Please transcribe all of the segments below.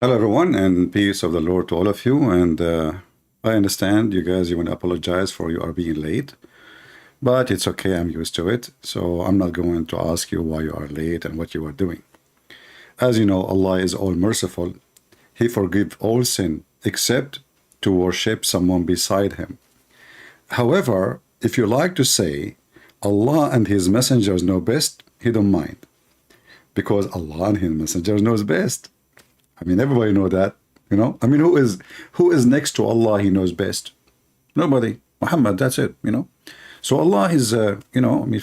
Hello, everyone, and peace of the Lord to all of you. And I understand you guys, you want to apologize for you are being late, but it's okay. I'm used to it. So I'm not going to ask you why you are late and what you are doing. As you know, Allah is all merciful. He forgives all sin except to worship someone beside him. However, if you like to say Allah and his messengers know best, he don't mind, because Allah and his messengers knows best. I mean, everybody know that, I mean, who is next to Allah? He knows best. Nobody. Muhammad. That's it. So Allah is, I mean,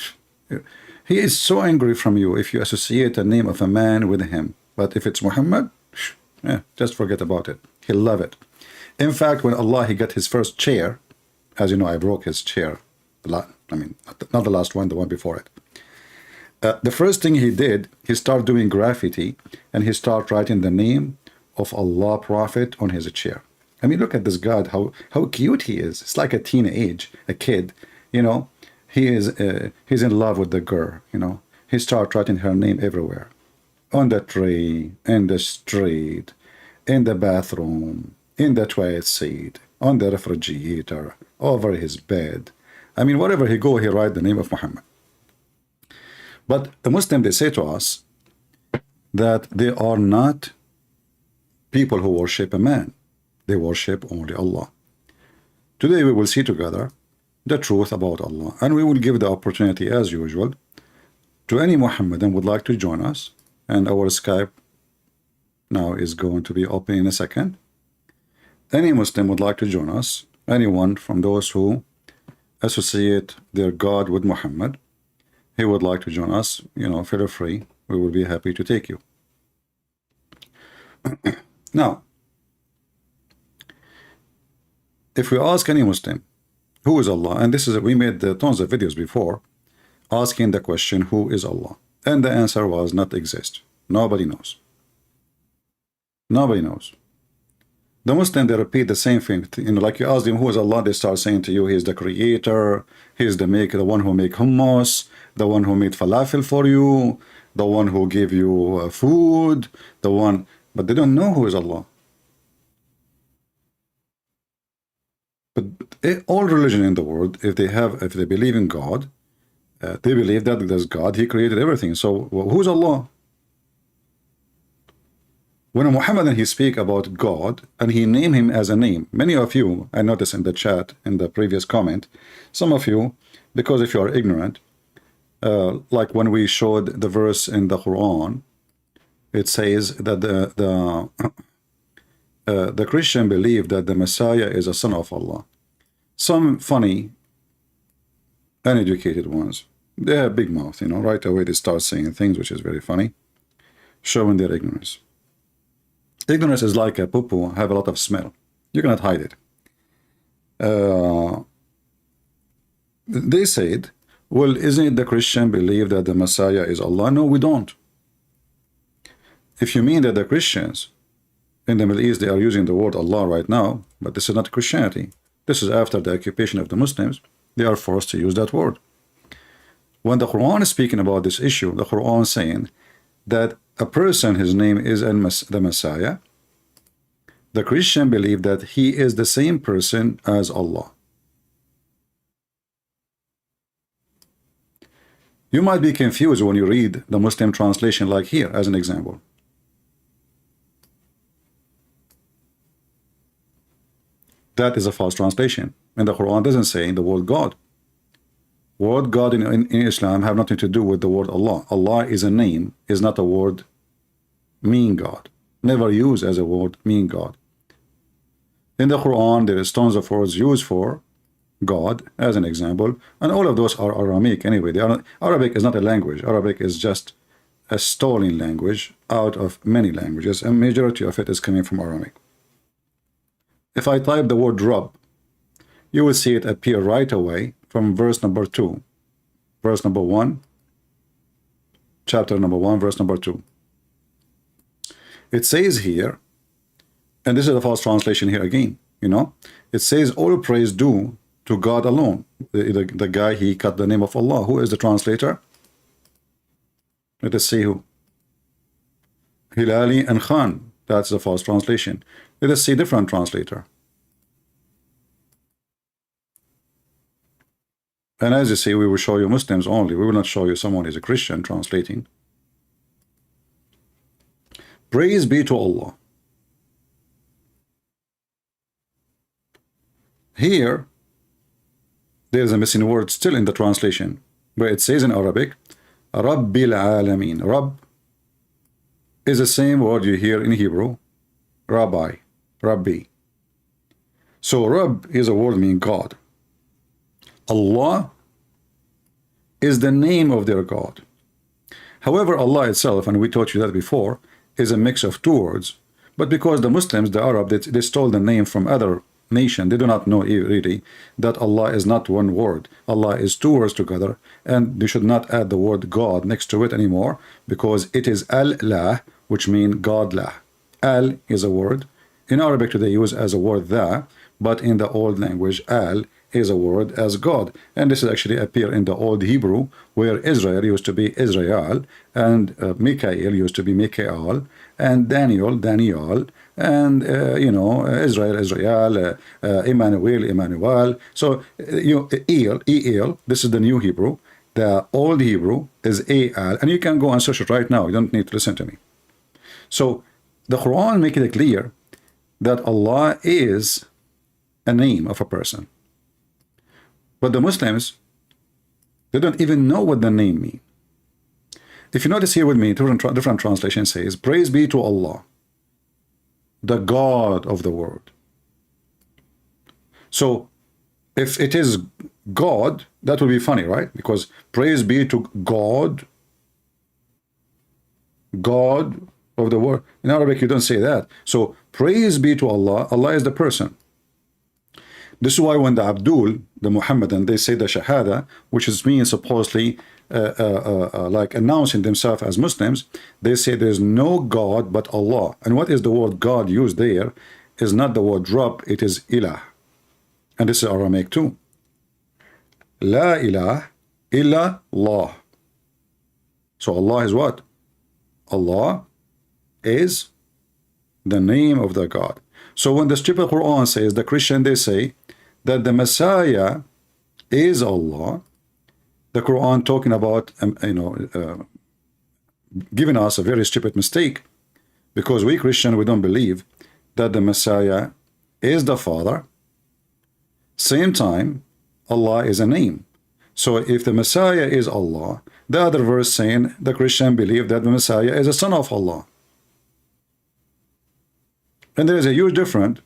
He is so angry from you if you associate the name of a man with him. But if it's Muhammad, just forget about it. He'll love it. In fact, when Allah he got his first chair, as you know, I broke his chair. I mean, not the last one, the one before it. The first thing he did, he started doing graffiti, and he started writing the name of Allah Prophet on his chair. I mean, look at this God, how cute he is. It's like a teenage, a kid, he's in love with the girl, He started writing her name everywhere. On the tree, in the street, in the bathroom, in the toilet seat, on the refrigerator, over his bed. I mean, wherever he go, he write the name of Muhammad. But the Muslim, they say to us that they are not people who worship a man. They worship only Allah. Today we will see together the truth about Allah, and we will give the opportunity, as usual, to any Muhammadan would like to join us. And our Skype now is going to be open in a second. Any Muslim would like to join us, anyone from those who associate their God with Muhammad, he would like to join us, feel free. We will be happy to take you. Now, if we ask any Muslim, who is Allah? And we made tons of videos before asking the question, who is Allah? And the answer was not exist. Nobody knows. Nobody knows. The Muslim, they repeat the same thing. Like you ask them, who is Allah? They start saying to you, He is the creator. He is the one who make hummus, the one who made falafel for you, the one who gave you food, but they don't know who is Allah. But all religion in the world, if they believe in God, they believe that there's God, He created everything. So who's Allah? When a Muhammadan he speak about God and he name him as a name, many of you, I noticed in the chat, in the previous comment, some of you, because if you are ignorant, like when we showed the verse in the Quran, it says that the Christian believe that the Messiah is a son of Allah. Some funny, uneducated ones, they have big mouth, right away they start saying things which is very funny, showing their ignorance. Ignorance is like a poo-poo, have a lot of smell. You cannot hide it. They said, well, isn't it the Christian believe that the Messiah is Allah? No, we don't. If you mean that the Christians in the Middle East, they are using the word Allah right now, but this is not Christianity. This is after the occupation of the Muslims. They are forced to use that word. When the Quran is speaking about this issue, the Quran is saying that a person, his name is the Messiah, the Christian believe that he is the same person as Allah. You might be confused when you read the Muslim translation like here, as an example. That is a false translation. And the Quran doesn't say the word God. Word God in Islam have nothing to do with the word Allah. Allah is a name, is not a word mean God. Never used as a word mean God. In the Quran, there is tons of words used for God, as an example, and all of those are Aramaic anyway. Arabic is not a language. Arabic is just a stolen language out of many languages, and majority of it is coming from Aramaic. If I type the word Rabb, you will see it appear right away from verse number 2, verse number 1, chapter number 1, verse number 2. It says here, and this is a false translation here again, it says, all praise due to God alone. The guy, he cut the name of Allah. Who is the translator? Let us see who. Hilali and Khan. That's the false translation. Let us see different translator. And as you see, we will show you Muslims only. We will not show you someone is a Christian translating. Praise be to Allah. Here, there's a missing word still in the translation, where it says in Arabic, Rabbil Alameen. Rabb is the same word you hear in Hebrew, Rabbi, Rabbi. So Rabb is a word meaning God. Allah is the name of their God. However, Allah itself, and we taught you that before, is a mix of two words. But because the Muslims, the Arab, they stole the name from other nation, they do not know really that Allah is not one word. Allah is two words together, and they should not add the word God next to it anymore, because it is Al-lah, which means God-lah. Al is a word. In Arabic today use as a word the, but in the old language Al is a word as God. And this is actually appear in the old Hebrew, where Israel used to be Israel, and Mikael used to be Mikael, and Daniel, Daniel, and Israel, Israel, Emmanuel, Emmanuel. So El, this is the new Hebrew. The old Hebrew is Al, and you can go and search it right now. You don't need to listen to me. So the Quran makes it clear that Allah is a name of a person. But the Muslims, they don't even know what the name means. If you notice here with me, different translation says, praise be to Allah, the God of the world. So if it is God, that will be funny, right? Because praise be to God, God of the world. In Arabic, you don't say that. So praise be to Allah. Allah is the person. This is why when the Abdul, the Muhammadan, they say the Shahada, which is means supposedly like announcing themselves as Muslims, they say there's no God but Allah. And what is the word God used there is not the word Rabb, it is Ilah. And this is Aramaic too. La ilah illa Allah. So Allah is what? Allah is the name of the God. So when the stupid Quran says, the Christian, they say that the Messiah is Allah, the Quran talking about, giving us a very stupid mistake, because we Christian, we don't believe that the Messiah is the Father. Same time, Allah is a name. So if the Messiah is Allah, the other verse saying the Christian believe that the Messiah is a son of Allah. And there is a huge difference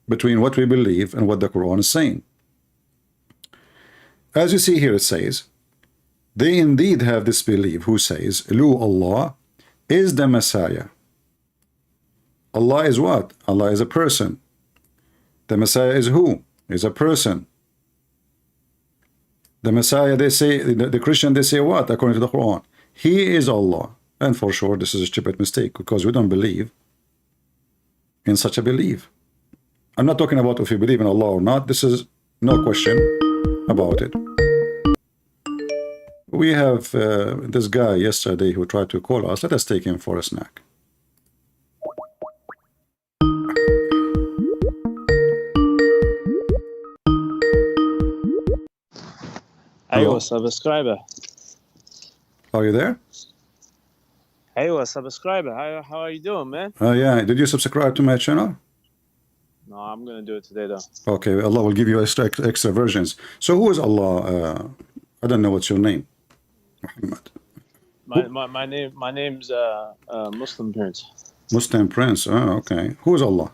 between what we believe and what the Quran is saying. As you see here, it says, they indeed have this belief who says, Lu Allah is the Messiah. Allah is what? Allah is a person. The Messiah is who? Is a person. The Messiah, they say, the Christian, they say what? According to the Quran, he is Allah. And for sure, this is a stupid mistake, because we don't believe in such a belief. I'm not talking about if you believe in Allah or not. This is no question about it. We have this guy yesterday who tried to call us. Let us take him for a snack. Hello, subscriber. Are you there? Hey, subscriber. How are you doing, man? Yeah. Did you subscribe to my channel? No, I'm gonna do it today, though. Okay, Allah will give you extra versions. So who is Allah? I don't know what's your name. Muhammad. My name's Muslim Prince. Muslim Prince. Oh, okay. Who is Allah?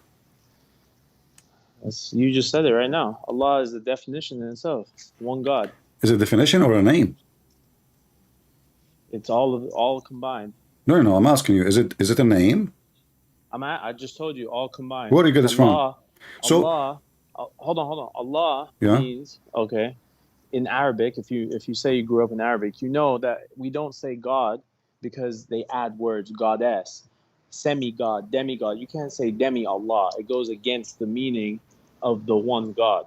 You just said it right now. Allah is the definition in itself. One God. Is it a definition or a name? It's all combined. No. I'm asking you. Is it a name? I just told you, all combined. Where do you get this from? So, Allah. Hold on. Allah means, okay. In Arabic, if you say you grew up in Arabic, you know that we don't say God because they add words, goddess, semi-God, demigod. You can't say demi-Allah. It goes against the meaning of the one God.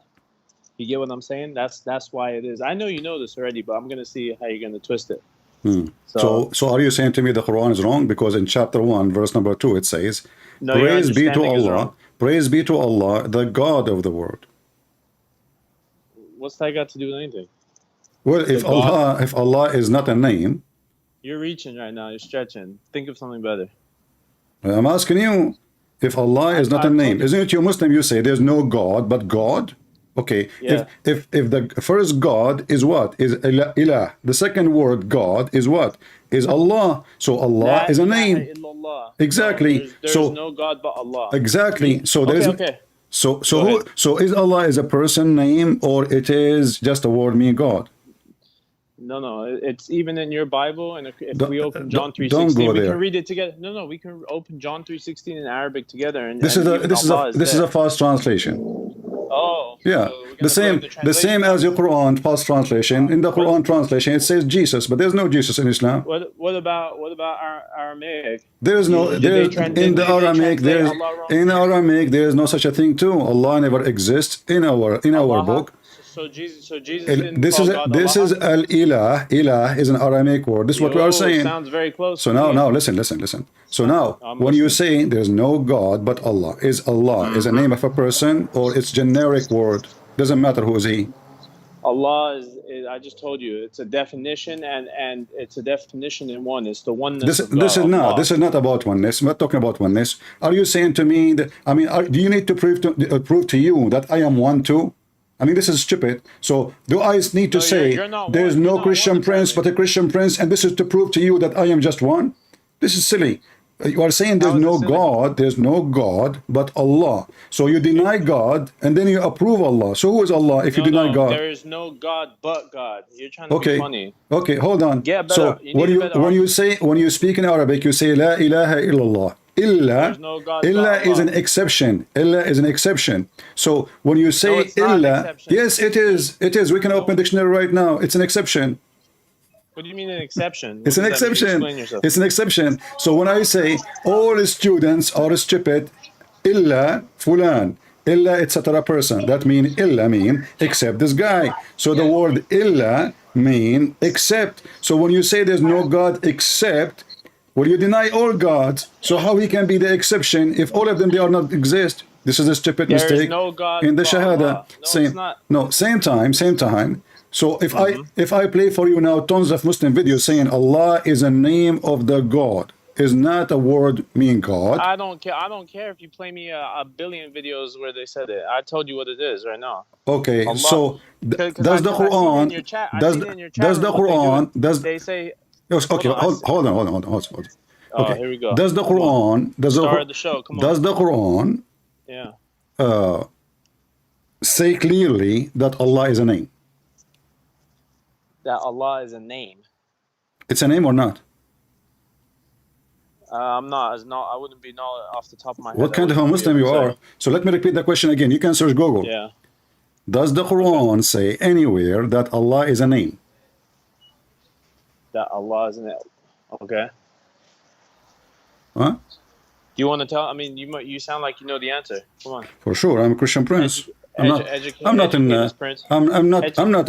You get what I'm saying? That's why it is. I know you know this already, but I'm going to see how you're going to twist it. So are you saying to me the Quran is wrong? Because in chapter 1, verse number 2, it says, No, praise be to is Allah, wrong. praise be to Allah, the God of the world. What's that got to do with anything? Well, if Allah is not a name, you're reaching right now. You're stretching. Think of something better. I'm asking you, if Allah is not a name, isn't it you Muslim? You say there's no God but God. Okay, yeah. if the first God is what? Is ilah. The second word God is what? Is Allah. So Allah is a name. Exactly. No, there's no God but Allah. Exactly. So there is. Okay. So is Allah is a person name, or it is just a word meaning God? No, it's even in your Bible, and if we open John 3:16, we can read it together. No, we can open John 3:16 in Arabic together, and this is a false translation. Oh, yeah, so the same as your Quran false translation. In the Quran translation, it says Jesus, but there's no Jesus in Islam. What about Aramaic? There is no in Aramaic there is no such a thing too. Allah never exists in our book. So Jesus this is al-ilah. Ilah is an Aramaic word. This is what we are saying. Sounds very close. So now listen. So now when you say there's no God but Allah, is a name of a person, or it's generic word? Doesn't matter who is he. Allah is I just told you, it's a definition, and it's a definition in one. It's the oneness of God. This is not about oneness. I'm not talking about oneness. Are you saying to me that, do you need to prove to you that I am one too? This is stupid. So do I need to say there's no Christian prince but a Christian prince, and this is to prove to you that I am just one? This is silly. You are saying there's no God but Allah. So you deny God and then you approve Allah. So who is Allah if you deny God? There is no God but God. You're trying to be funny. Okay, hold on. Get better. So when you speak in Arabic, you say La ilaha illallah. Illa is an exception. Illa is an exception. So when you say illa, yes, it is. It is. We can open dictionary right now. It's an exception. What do you mean an exception? It's an exception. It's an exception. So when I say all students are stupid, illa fulan, illa etc. person, that means illa mean except this guy. So the word illa mean except. So when you say there's no God except, well, you deny all gods. So how he can be the exception if all of them they are not exist? This is a stupid mistake no God in the Shahada. Same time. So if I play for you now tons of Muslim videos saying Allah is a name of the God, is not a word mean God. I don't care if you play me a billion videos where they said it. I told you what it is right now. Okay, Allah, so does the Quran does the Quran does they say? Okay, hold on. Okay, here we go. Does the Quran does the Quran say clearly that Allah is a name? That Allah is a name. It's a name or not? I'm not. I wouldn't be off the top of my head. What kind of a Muslim you are? So let me repeat the question again. You can search Google. Yeah. Does the Quran say anywhere that Allah is a name? That Allah is a name. Okay. Huh? Do you want to tell? You sound like you know the answer. Come on. For sure, I'm a Christian prince. I'm not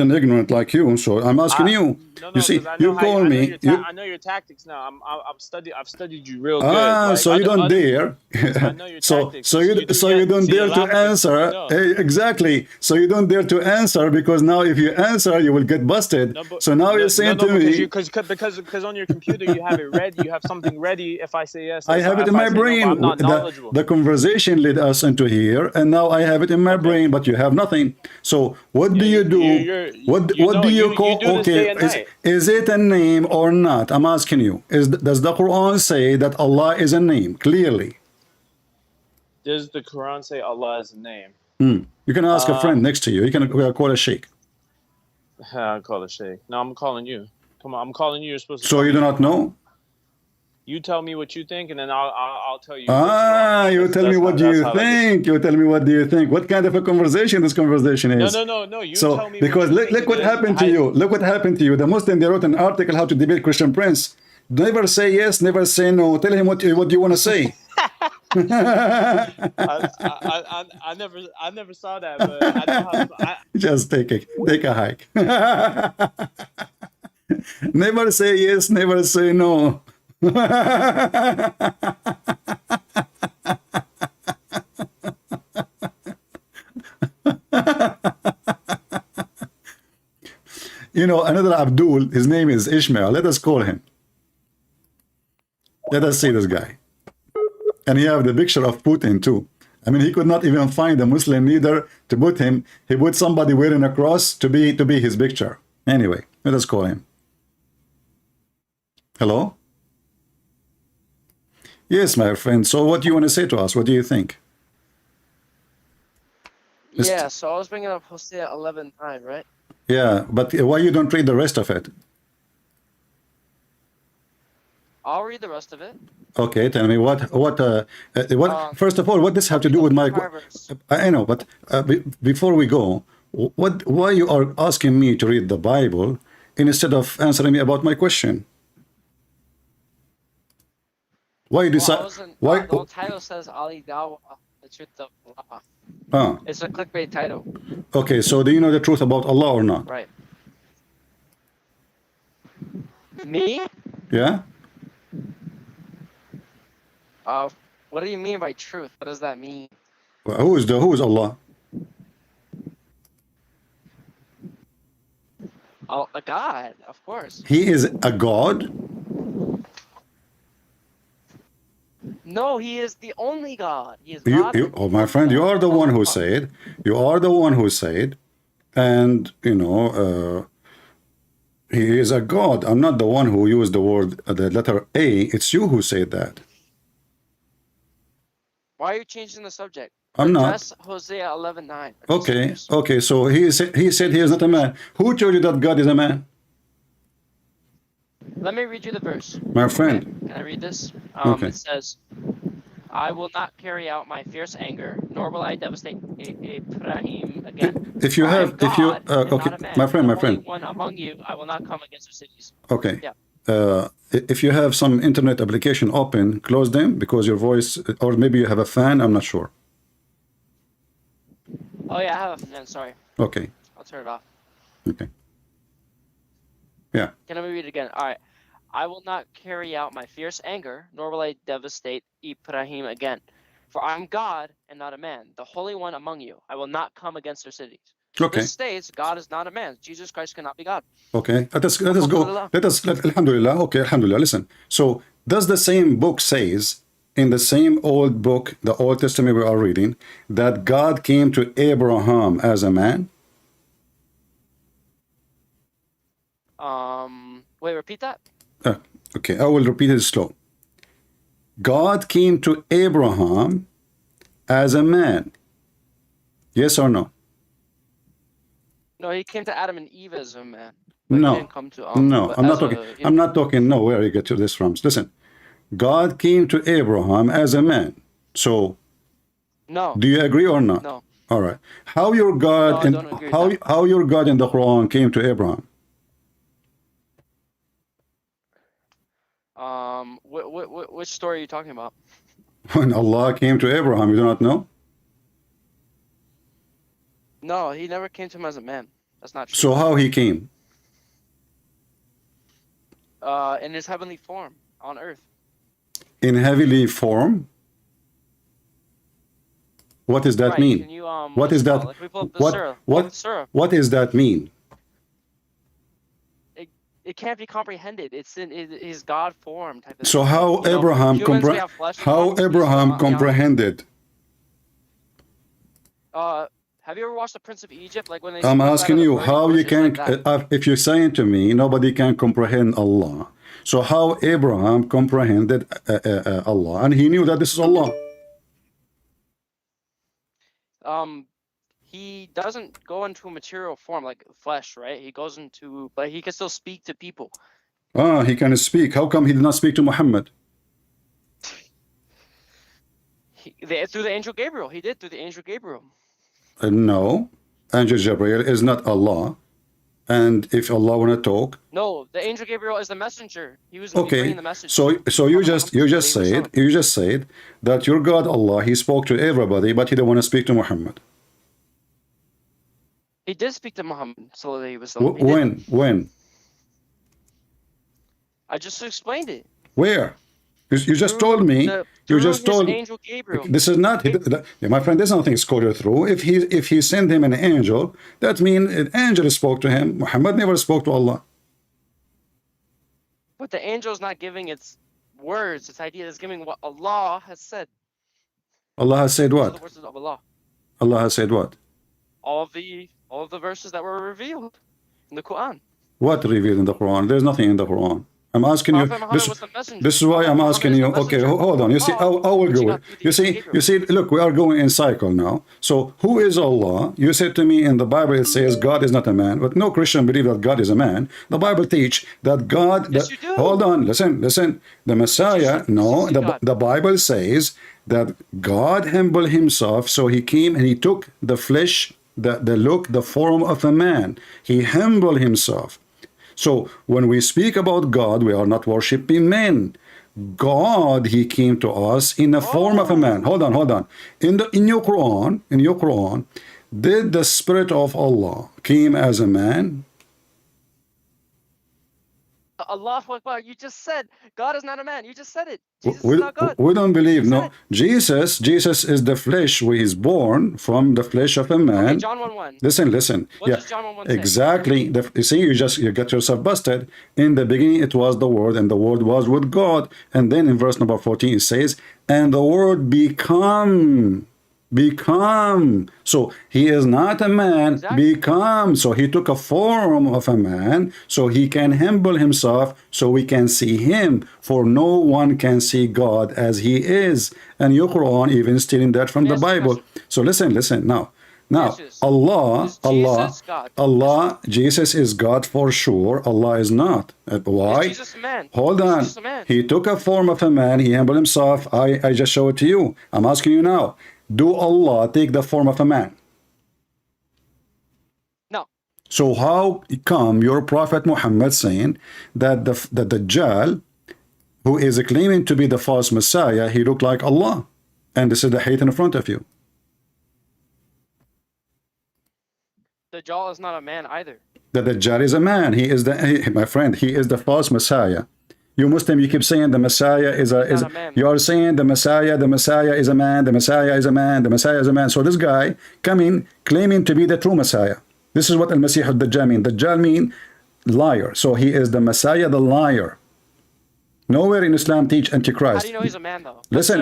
an ignorant like you, so I'm asking you. You see, you call me. I know your tactics now. I've studied you real good. So you don't dare. I know your tactics. So you don't dare to answer. Exactly. So you don't dare to answer because now if you answer, you will get busted. So now you're saying to me because on your computer you have it ready. You have something ready. If I say yes, I have it in my brain. I'm not knowledgeable. The conversation led us into here, and now I have it in my brain. But you have nothing. So what do you do? What do you call? Okay, is it a name or not? I'm asking you. Does the Quran say that Allah is a name clearly? Does the Quran say Allah is a name? You can ask a friend next to you. You can call a sheikh. I'll call a sheikh. No, I'm calling you. Come on, I'm calling you. You're supposed to. So you do not know? You tell me what you think, and then I'll tell you. You tell me what do you think. You tell me what do you think. What kind of a conversation this conversation is? No. You tell me. Because look what happened to you. Look what happened to you. The Muslim, they wrote an article how to debate Christian Prince. Never say yes, never say no. Tell him what do you want to say. I never saw that, but I know how. Just take a hike. Never say yes, never say no. You know, another Abdul, his name is Ishmael. Let us call him. Let us see this guy. And he have the picture of Putin too. I mean, he could not even find a Muslim leader to put him. He put somebody wearing a cross to be his picture. Anyway, let us call him. Hello? Yes, my friend. So what do you want to say to us? What do you think? Yeah, so I was bringing up Hosea 11:9, right? Yeah, but why you don't read the rest of it? I'll read the rest of it. Okay, tell me what first of all, what this have to do with my I know, but before we go, why you are asking me to read the Bible instead of answering me about my question? Why you decide? Why the title says Ali Dawah, the truth of Allah. It's a clickbait title. Okay, so do you know the truth about Allah or not? Right. Me? Yeah. What do you mean by truth? What does that mean? Well, who is Allah? Oh, a God, of course. He is a God? No, he is the only God. He is God. Oh, my friend, you are the one who said. You are the one who said, and you know, he is a God. I'm not the one who used the word, the letter A. It's you who said that. Why are you changing the subject? I'm not. Hosea 11:9. Okay, okay. So he said he is not a man. Who told you that God is a man? Let me read you the verse. My friend. Okay. Can I read this? Okay. It says, I will not carry out my fierce anger, nor will I devastate Ephraim again. If you have, okay, my friend. One among you, I will not come against your cities. Okay. Yeah. If you have some internet application open, close them because your voice, or maybe you have a fan. I'm not sure. Oh yeah, I have a fan. Sorry. Okay. I'll turn it off. Okay. Yeah. Can I read it again? All right. I will not carry out my fierce anger, nor will I devastate Ephraim again. For I'm God and not a man, the Holy One among you. I will not come against their cities. Okay. This states God is not a man. Jesus Christ cannot be God. Okay. Let us go. Alhamdulillah. Okay. Alhamdulillah. Listen. So does the same book says in the same old book, the Old Testament we are reading, that God came to Abraham as a man? Wait, repeat that? Okay, I will repeat it slow. God came to Abraham as a man. Yes or no? No, he came to Adam and Eve as a man. No, he didn't come to, no, I'm not talking. I'm not talking. No, where you get to this from? Listen, God came to Abraham as a man. So, no. Do you agree or not? No. All right. How your God how your God in the Quran came to Abraham? Which story are you talking about? When Allah came to Abraham, you do not know? No, he never came to him as a man. That's not true. So how he came? In his heavenly form on earth. In heavenly form? What does that mean? Can you, what is that? What does that mean? It can't be comprehended. It's in his God form type of so thing. How Abraham comprehended? Have you ever watched The Prince of Egypt? Like when they I'm asking you how you can, like if you're saying to me, nobody can comprehend Allah. So how Abraham comprehended Allah, and he knew that this is Allah. He doesn't go into a material form like flesh, right? He goes into, but he can still speak to people. He can speak. How come he did not speak to Muhammad? Through the angel Gabriel. He did through the angel Gabriel. No, angel Gabriel is not Allah. And if Allah want to talk, no, the angel Gabriel is the messenger. He was bringing the message. So you just said that your God Allah, he spoke to everybody, but he didn't want to speak to Muhammad. He did speak to Muhammad. So he was. When? I just explained it. Where? You just told me. You just told. Angel Gabriel. This is not. My friend, there's nothing scattered through. If he sent him an angel, that means an angel spoke to him. Muhammad never spoke to Allah. But the angel is not giving its words, its idea. It's giving what Allah has said. Allah has said what? The verses of Allah. Allah has said what? All of the verses that were revealed in the Quran. What revealed in the Quran? There's nothing in the Quran. I'm asking you. This is why I'm asking you. Okay, hold on. You see, I will go. You see. Look, we are going in cycle now. So, who is Allah? You said to me in the Bible it says God is not a man, but no Christian believe that God is a man. The Bible teach that God. Yes, you do. Hold on. Listen. The Messiah. No, the Bible says that God humbled himself, so he came and he took the flesh, the form of a man. He humbled himself. So when we speak about God, we are not worshiping men. God, he came to us in the form of a man. Hold on. In your Quran, did the Spirit of Allah came as a man? Allahu Akbar. You just said God is not a man. You just said it. Jesus is not God. We don't believe. No, Jesus is the flesh. He is born from the flesh of a man. Okay, John 1:1. Listen. What does John 1:1 say? Exactly. You see, you get yourself busted. In the beginning, it was the Word, and the Word was with God. And then in verse number 14, it says, "And the Word become." So he is not a man. Become. So he took a form of a man, so he can humble himself, so we can see him. For no one can see God as he is. And your Quran even stealing that from the Bible. So listen now. Allah, Jesus is God for sure. Allah is not. Why? Is Jesus a man? Hold on. He took a form of a man. He humbled himself. I just show it to you. I'm asking you now. Do Allah take the form of a man? No. So how come your Prophet Muhammad saying that the Dajjal, who is claiming to be the false Messiah, he looked like Allah? And this is the hate in front of you. Dajjal is not a man either. The Dajjal is a man. My friend, he is the false Messiah. You Muslim, you keep saying the Messiah is a man. You are saying the Messiah is a man, the Messiah is a man, the Messiah is a man. So this guy coming, claiming to be the true Messiah. This is what Al-Masih al-Dajjal mean. Dajjal mean liar. So he is the Messiah, the liar. Nowhere in Islam teach Antichrist. How do you know he's a man though? Listen.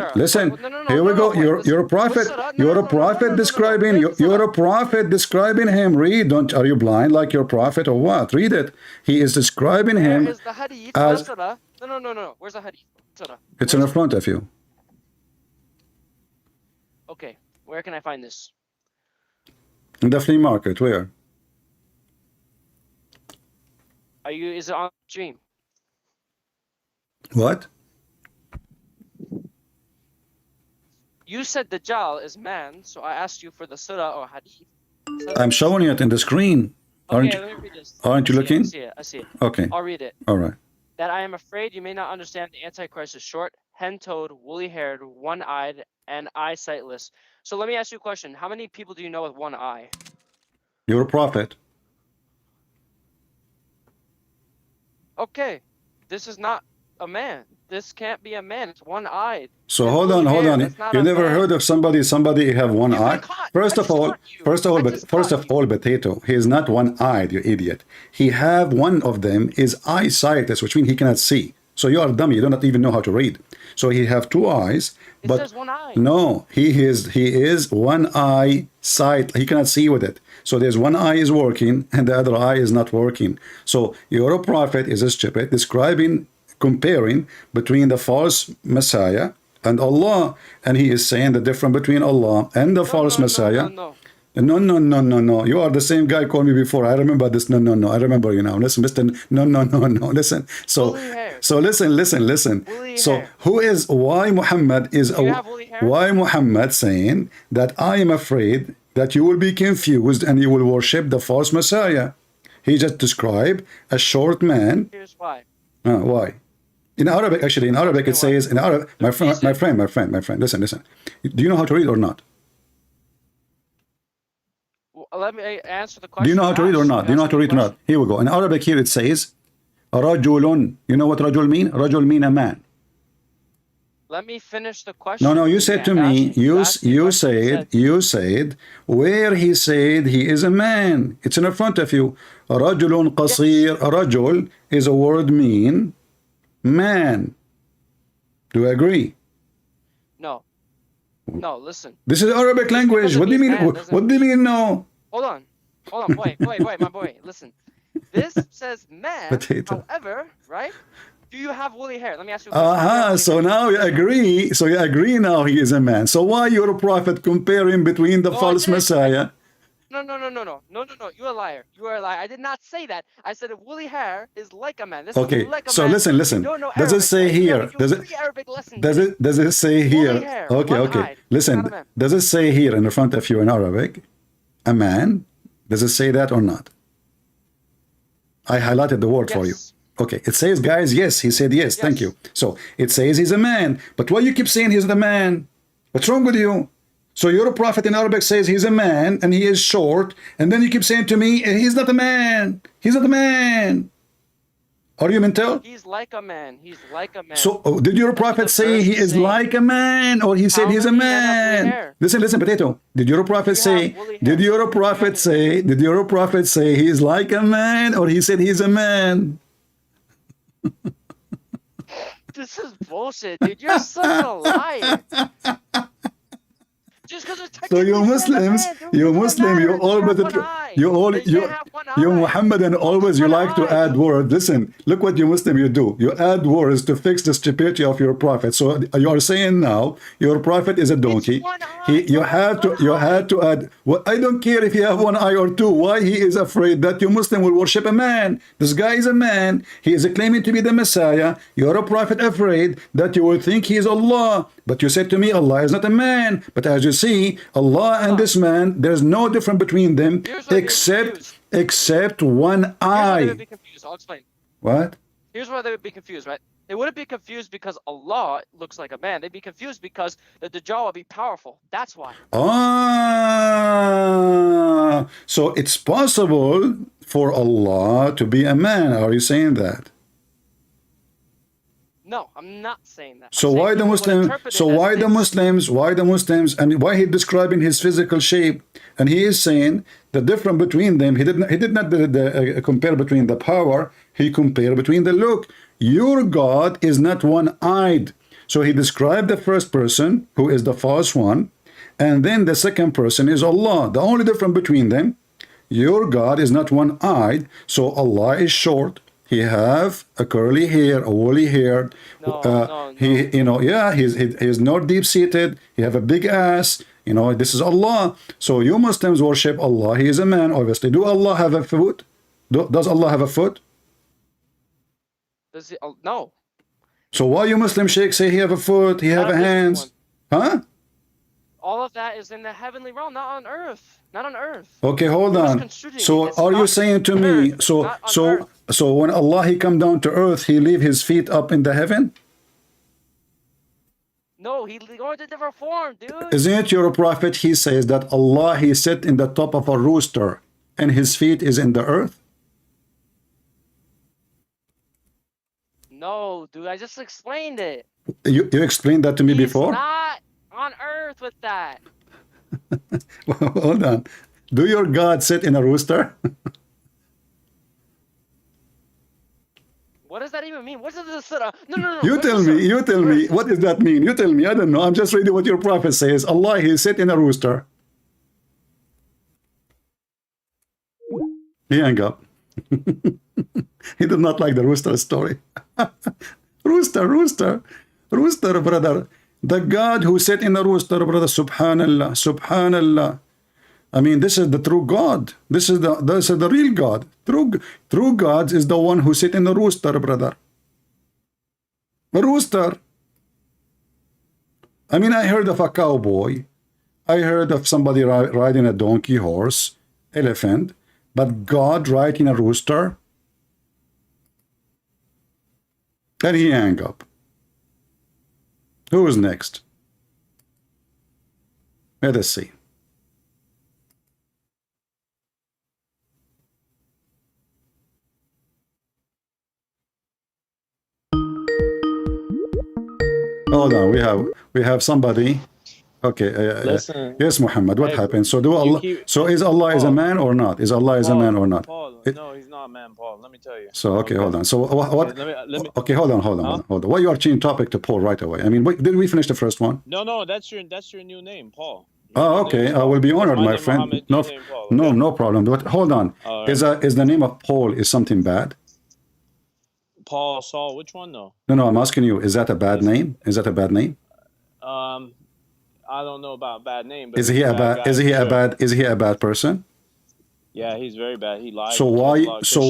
Here we go. You're a prophet. You're a prophet describing. You're a prophet describing him. Read. Are you blind like your prophet or what? Read it. He is describing him as. No. Where's the hadith? It's in front of you. Okay. Where can I find this? In the flea market. Where? Is it on stream? What? You said Dajjal is man, so I asked you for the surah or hadith. I'm showing it in the screen. Okay, let me read this. Aren't you looking? I see it. Okay. I'll read it. All right. That I am afraid you may not understand the Antichrist is short, hen-toed, woolly-haired, one-eyed, and eyesightless. So let me ask you a question. How many people do you know with one eye? You're a prophet. Okay. This is not a man. This can't be a man. It's one-eyed. So hold on. You never heard of somebody have one eye? First of all, potato. He is not one-eyed, you idiot. He have one of them is eyesightless, which means he cannot see. So you are dummy. You do not even know how to read. So he have two eyes, but says one eye. No, he is one eye sight. He cannot see with it. So there's one eye is working and the other eye is not working. So your prophet is a stupid comparing between the false Messiah and Allah, and he is saying the difference between Allah and the false Messiah. No. You are the same guy called me before. I remember this. No. I remember you now. Listen, Mr. No. Listen. So listen. So why Muhammad saying that I am afraid that you will be confused and you will worship the false Messiah? He just described a short man. Here's why. Why? In Arabic, it says, in Arabic, my friend, listen. Do you know how to read or not? Well, let me answer the question. Do you know how to read or not? Here we go. In Arabic, here it says, رجل. You know what رجل mean? رجل mean a man. Let me finish the question. No, you said to me, you said, where he said he is a man. It's in front of you. رجل قصير. رجل is a word mean man. Do you agree? No. No, listen. This is Arabic language. What do you mean? What do you mean no? Hold on. Boy, my boy. Listen. This says man. Potato. However, right? Do you have woolly hair? Let me ask you a question. So now you agree. So you agree now he is a man. So why your prophet comparing between the false Messiah? No. You're a liar. You are a liar. I did not say that. I said a woolly hair is like a man. This okay. is like a so man. listen. Does it say here? Does it say here? Hair, okay. Listen. Does it say here in front of you in Arabic, a man? Does it say that or not? I highlighted the word for you. Okay, it says, guys, yes. He said yes. Thank you. So it says he's a man. But why you keep saying he's the man? What's wrong with you? So your prophet in Arabic says he's a man and he is short, and then you keep saying to me, he's not a man. He's not a man. Are you mental? He's like a man. He's like a man. So did your prophet say he is like a man, or he said he's a man? Listen, potato. Did your prophet say? Did your prophet say? Did your prophet say he is like a man, or he said he's a man? This is bullshit, dude. You're such a liar. Just because so you Muslims, you Muhammadan always you like to add words. Listen, look what you Muslim you do. You add words to fix the stupidity of your prophet. So you are saying now your prophet is a donkey. You had to add. Well, I don't care if you have one eye or two. Why he is afraid that you Muslim will worship a man? This guy is a man. He is claiming to be the Messiah. You are a prophet afraid that you will think he is Allah. But you said to me, Allah is not a man. But as you see, Allah and this man, there's no difference between them except one eye. They would be confused. I'll explain. What? Here's why they would be confused, right? They wouldn't be confused because Allah looks like a man. They'd be confused because the Dawah would be powerful. That's why. So it's possible for Allah to be a man. Are you saying that? No, I'm not saying that. So why the Muslims? So why the Muslims? Why the Muslims? And why he describing his physical shape? And he is saying the difference between them. He did not compare between the power. He compared between the look. Your God is not one-eyed. So he described the first person, who is the false one, and then the second person is Allah. The only difference between them, your God is not one-eyed. So Allah is short. He have a curly hair, a woolly hair. He's not deep-seated. He have a big ass. This is Allah. So you Muslims worship Allah. He is a man, obviously. Do Allah have a foot? Does Allah have a foot? Does he? No. So why you Muslim sheikhs say he have a foot, he have a hands? Huh? All of that is in the heavenly realm, not on earth. Not on earth. Okay, hold on. So are you saying to me, so when Allah he come down to earth, he leave his feet up in the heaven? No, he going to different form, dude. Isn't it your prophet? He says that Allah he sit in the top of a rooster and his feet is in the earth. No, dude, I just explained it. You explained that to me before? Not on earth with that. Hold on. Do your God sit in a rooster? What does that even mean? What does this? No. You tell me. What does that mean? You tell me. I don't know. I'm just reading what your prophet says. Allah, he sit in a rooster. He hung up. He did not like the rooster story. Rooster, brother. The God who sat in the rooster, brother. Subhanallah. I mean, this is the true God. This is the real God. True God is the one who sit in the rooster, brother. A rooster. I mean, I heard of a cowboy. I heard of somebody riding a donkey, horse, elephant. But God riding a rooster? Then he hang up. Who is next? Let us see. hold on. We have somebody. Okay. Listen. Yes, Muhammad. What Hey, happened? So do Allah? So is Allah is a Paul. man or not? Is Allah is a man or not? Paul, no, he's not a man, Paul. Let me tell you. So okay, hold on. So what? Okay, let me. Okay, hold on. Why you are changing topic to Paul right away? I mean, didn't we finish the first one? No, that's your new name, Paul. Oh, okay. I will be honored, my friend. Muhammad, No, Paul, no, okay? no problem. But hold on. Right. Is the name of Paul is something bad? Paul, Saul, which one though? No, I'm asking you. Is that a bad name? Is that a bad name? I don't know about bad name, but Is he a bad? guy, Is he a sure. bad? Is he a bad person? Yeah, he's very bad. He lied. So why? So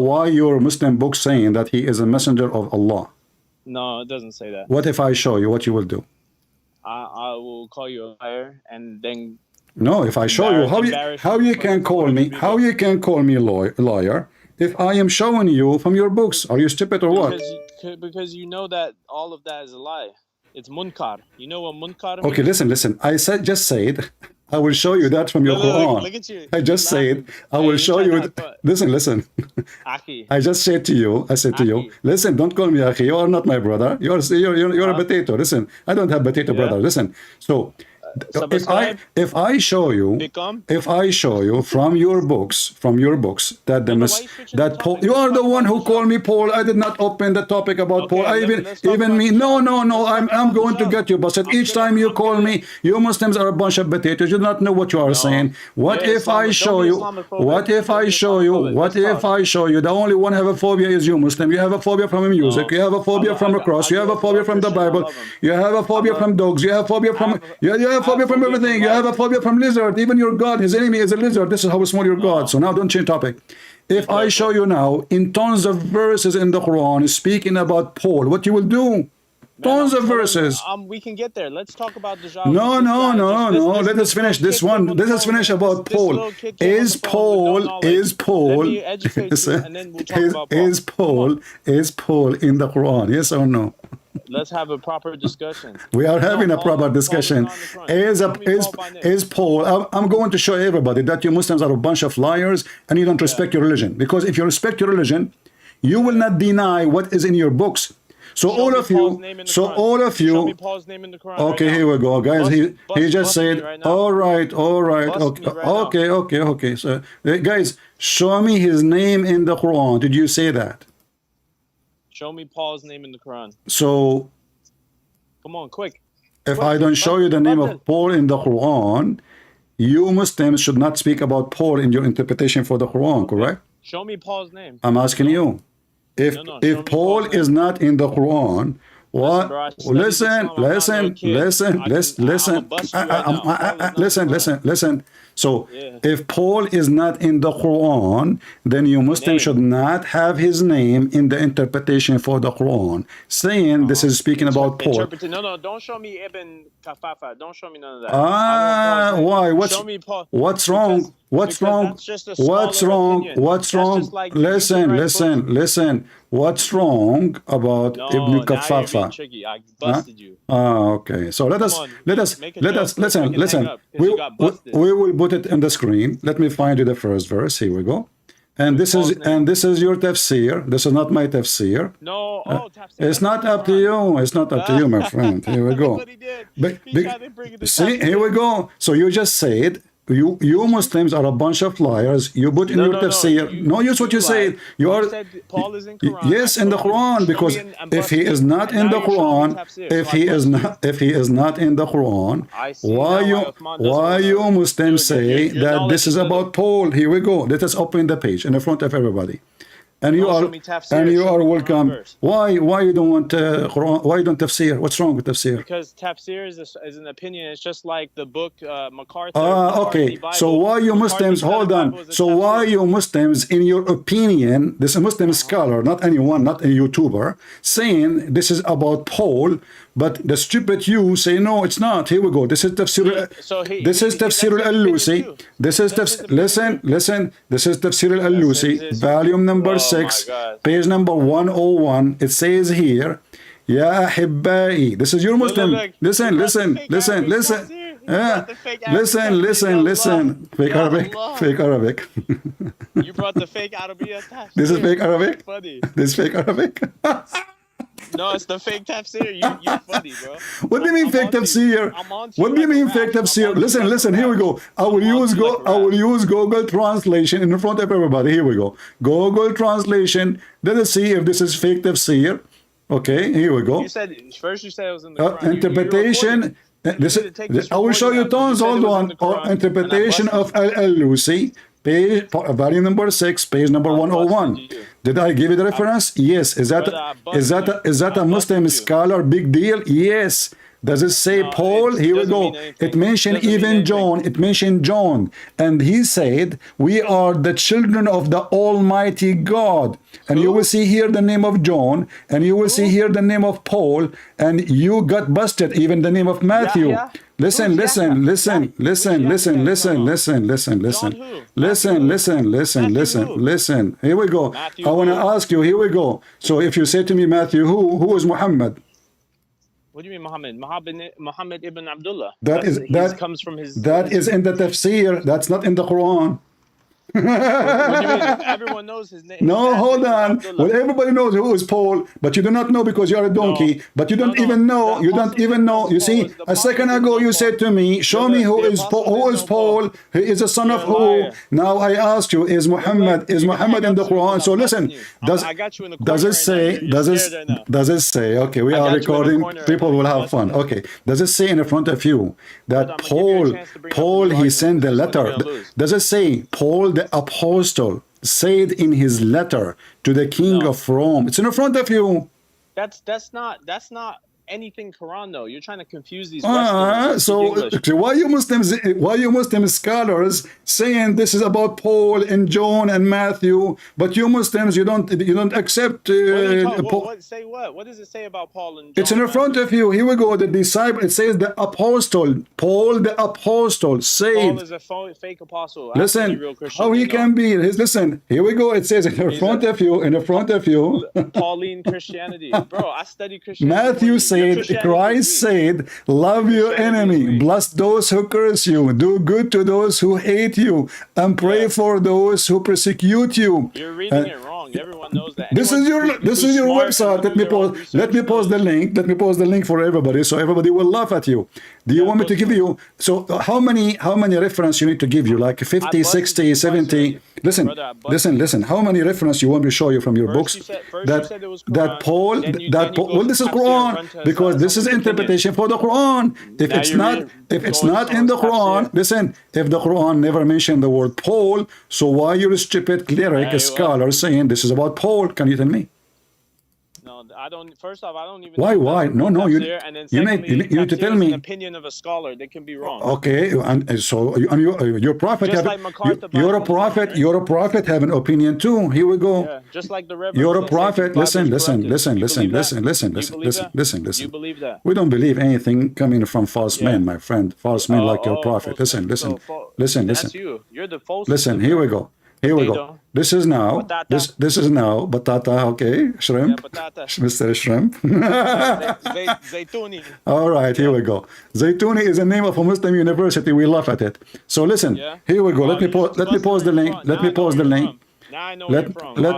why your Muslim book saying that he is a messenger of Allah? No, it doesn't say that. What if I show you? What you will do? I will call you a liar, and then. No, if I show you how you can call me liar if I am showing you from your books. Are you stupid or what? Because you know that all of that is a lie. It's munkar. You know what munkar means? Okay, listen. I just said I will show you that from your Quran. Look at you. I just said I will show you. Listen. Akhi. I just said to you. Listen. Don't call me Akhi. You are not my brother. You're a potato. Listen. I don't have potato brother. Listen. So. If I show you from your books that Paul, you are the one who called me Paul. I did not open the topic about Paul. I even me. No. I'm going to get you busted each time you call me. You Muslims are a bunch of potatoes. You do not know what you are saying. What if I show you? What if I show you? The only one have a phobia is you Muslim. You have a phobia from music. You have a phobia from a cross. You have a phobia from the Bible. You have a phobia from dogs. You have a phobia from you have a phobia from everything. You have a phobia from lizard. Even your God, his enemy is a lizard. This is how small your God. So now don't change topic. If I show you now in tons of verses in the Quran speaking about Paul, what you will do? Tons of verses. We can get there. Let's talk about the No. Let us finish this one. Let us finish about Paul. Is Paul? And then we'll talk about Is Paul in the Quran? Yes or no? Let's have a proper discussion. We are having a proper discussion. Is Paul? I'm going to show everybody that you Muslims are a bunch of liars and you don't respect your religion. Because if you respect your religion, you will not deny what is in your books. So all of you. Show me Paul's name in the Quran. Okay, here we go, guys. He just said, all right. Okay. So, guys, show me his name in the Quran. Did you say that? Show me Paul's name in the Quran. So, come on, quick. If I don't show you the name of Paul in the Quran, you Muslims should not speak about Paul in your interpretation for the Quran, correct? Show me Paul's name. I'm asking you. If Paul is not in the Quran, what? Listen. So if Paul is not in the Quran, then you Muslims should not have his name in the interpretation for the Quran, saying this is speaking about Paul. No, don't show me Ibn Kafafa. Don't show me none of that. Why? What's wrong? What's wrong? Listen. What's wrong about Ibn Kafafa? I busted you. Okay. So let us listen. We will put it in the screen. Let me find you the first verse. Here we go. And this is your tafsir. This is not my tafsir. No, it's not up to you. It's not up to you, my friend. Here we go. See, here we go. So you just said you Muslims are a bunch of liars. You put in your tafsir. Use what you said. You said Paul is in Quran. Yes, in the Quran, because if he is not in the Quran, if he is not in the Quran, why you Muslims say that this is about Paul? Here we go. Let us open the page in the front of everybody. And you are welcome. Why you don't want Quran? Why you don't tafsir? What's wrong with tafsir? Because tafsir is an opinion. It's just like the book MacArthur. Okay. So why you Muslims? Hold on. So why you Muslims, in your opinion, this is a Muslim scholar, not anyone, not a YouTuber, saying this is about Paul, but the stupid you say no, it's not. Here we go. This is tafsir. This is tafsir al-Alusi. This is listen. This is tafsir al-Alusi, volume number 6, page number 101. It says here, Ya Hibbai. This is your Muslim. Listen. Fake Arabic. You brought the fake Arabic. This is fake Arabic. Funny. This is fake Arabic. No, it's the fake tafsir. You're funny, bro. What do you mean fake tafsir? What do you mean fake tafsir? Listen, here we go. I will use Google Translation in front of everybody. Here we go. Google Translation. Let us see if this is fake tafsir. Okay, here we go. You said first. You said it was in the Quran. Interpretation. I will show you tons. Hold on. Interpretation of Al-Alusi, page volume number 6, page number 101. Did I give you the reference? Yes. Is that a Muslim scholar? Big deal? Yes. Does it say Paul? Here we go. It mentioned even John. It mentioned John. And he said, we are the children of the Almighty God. And you will see here the name of John. And you will see here the name of Paul. And you got busted, even the name of Matthew. Listen. Here we go. I want to ask you, here we go. So if you say to me, Matthew, who is Muhammad? What do you mean Muhammad ibn Abdullah? Comes from his. That is in the tafsir. That's not in the Quran. What do you mean? Everyone knows his name. No, hold on. Well, everybody knows who is Paul, but you do not know because you are a donkey. No, but you don't even know. You don't even know. You see, a second ago you said to me, "Show me who is Paul. Who is Paul? He is a son of who?" Now I ask you, is Muhammad in the Quran? So listen, does it say? Okay, we are recording. People will have fun. Okay, does it say in front of you that Paul he sent the letter? Does it say Paul the apostle said in his letter to the king of Rome? It's in front of you. That's not anything Quran though. You're trying to confuse these so why you Muslim scholars saying this is about Paul and John and Matthew, but you Muslims you don't accept Paul. Say what? What does it say about Paul and John? It's in front of you. Here we go. The disciple. It says the apostle. Paul the apostle said. Paul is a fake apostle. Listen, how he can be? Listen. Here we go. It says in front of you. In front of you. Pauline Christianity, bro. I study Christianity. Matthew said. Christ said, love your enemy, bless those who curse you, do good to those who hate you, and pray for those who persecute you. You're reading it wrong. Everyone knows that. This is your website. Let me post the link. Let me post the link for everybody, so everybody will laugh at you. Do you want me to give you? So how many reference you need to give you? Like 50, 60, 70? Listen. How many reference you want me to show you from your books? That Paul. Well, this is Quran because this is interpretation for the Quran. If it's not in the Quran, listen. If the Quran never mentioned the word Paul, so why you stupid cleric scholar saying this is about Paul? Can you tell me? No, I don't. First off, I don't even. Why? No. You need to tell me. An opinion of a scholar, they can be wrong. Okay, and so your prophet you're a prophet. You're a prophet. Have an opinion too. Here we go. Yeah, just like the Reverend. You're a prophet. Listen. You believe that? We don't believe anything coming from false men, my friend. False men like your prophet. Listen. That's you. You're the false. Listen. Here we go. This is now. This is now. Batata. Okay. Shrimp. Yeah, Mr. Shrimp. Zaytuni. All right. Here we go. Zaytuni is the name of a Muslim university. We laugh at it. So listen. Yeah. Here we go. Let me post the link. Let me post the link. Now I know where you're from. Let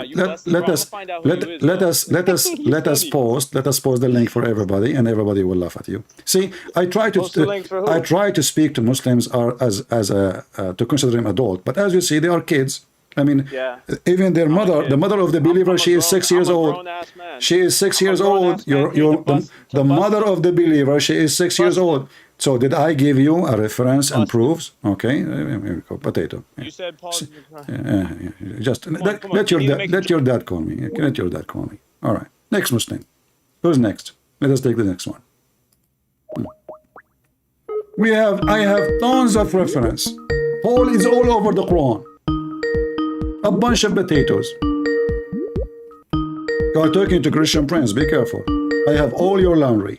us post the link for everybody, and everybody will laugh at you. See, I try to speak to Muslims to consider them adult, but as you see, they are kids. I mean, even their mother, the mother of the believer, she is 6 years old. She is 6 years old. The mother of the believer, she is 6 years old. So did I give you a reference and proofs? Okay, potato. You said Paul. Just let your dad call me. Let your dad call me. All right. Next Muslim. Who's next? Let us take the next one. I have tons of reference. Paul is all over the Quran. A bunch of potatoes. You are talking to Christian Prince. Be careful. I have all your laundry.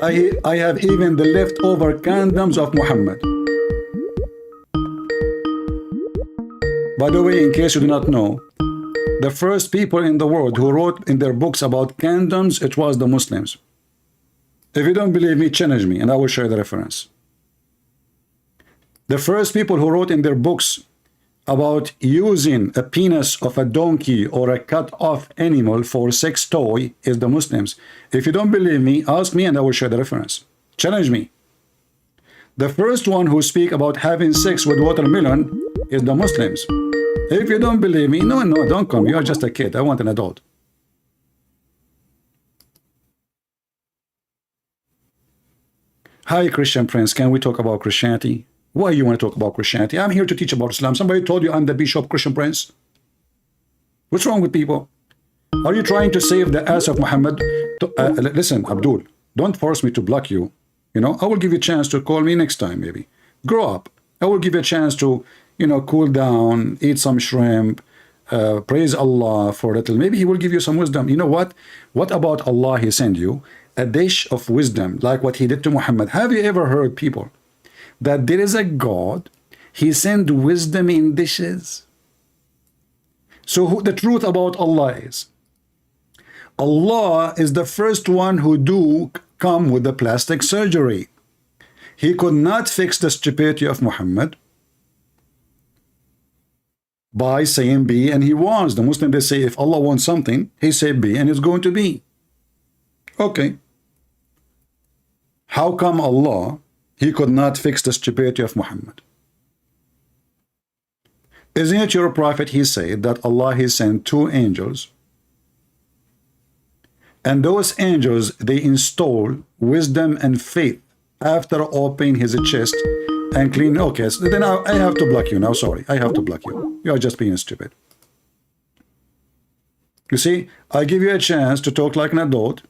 I have even the leftover condoms of Muhammad. By the way, in case you do not know, the first people in the world who wrote in their books about condoms, it was the Muslims. If you don't believe me, challenge me and I will share the reference. The first people who wrote in their books about using a penis of a donkey or a cut-off animal for sex toy is the Muslims. If you don't believe me, ask me and I will show the reference. Challenge me. The first one who speak about having sex with watermelon is the Muslims. If you don't believe me, no, don't come. You are just a kid. I want an adult. Hi, Christian Prince. Can we talk about Christianity? Why you want to talk about Christianity? I'm here to teach about Islam. Somebody told you I'm the Bishop Christian Prince? What's wrong with people? Are you trying to save the ass of Muhammad? Listen, Abdul, don't force me to block you. You know, I will give you a chance to call me next time, maybe. Grow up. I will give you a chance to, you know, cool down, eat some shrimp, praise Allah for a little. Maybe he will give you some wisdom. You know what? What about Allah he sent you? A dish of wisdom, like what he did to Muhammad. Have you ever heard people that there is a God, he sent wisdom in dishes? So the truth about Allah is the first one who do come with the plastic surgery. He could not fix the stupidity of Muhammad by saying be, and he was. The Muslim, they say if Allah wants something, he say be and it's going to be. Okay. How come Allah, he could not fix the stupidity of Muhammad? Isn't it your prophet, he said that Allah, he sent 2 angels, and those angels, they install wisdom and faith after opening his chest and clean. Okay, so then I have to block you now. Sorry, I have to block you. You are just being stupid. You see, I give you a chance to talk like an adult,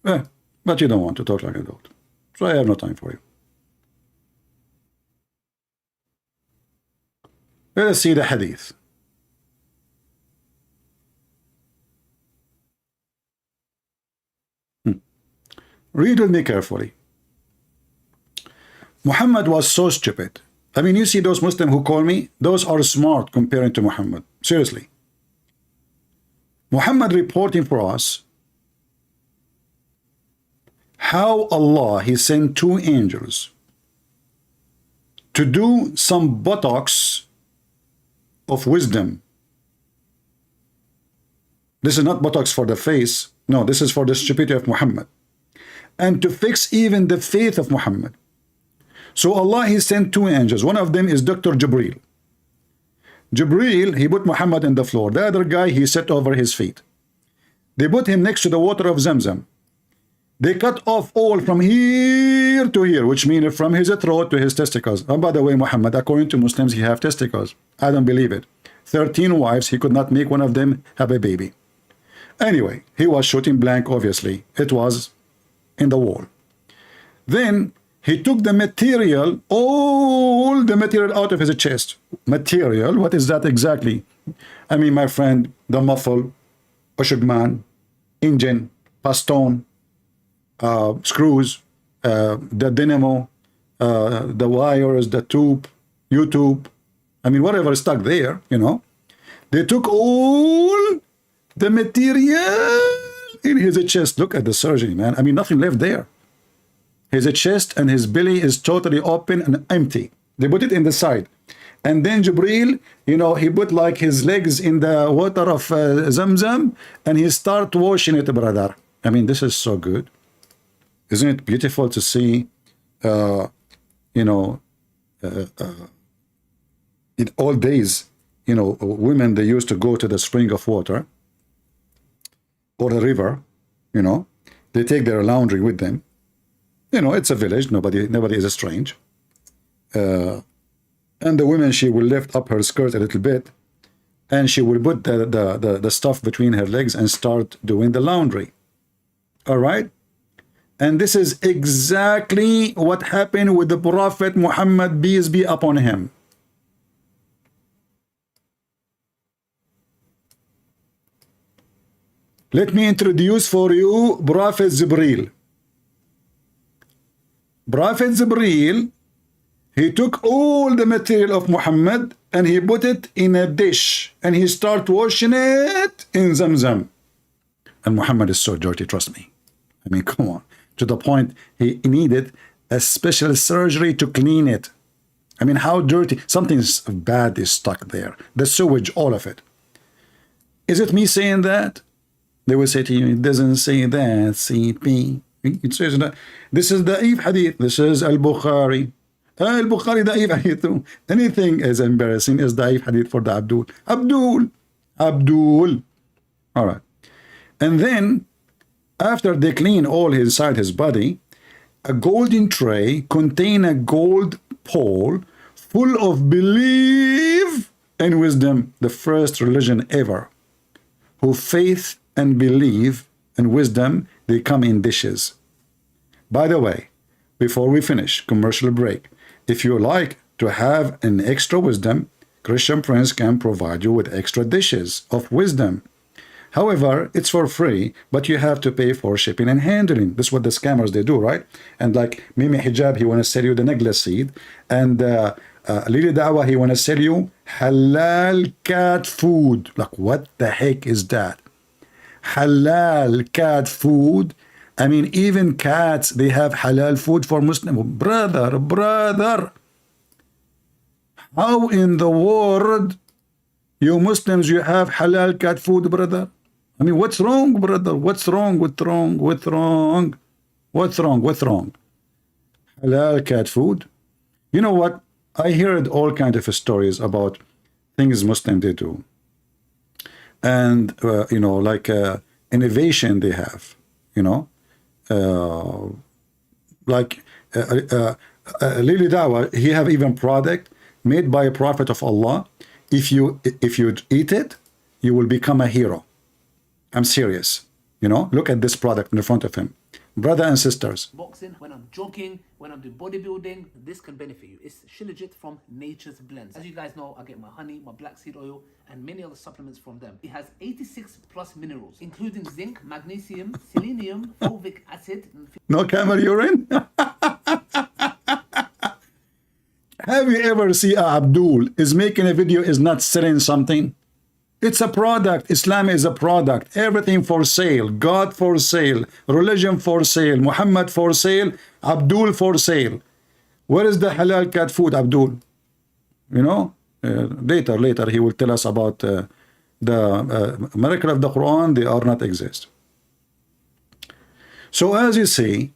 but you don't want to talk like an adult. So I have no time for you. Let us see the hadith. Read with me carefully. Muhammad was so stupid. I mean, you see those Muslims who call me, those are smart comparing to Muhammad. Seriously. Muhammad reporting for us how Allah, he sent 2 angels to do some buttocks of wisdom. This is not buttocks for the face. No, this is for the stupidity of Muhammad. And to fix even the faith of Muhammad. So Allah, he sent 2 angels. One of them is Dr. Jibreel. Jibreel, he put Muhammad in the floor. The other guy, he sat over his feet. They put him next to the water of Zamzam. They cut off all from here to here, which means from his throat to his testicles. And by the way, Muhammad, according to Muslims, he have testicles. I don't believe it. 13 wives, he could not make one of them have a baby. Anyway, he was shooting blank, obviously. It was in the wall. Then he took the material, all the material out of his chest. Material, what is that exactly? I mean, my friend, the muffle, Ushugman, engine, piston, screws, the dynamo, the wires, the tube, U-tube, I mean, whatever is stuck there, you know. They took all the material in his chest. Look at the surgery, man. I mean, nothing left there. His chest and his belly is totally open and empty. They put it in the side. And then Jibreel, you know, he put like his legs in the water of Zamzam and he start washing it, brother. I mean, this is so good. Isn't it beautiful to see, you know, in old days, you know, women, they used to go to the spring of water or a river, you know, they take their laundry with them. You know, it's a village, nobody is strange. And the woman, she will lift up her skirt a little bit and she will put the stuff between her legs and start doing the laundry. All right? And this is exactly what happened with the Prophet Muhammad, peace be upon him. Let me introduce for you Prophet Jibreel. Prophet Jibreel, he took all the material of Muhammad and he put it in a dish and he started washing it in Zamzam. And Muhammad is so dirty, trust me. I mean, come on. To the point he needed a special surgery to clean it. I mean, how dirty, something bad is stuck there. The sewage, all of it. Is it me saying that? They will say to you, it doesn't say that, CP. It says that. This is Da'if Hadith. This is Al-Bukhari. Al-Bukhari Da'if Hadith. Anything is embarrassing is Da'if Hadith for the Abdul. Abdul. All right. And then, after they clean all inside his body, a golden tray contain a gold pole full of belief and wisdom, the first religion ever, who faith and believe and wisdom, they come in dishes. By the way, before we finish, commercial break, if you like to have an extra wisdom, Christian Prince can provide you with extra dishes of wisdom. However, it's for free, but you have to pay for shipping and handling. This is what the scammers, they do, right? And like Mimi Hijab, he want to sell you the necklace seed. And Lily Dawah, he want to sell you halal cat food. Like, what the heck is that? Halal cat food. I mean, even cats, they have halal food for Muslim. Brother. How in the world, you Muslims, you have halal cat food, brother? I mean, what's wrong, brother? What's wrong? Halal cat food. You know what? I heard all kinds of stories about things Muslims they do. And, you know, like innovation they have, you know. Like Lily Dawah, he have even product made by a prophet of Allah. If you eat it, you will become a hero. I'm serious. You know, look at this product in front of him. Brother and sisters. Boxing, when I'm jogging, when I'm doing bodybuilding, this can benefit you. It's Shilajit from Nature's Blends. As you guys know, I get my honey, my black seed oil, and many other supplements from them. It has 86 plus minerals, including zinc, magnesium, selenium, fulvic acid. No camel urine? Have you ever seen Abdul is making a video, is not selling something? It's a product. Islam is a product. Everything for sale. God for sale. Religion for sale. Muhammad for sale. Abdul for sale. Where is the halal cat food, Abdul? You know, later he will tell us about the miracle of the Quran. They are not exist. So as you see,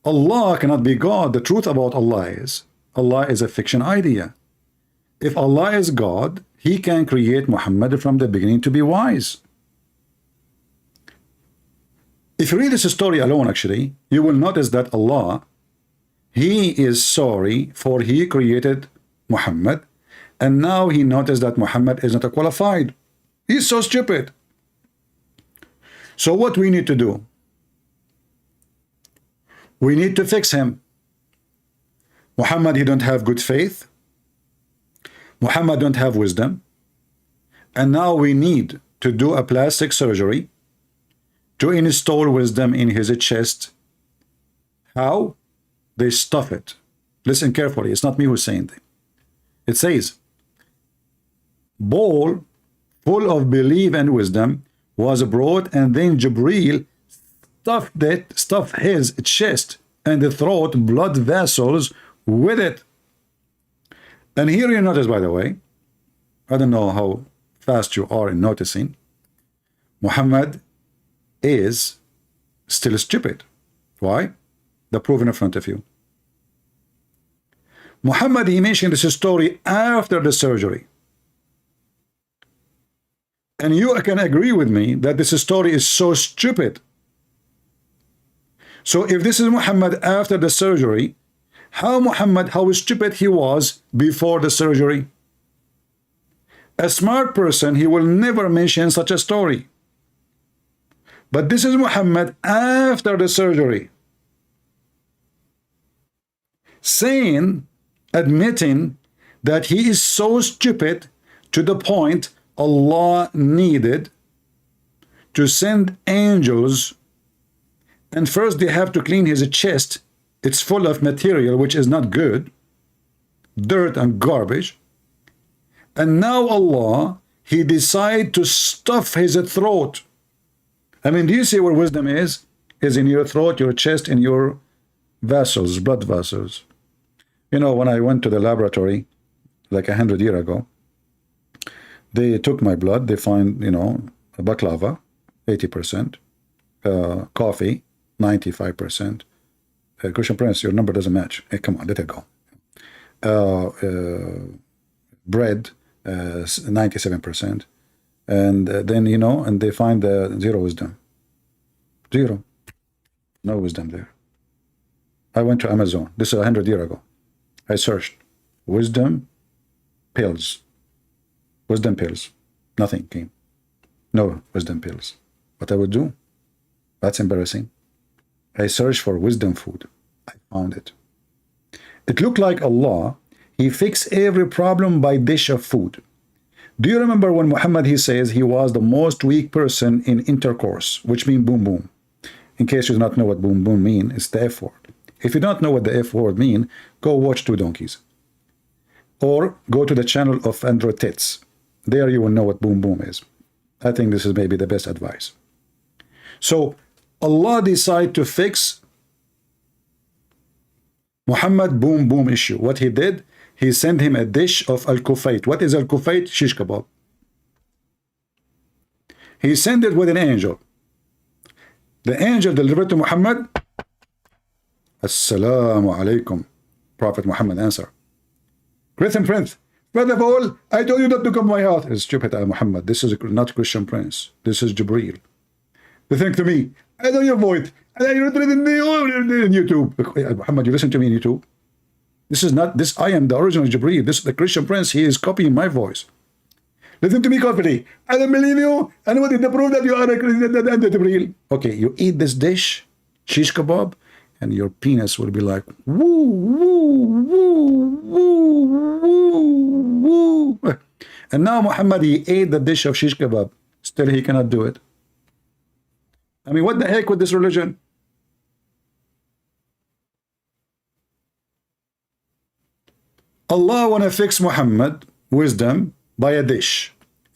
Allah cannot be God. The truth about Allah is a fiction idea. If Allah is God, He can create Muhammad from the beginning to be wise. If you read this story alone, actually, you will notice that Allah, He is sorry for He created Muhammad, and now He noticed that Muhammad is not qualified. He's so stupid. So what we need to do? We need to fix him. Muhammad, he don't have good faith. Muhammad don't have wisdom. And now we need to do a plastic surgery to install wisdom in his chest. How? They stuff it. Listen carefully. It's not me who's saying it. It says, bowl full of belief and wisdom was brought, and then Jibreel stuffed his chest and the throat, blood vessels with it. And here you notice, by the way, I don't know how fast you are in noticing, Muhammad is still stupid. Why? The proof in front of you. Muhammad, he mentioned this story after the surgery. And you can agree with me that this story is so stupid. So if this is Muhammad after the surgery, how stupid he was before the surgery? A smart person, he will never mention such a story. But this is Muhammad after the surgery, saying, admitting that he is so stupid to the point Allah needed to send angels, and first they have to clean his chest. It's full of material which is not good, dirt and garbage. And now Allah, He decided to stuff his throat. I mean, do you see where wisdom is? Is in your throat, your chest, in your vessels, blood vessels. You know, when I went to the laboratory like 100 years ago, they took my blood. They find, you know, baklava, 80%, coffee, 95%. Christian Prince, your number doesn't match. Hey, come on, let it go. Bread, 97%. And then, you know, and they find zero wisdom. Zero. No wisdom there. I went to Amazon. This is 100 years ago. I searched wisdom pills. Wisdom pills. Nothing came. No wisdom pills. What I would do? That's embarrassing. I searched for wisdom food. I found it. It looked like Allah, he fixed every problem by dish of food. Do you remember when Muhammad, he says he was the most weak person in intercourse, which means boom boom. In case you do not know what boom boom mean, it's the F word. If you don't know what the F word mean, go watch Two Donkeys. Or go to the channel of Andrew Tits. There you will know what boom boom is. I think this is maybe the best advice. So Allah decided to fix Muhammad boom boom issue. What he did, he sent him a dish of al-kufayt. What is al-kufayt? Shish kebab. He sent it with an angel. The angel delivered to Muhammad. Assalamu alaikum. Prophet Muhammad answered. Christian Prince, first of all, I told you not to come to my house. It's stupid, Muhammad. This is not Christian Prince. This is Jibreel. They think to me, I know your voice. And I read it in YouTube. Muhammad, you listen to me in YouTube. This is not this. I am the original Jibreel. This is the Christian Prince. He is copying my voice. Listen to me carefully. I don't believe you. And what is the proof that you are a Jibreel? Okay, you eat this dish, shish kebab, and your penis will be like woo woo woo woo woo woo. And now Muhammad, he ate the dish of shish kebab. Still, he cannot do it. I mean, what the heck with this religion? Allah want to fix Muhammad wisdom by a dish,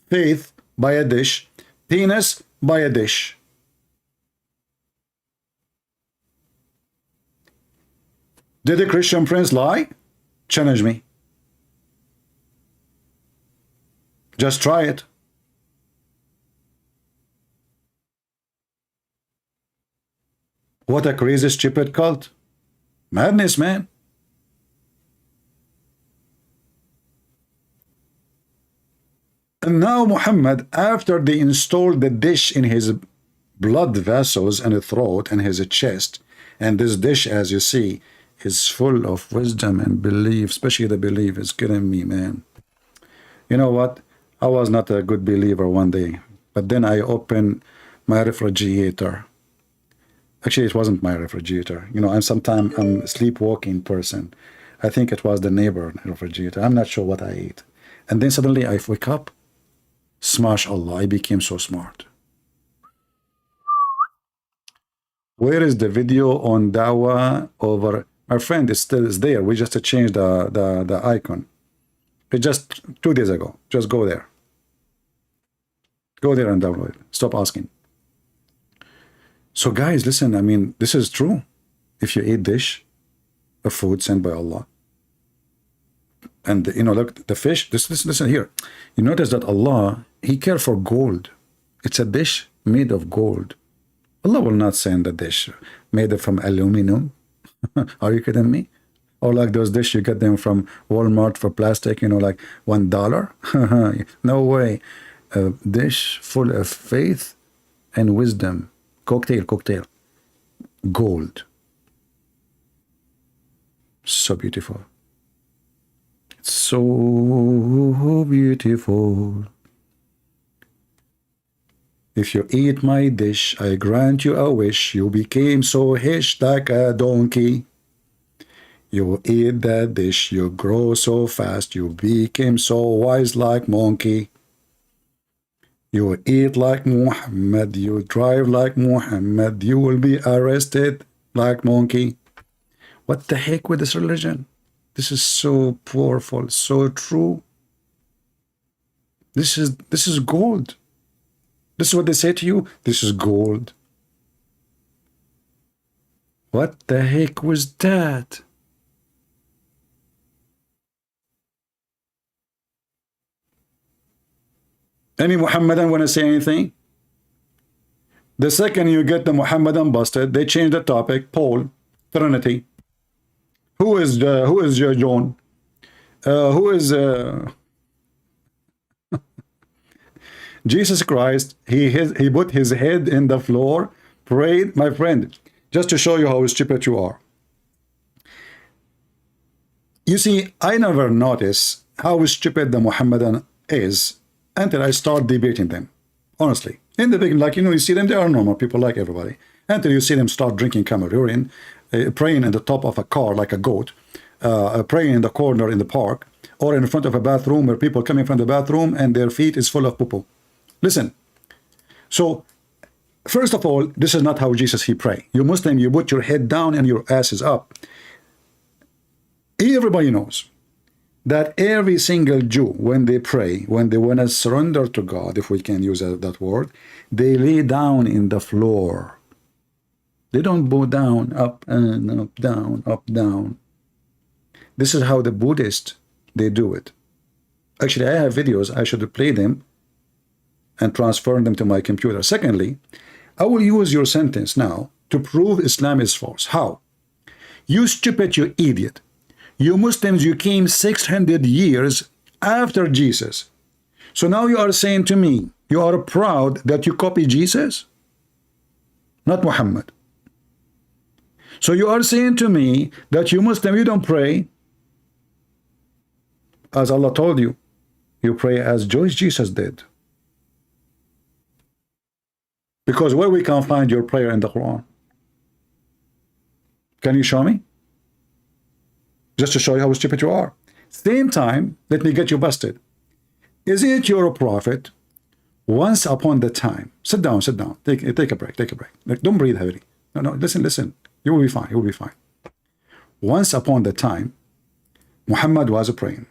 faith by a dish, penis by a dish. Did the Christian Prince lie? Challenge me. Just try it. What a crazy, stupid cult. Madness, man. And now Muhammad, after they installed the dish in his blood vessels and throat and his chest, and this dish, as you see, is full of wisdom and belief, especially the belief is killing me, man. You know what? I was not a good believer one day, but then I opened my refrigerator. Actually, it wasn't my refrigerator. You know, I'm a sleepwalking person. I think it was the neighbor refrigerator. I'm not sure what I ate. And then suddenly I wake up. Smash Allah, I became so smart. Where is the video on Dawah over? My friend is still there. We just changed the icon. It just 2 days ago. Just go there. Go there and download it. Stop asking. So guys, listen, I mean, this is true. If you eat dish of food sent by Allah, and you know, look, the fish, listen here. You notice that Allah, he cares for gold. It's a dish made of gold. Allah will not send a dish made from aluminum. Are you kidding me? Or like those dishes you get them from Walmart for plastic, you know, like $1. No way. A dish full of faith and wisdom. Cocktail. Gold. So beautiful. It's so beautiful. If you eat my dish, I grant you a wish. You became so hish like a donkey. You eat that dish, you grow so fast. You became so wise like monkey. You eat like Muhammad, you drive like Muhammad, you will be arrested like monkey. What the heck with this religion? This is so powerful, so true. This is gold. This is what they say to you. This is gold. What the heck was that? Any Muhammadan want to say anything? The second you get the Muhammadan busted, they change the topic. Paul, Trinity. Who is John? Who is Jesus Christ? He put his head in the floor, prayed. My friend, just to show you how stupid you are. You see, I never notice how stupid the Muhammadan is until I start debating them. Honestly, in the beginning, like, you know, you see them, they are normal people like everybody. Until you see them start drinking camel urine, praying in the top of a car like a goat, praying in the corner in the park, or in front of a bathroom where people coming from the bathroom and their feet is full of poo-poo. Listen, so first of all, this is not how Jesus he pray. You Muslim, you put your head down and your ass is up. Everybody knows that every single Jew, when they pray, when they want to surrender to God, if we can use that word, they lay down in the floor. They don't bow down, up and up, down, up, down. This is how the Buddhists, they do it. Actually, I have videos. I should play them and transfer them to my computer. Secondly, I will use your sentence now to prove Islam is false. How? You stupid, you idiot. You Muslims, you came 600 years after Jesus. So now you are saying to me, you are proud that you copy Jesus? Not Muhammad. So you are saying to me that you Muslim, you don't pray as Allah told you. You pray as Jesus did. Because where we can find your prayer in the Quran? Can you show me? Just to show you how stupid you are. Same time, let me get you busted. Is it your prophet? Once upon the time. Sit down, sit down. Take a break, take a break. Like, don't breathe heavily. No, listen, listen. You will be fine, you will be fine. Once upon the time, Muhammad was praying.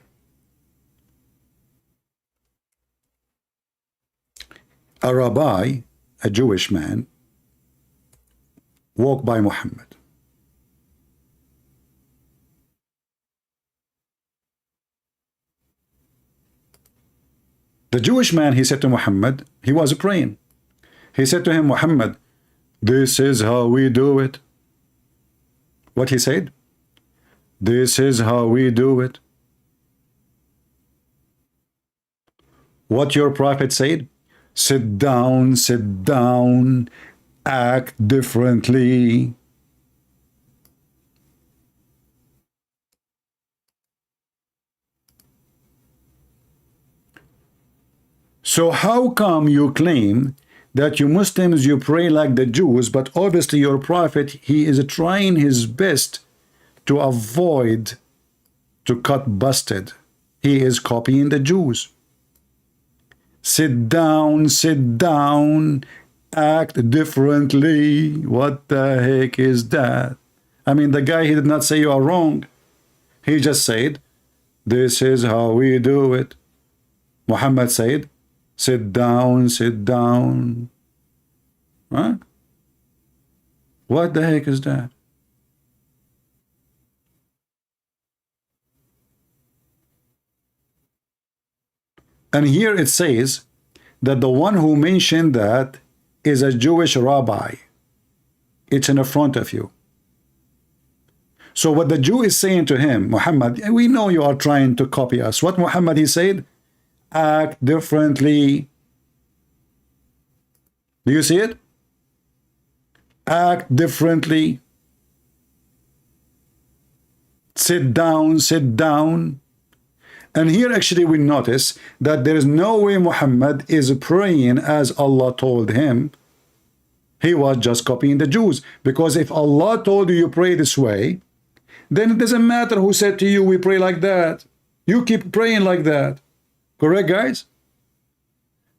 A rabbi, a Jewish man, walked by Muhammad. The Jewish man, he said to Muhammad, he was praying. He said to him, Muhammad, this is how we do it. What he said? This is how we do it. What your prophet said? Sit down, act differently. So how come you claim that you Muslims, you pray like the Jews, but obviously your prophet, he is trying his best to avoid to cut busted. He is copying the Jews. Sit down, act differently. What the heck is that? I mean, the guy, he did not say you are wrong. He just said, this is how we do it. Muhammad said, sit down. Huh? What the heck is that? And here it says that the one who mentioned that is a Jewish rabbi. It's in the front of you. So what the Jew is saying to him, Muhammad, we know you are trying to copy us. What Muhammad, he said, act differently. Do you see it? Act differently. Sit down. And here actually we notice that there is no way Muhammad is praying as Allah told him. He was just copying the Jews. Because if Allah told you you pray this way, then it doesn't matter who said to you we pray like that. You keep praying like that. Correct, guys?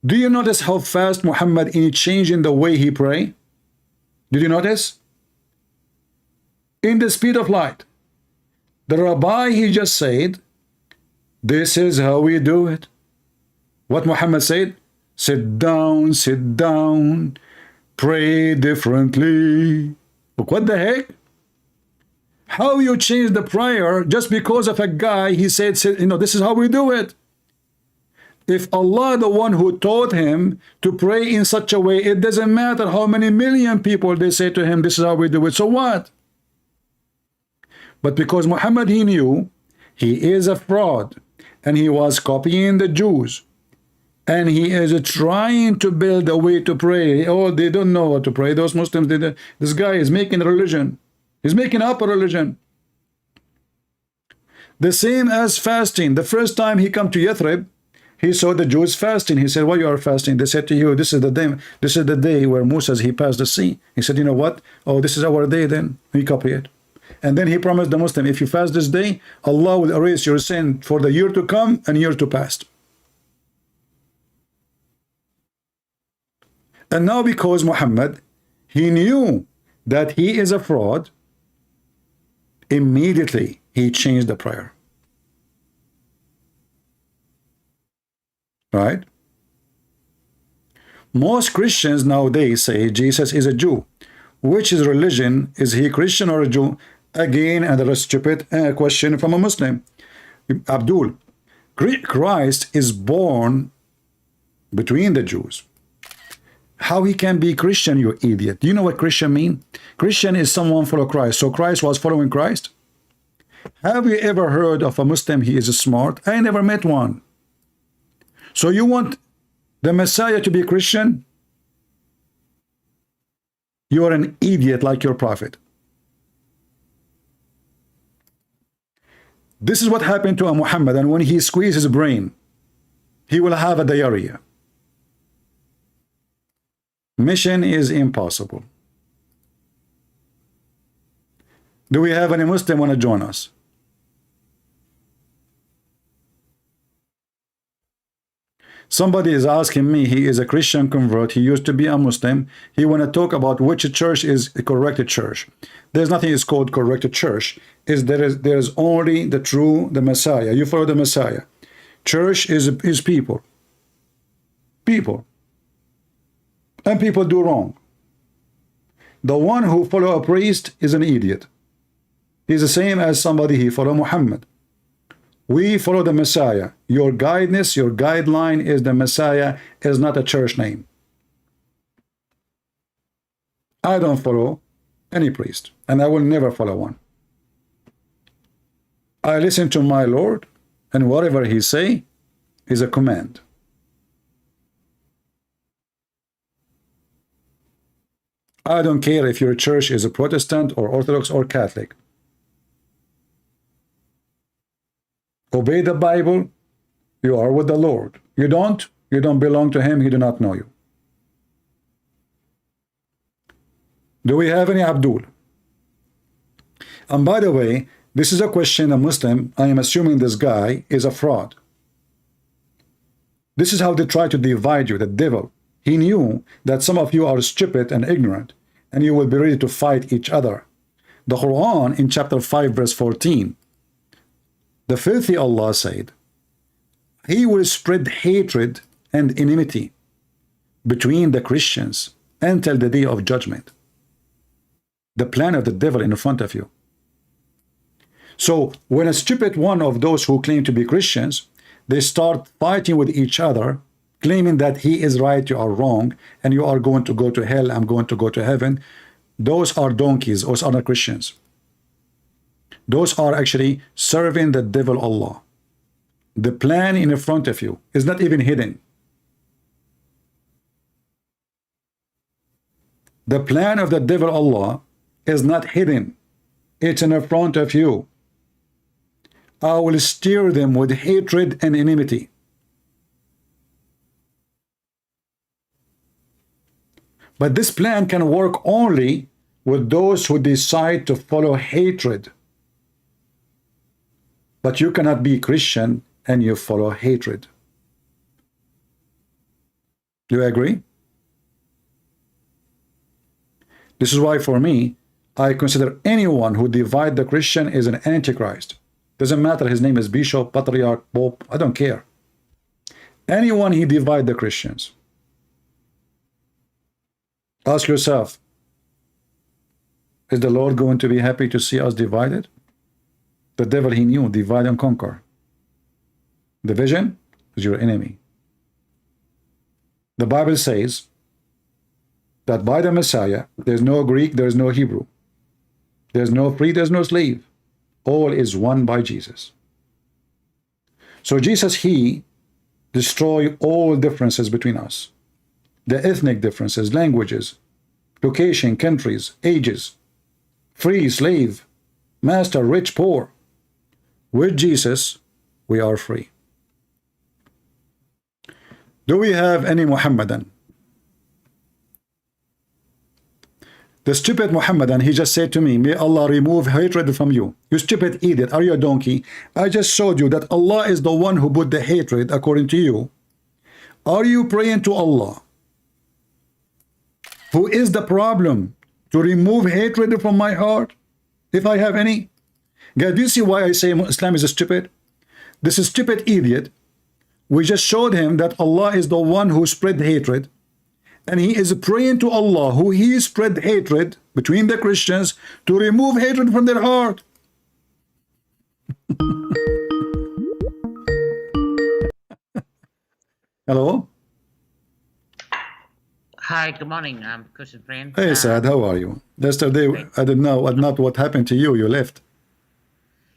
Do you notice how fast Muhammad is changing the way he pray? Did you notice? In the speed of light. The rabbi, he just said, this is how we do it. What Muhammad said? Sit down, pray differently. Look, what the heck? How you change the prayer just because of a guy, he said, you know, this is how we do it. If Allah, the one who taught him to pray in such a way, it doesn't matter how many million people they say to him, this is how we do it, so what? But because Muhammad, he knew he is a fraud, and he was copying the Jews, and he is trying to build a way to pray. Oh, they don't know how to pray. Those Muslims, this guy is making a religion. He's making up a religion. The same as fasting. The first time he come to Yathrib, he saw the Jews fasting. He said, why you are fasting? They said to you, this is the day where Moses, he passed the sea. He said, you know what? Oh, this is our day then. We copy it. And then he promised the Muslim, if you fast this day, Allah will erase your sin for the year to come and year to past. And now because Muhammad, he knew that he is a fraud, immediately he changed the prayer. Right? Most Christians nowadays say Jesus is a Jew. Which is religion? Is he Christian or a Jew? Again, another stupid question from a Muslim. Abdul, Christ is born between the Jews. How he can be Christian, you idiot? Do you know what Christian mean? Christian is someone follow Christ. So Christ was following Christ? Have you ever heard of a Muslim, he is smart? I never met one. So you want the Messiah to be Christian? You are an idiot like your prophet. This is what happened to a Muhammad, and when he squeezes his brain, he will have a diarrhea. Mission is impossible. Do we have any Muslim want to join us? Somebody is asking me, he is a Christian convert, he used to be a Muslim, he want to talk about which church is a corrected church. There's nothing is called corrected church. There's only the Messiah. You follow the Messiah. Church is people. People. And people do wrong. The one who follow a priest is an idiot. He's the same as somebody he follow Muhammad. We follow the Messiah. Your guidance, your guideline is the Messiah, is not a church name. I don't follow any priest, and I will never follow one. I listen to my Lord, and whatever he say is a command. I don't care if your church is a Protestant or Orthodox or Catholic. Obey the Bible, you are with the Lord. You don't belong to him, he do not know you. Do we have any Abdul? And by the way, this is a question, a Muslim, I am assuming this guy is a fraud. This is how they try to divide you, the devil. He knew that some of you are stupid and ignorant, and you will be ready to fight each other. The Quran in chapter 5 verse 14, the filthy Allah said, he will spread hatred and enmity between the Christians until the day of judgment. The plan of the devil in front of you. So when a stupid one of those who claim to be Christians, they start fighting with each other, claiming that he is right, you are wrong, and you are going to go to hell, I'm going to go to heaven. Those are donkeys, those are not Christians. Those are actually serving the devil Allah. The plan in front of you is not even hidden. The plan of the devil Allah is not hidden. It's in front of you. I will steer them with hatred and enmity. But this plan can work only with those who decide to follow hatred. But you cannot be Christian and you follow hatred. Do you agree? This is why for me, I consider anyone who divides the Christian is an antichrist. Doesn't matter his name is bishop, patriarch, pope, I don't care. Anyone he divide the Christians. Ask yourself, is the Lord going to be happy to see us divided? The devil he knew, divide and conquer. Division is your enemy. The Bible says that by the Messiah, there's no Greek, there's no Hebrew. There's no free, there's no slave. All is one by Jesus. So Jesus, he destroyed all differences between us. The ethnic differences, languages, location, countries, ages, free, slave, master, rich, poor. With Jesus, we are free. Do we have any Muhammadan? The stupid Muhammadan, he just said to me, may Allah remove hatred from you. You stupid idiot, are you a donkey? I just showed you that Allah is the one who put the hatred according to you. Are you praying to Allah, who is the problem, to remove hatred from my heart, if I have any? Guys, do you see why I say Islam is stupid? This is stupid idiot. We just showed him that Allah is the one who spread hatred, and he is praying to Allah, who he spread hatred between the Christians, to remove hatred from their heart. Hello? Hi, good morning. I'm Christian friend. Hey, Saad, how are you? Yesterday, I didn't know what happened to you. You left.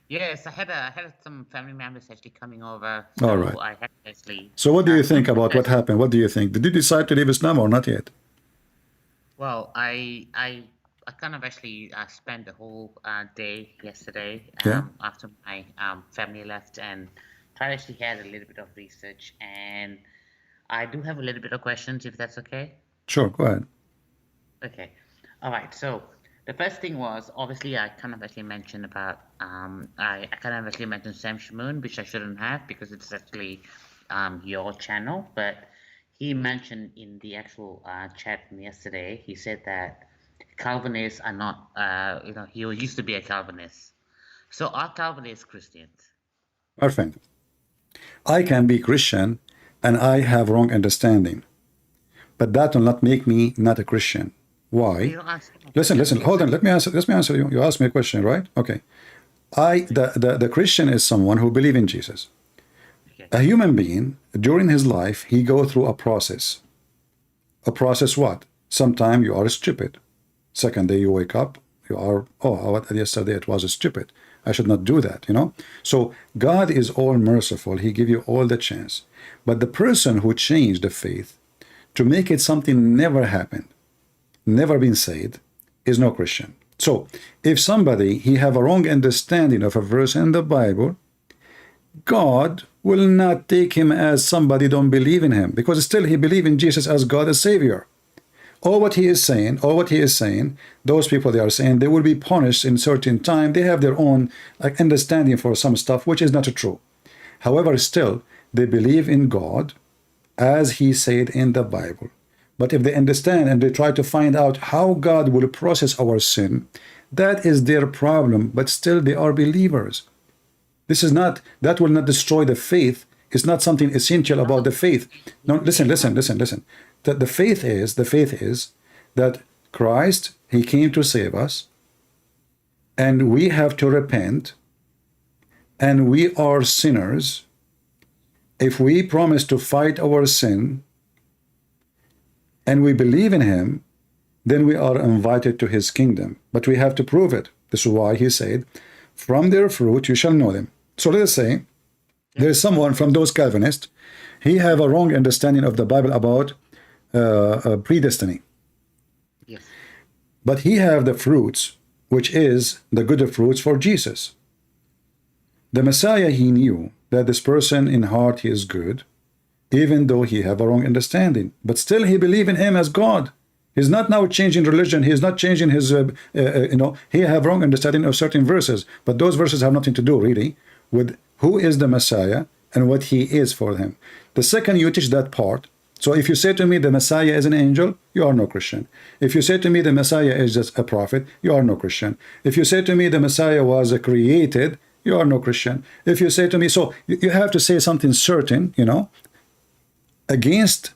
Yes, I had some family members actually coming over. So All right. I had to actually. So what do you think about what happened? What do you think? Did you decide to leave Islam or not yet? Well, I kind of actually spent the whole day yesterday Yeah. after my family left, and tried to actually had a little bit of research, and I do have a little bit of questions, if that's okay. Sure, go ahead. Okay. All right. So the first thing was, obviously, I kind of actually mentioned about I kind of actually mentioned Sam Shamoon, which I shouldn't have because it's actually your channel. But he mentioned in the actual chat from yesterday, he said that Calvinists are not, he used to be a Calvinist. So are Calvinists Christians? Perfect. I can be Christian and I have wrong understanding, but that will not make me not a Christian. Why? You don't answer my Listen, question. hold on. Let me answer you. You asked me a question, right? Okay. The Christian is someone who believes in Jesus. Okay. A human being, during his life, he go through a process. A process what? Sometime you are stupid. Second day you wake up, you are, oh, yesterday it was stupid. I should not do that, you know? So God is all merciful. He give you all the chance. But the person who changed the faith to make it something never happened, never been said, is no Christian. So if somebody, he have a wrong understanding of a verse in the Bible, God will not take him as somebody don't believe in him, because still he believe in Jesus as God as Savior. All what he is saying, those people, they are saying they will be punished in certain time. They have their own understanding for some stuff, which is not true. However, still, they believe in God as he said in the Bible. But if they understand and they try to find out how God will process our sin, that is their problem, but still they are believers. This is not, that will not destroy the faith. It's not something essential about the faith. No, listen. The faith is that Christ, he came to save us, and we have to repent, and we are sinners. If we promise to fight our sin and we believe in him, then we are invited to his kingdom. But we have to prove it. This is why he said, from their fruit you shall know them. So let us say there's someone from those Calvinists, he have a wrong understanding of the Bible about predestiny. Yes. But he have the fruits, which is the good fruits for Jesus. The Messiah, he knew that this person in heart he is good, even though he have a wrong understanding, but still he believe in him as God. He's not now changing religion. He is not changing his, he have wrong understanding of certain verses, but those verses have nothing to do really with who is the Messiah and what he is for him. The second you teach that part, so if you say to me the Messiah is an angel, you are no Christian. If you say to me the Messiah is just a prophet, you are no Christian. If you say to me the Messiah was created, you are no Christian. If you say to me, so you have to say something certain, against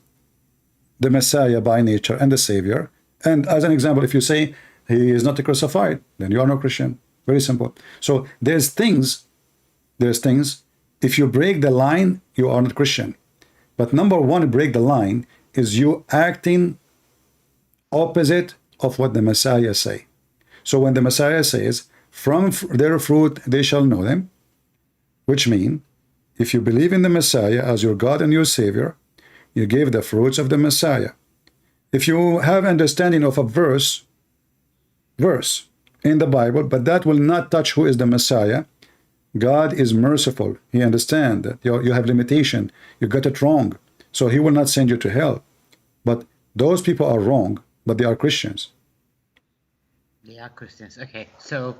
the Messiah by nature and the Savior. And as an example, if you say he is not crucified, then you are no Christian. Very simple. So there's things, if you break the line, you are not Christian. But number one, break the line is you acting opposite of what the Messiah say. So when the Messiah says, from their fruit they shall know them, which mean, if you believe in the Messiah as your God and your Savior, you give the fruits of the Messiah. If you have understanding of a verse in the Bible, but that will not touch who is the Messiah, God is merciful. He understands that you have limitation. You got it wrong. So he will not send you to hell. But those people are wrong, but they are Christians. They are Christians. Okay. So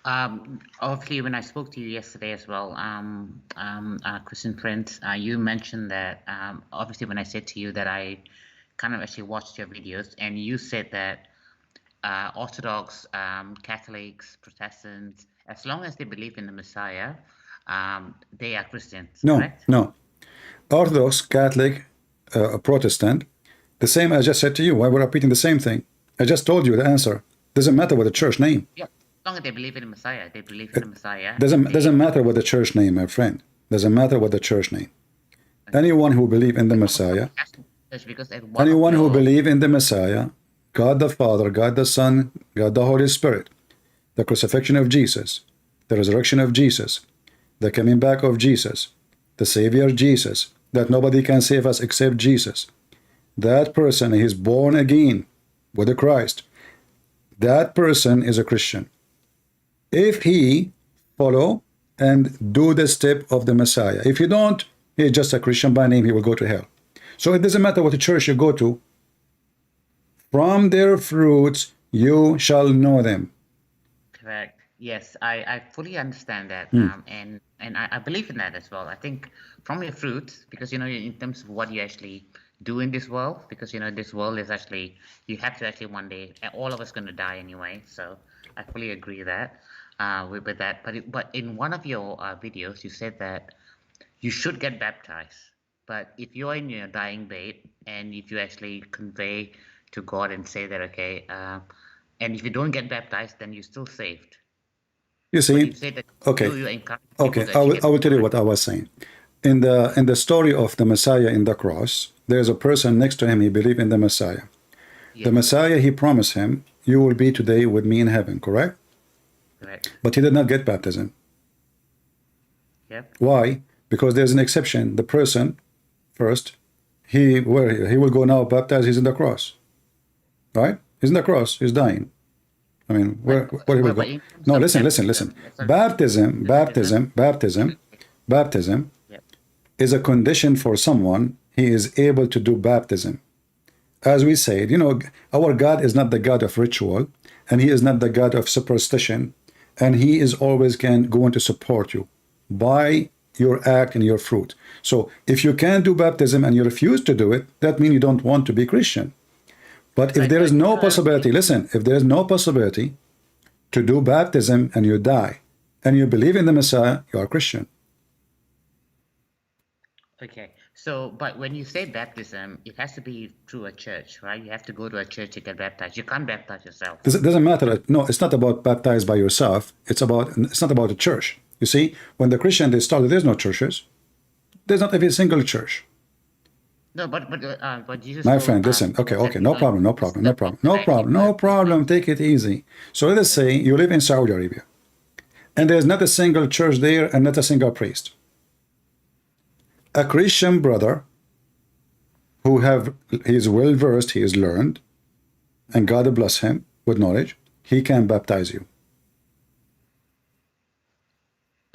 obviously when I spoke to you yesterday as well, Christian Prince, you mentioned that obviously when I said to you that I kind of actually watched your videos, and you said that Orthodox, Catholics, Protestants, as long as they believe in the Messiah, they are Christians, correct? No. Orthodox, Catholic, Protestant, the same I just said to you. Why we're repeating the same thing? I just told you the answer. Doesn't matter what the church name. Yeah, as long as they believe in the Messiah, they believe in the Messiah. Doesn't matter what the church name, my friend. Doesn't matter what the church name. Anyone who believe in the Messiah, anyone who believe in the Messiah, God the Father, God the Son, God the Holy Spirit, the crucifixion of Jesus, the resurrection of Jesus, the coming back of Jesus, the Savior Jesus, that nobody can save us except Jesus. That person is born again with the Christ. That person is a Christian. If he follow and do the step of the Messiah. If you don't, he's just a Christian by name, he will go to hell. So it doesn't matter what the church you go to. From their fruits you shall know them. Correct. Yes, I fully understand that, and I believe in that as well. I think from your fruits, because in terms of what you actually do in this world, because this world is actually, you have to actually one day, all of us going to die anyway. So I fully agree that with that. But in one of your videos, you said that you should get baptized. But if you're in your dying bed, and if you actually convey to God and say that, okay, and if you don't get baptized, then you're still saved. You see, okay, I will tell you what I was saying. In the story of the Messiah in the cross, there's a person next to him, he believed in the Messiah. Yes. The Messiah, he promised him, you will be today with me in heaven, correct? Correct. But he did not get baptism. Yep. Why? Because there's an exception. The person, first, he will go now baptized, he's in the cross. Right? He's in the cross, he's dying. I mean, where he will go? No, listen. Baptism is a condition for someone he is able to do baptism. As we said, our God is not the God of ritual, and he is not the God of superstition, and he is always going to support you by your act and your fruit. So if you can't do baptism and you refuse to do it, that means you don't want to be Christian. But if there is no possibility, listen, if there is no possibility to do baptism and you die, and you believe in the Messiah, you are Christian. Okay, so, but when you say baptism, it has to be through a church, right? You have to go to a church to get baptized. You can't baptize yourself. It doesn't matter. No, it's not about baptized by yourself. It's not about a church. You see, when the Christian, they started, there's no churches. There's not even a single church. No, but Jesus. My friend, listen. Okay, no problem. Take it easy. So let us say you live in Saudi Arabia, and there's not a single church there and not a single priest. A Christian brother who he's well versed, he is learned, and God bless him with knowledge, he can baptize you.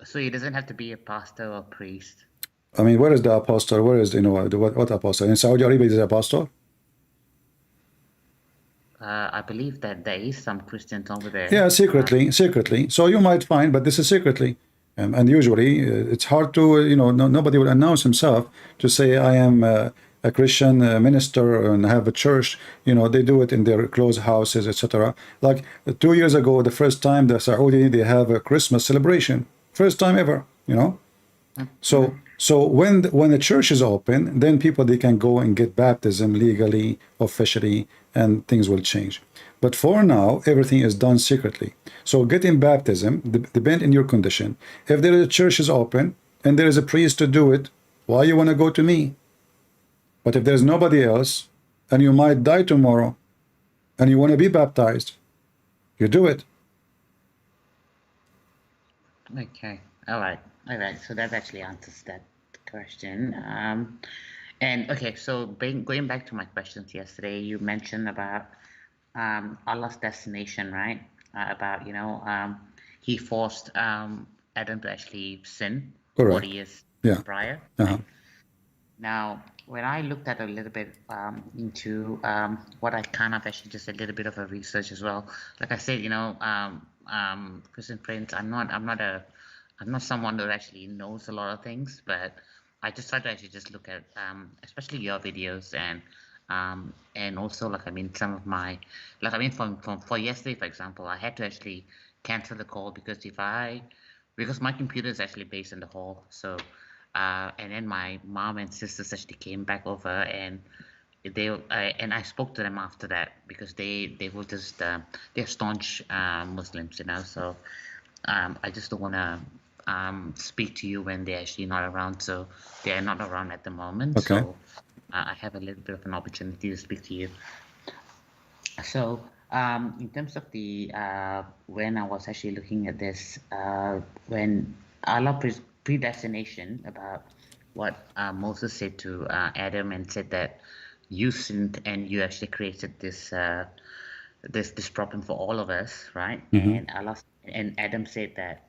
So he doesn't have to be a pastor or priest. I mean, where is the apostle? Where is, what apostle? In Saudi Arabia, is the apostle? I believe that there is some Christians over there. Yeah, secretly. So you might find, but this is secretly. And usually, it's hard to, nobody will announce himself to say, I am a Christian minister and have a church. They do it in their closed houses, etc. Like 2 years ago, the first time the Saudi, they have a Christmas celebration. First time ever, So when the church is open, then people, they can go and get baptism legally, officially, and things will change. But for now, everything is done secretly. So getting baptism, depend in your condition. If there is a church is open and there is a priest to do it, why you want to go to me? But if there's nobody else, and you might die tomorrow, and you want to be baptized, you do it. Okay. All right. So that actually answers that question. And okay, so going back to my questions yesterday, you mentioned about Allah's destination, right? About, he forced Adam to actually sin Correct. 40 years Yeah. prior. Uh-huh. Right? Now, when I looked at a little bit into what I kind of actually just a little bit of a research as well. Like I said, Christian Prince, I'm not someone that actually knows a lot of things, but I just try to actually just look at especially your videos and also some of my from for yesterday, for example, I had to actually cancel the call because because my computer is actually based in the hall, so and then my mom and sisters actually came back over and and I spoke to them after that because they were just they're staunch Muslims, so I just don't want to speak to you when they're actually not around. So they are not around at the moment. Okay. So I have a little bit of an opportunity to speak to you. So in terms of the when I was actually looking at this, when Allah predestination about what Moses said to Adam and said that you sinned and you actually created this this problem for all of us, right? Mm-hmm. And Adam said that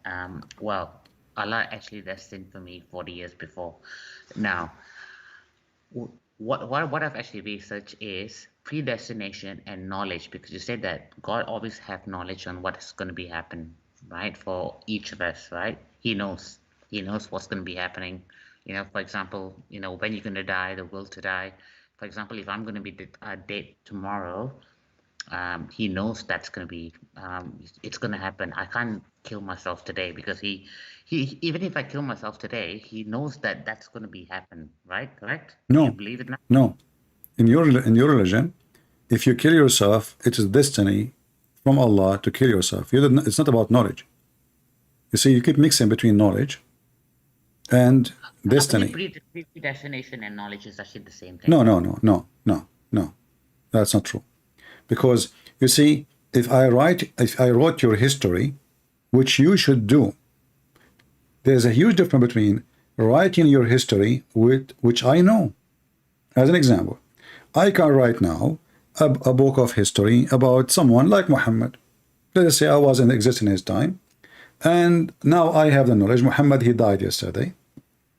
well, Allah actually destined for me 40 years before. Now, what I've actually researched is predestination and knowledge, because you said that God always have knowledge on what is going to be happen, right? For each of us, right? He knows what's going to be happening. For example, when you're going to die, the will to die. For example, if I'm going to be dead tomorrow, he knows that's going to be it's going to happen. I can't kill myself today because he even if I kill myself today, he knows that that's going to be happen, right? Correct? No. Do you believe it now? No. In your religion, if you kill yourself, it is destiny from Allah to kill yourself. It's not about knowledge. You see, you keep mixing between knowledge and destiny. Predestination and knowledge is actually the same thing. No. That's not true. Because you see, if I wrote your history, which you should do, there's a huge difference between writing your history which I know. As an example, I can write now a book of history about someone like Muhammad. Let us say I was in existence in his time, and now I have the knowledge. Muhammad, he died yesterday.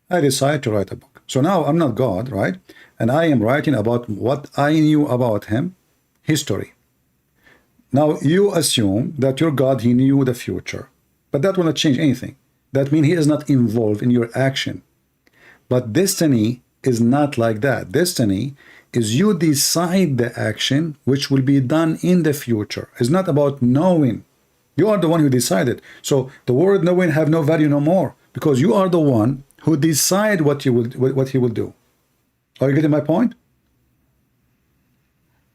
I decide to write a book. So now I'm not God, right? And I am writing about what I knew about him, history. Now you assume that your God, he knew the future, but that will not change anything. That means he is not involved in your action. But destiny is not like that. Destiny is you decide the action which will be done in the future. It's not about knowing. You are the one who decided. So the word knowing have no value no more, because you are the one who decide what he will do. Are you getting my point?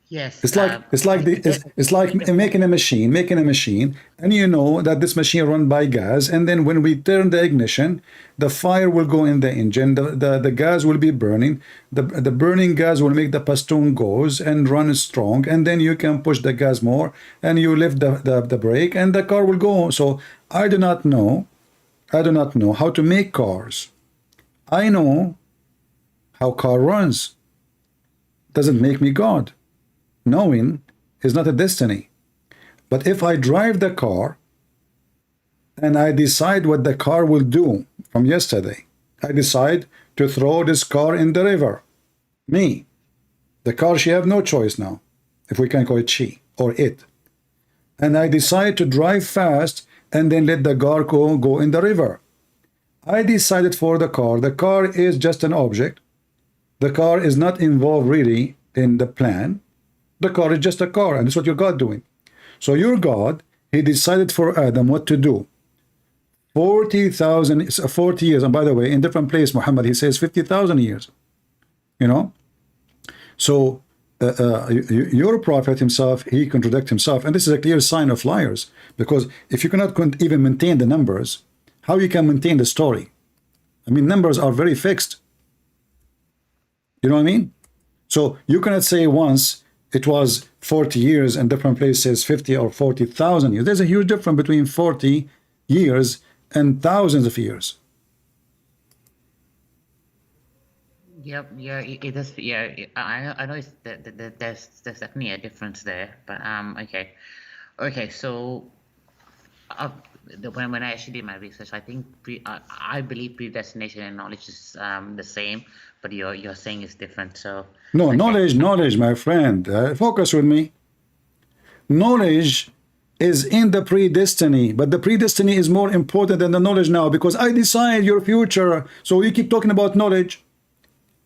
Yes. It's like making a machine, and you know that this machine run by gas, and then when we turn the ignition, the fire will go in the engine, the gas will be burning, the burning gas will make the piston goes and run strong, and then you can push the gas more, and you lift the brake, and the car will go. So I do not know how to make cars. I know how car runs. Doesn't make me God. Knowing is not a destiny. But if I drive the car and I decide what the car will do from yesterday, I decide to throw this car in the river. Me. The car, she have no choice now, if we can call it she or it. And I decide to drive fast and then let the car go in the river. I decided for the car. The car is just an object. The car is not involved really in the plan. The car is just a car, and that's what your God doing. So your God, he decided for Adam what to do. 40 years, and by the way, in different place, Muhammad, he says 50,000 years. So your prophet himself, he contradicts himself, and this is a clear sign of liars, because if you cannot even maintain the numbers, how you can maintain the story? I mean, numbers are very fixed. You know what I mean? So you cannot say once it was 40 years and different places 50 or 40,000 years. There's a huge difference between 40 years and thousands of years. Yep, yeah, it is. Yeah, I know it's there's definitely a difference there, but okay. So uh, when I actually did my research, I think I believe predestination and knowledge is the same, but you're saying it's different. So No, okay. knowledge, my friend. Focus with me. Knowledge is in the predestiny, but the predestiny is more important than the knowledge now, because I decide your future. So you keep talking about knowledge.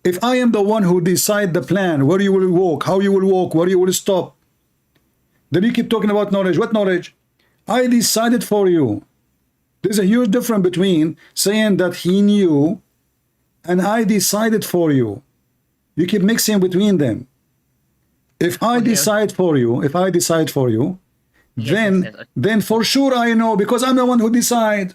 If I am the one who decide the plan, where you will walk, how you will walk, where you will stop, then you keep talking about knowledge. What knowledge? I decided for you. There's a huge difference between saying that he knew and I decided for you. You keep mixing between them. If I decide for you, Yes. then for sure I know, because I'm the one who decide.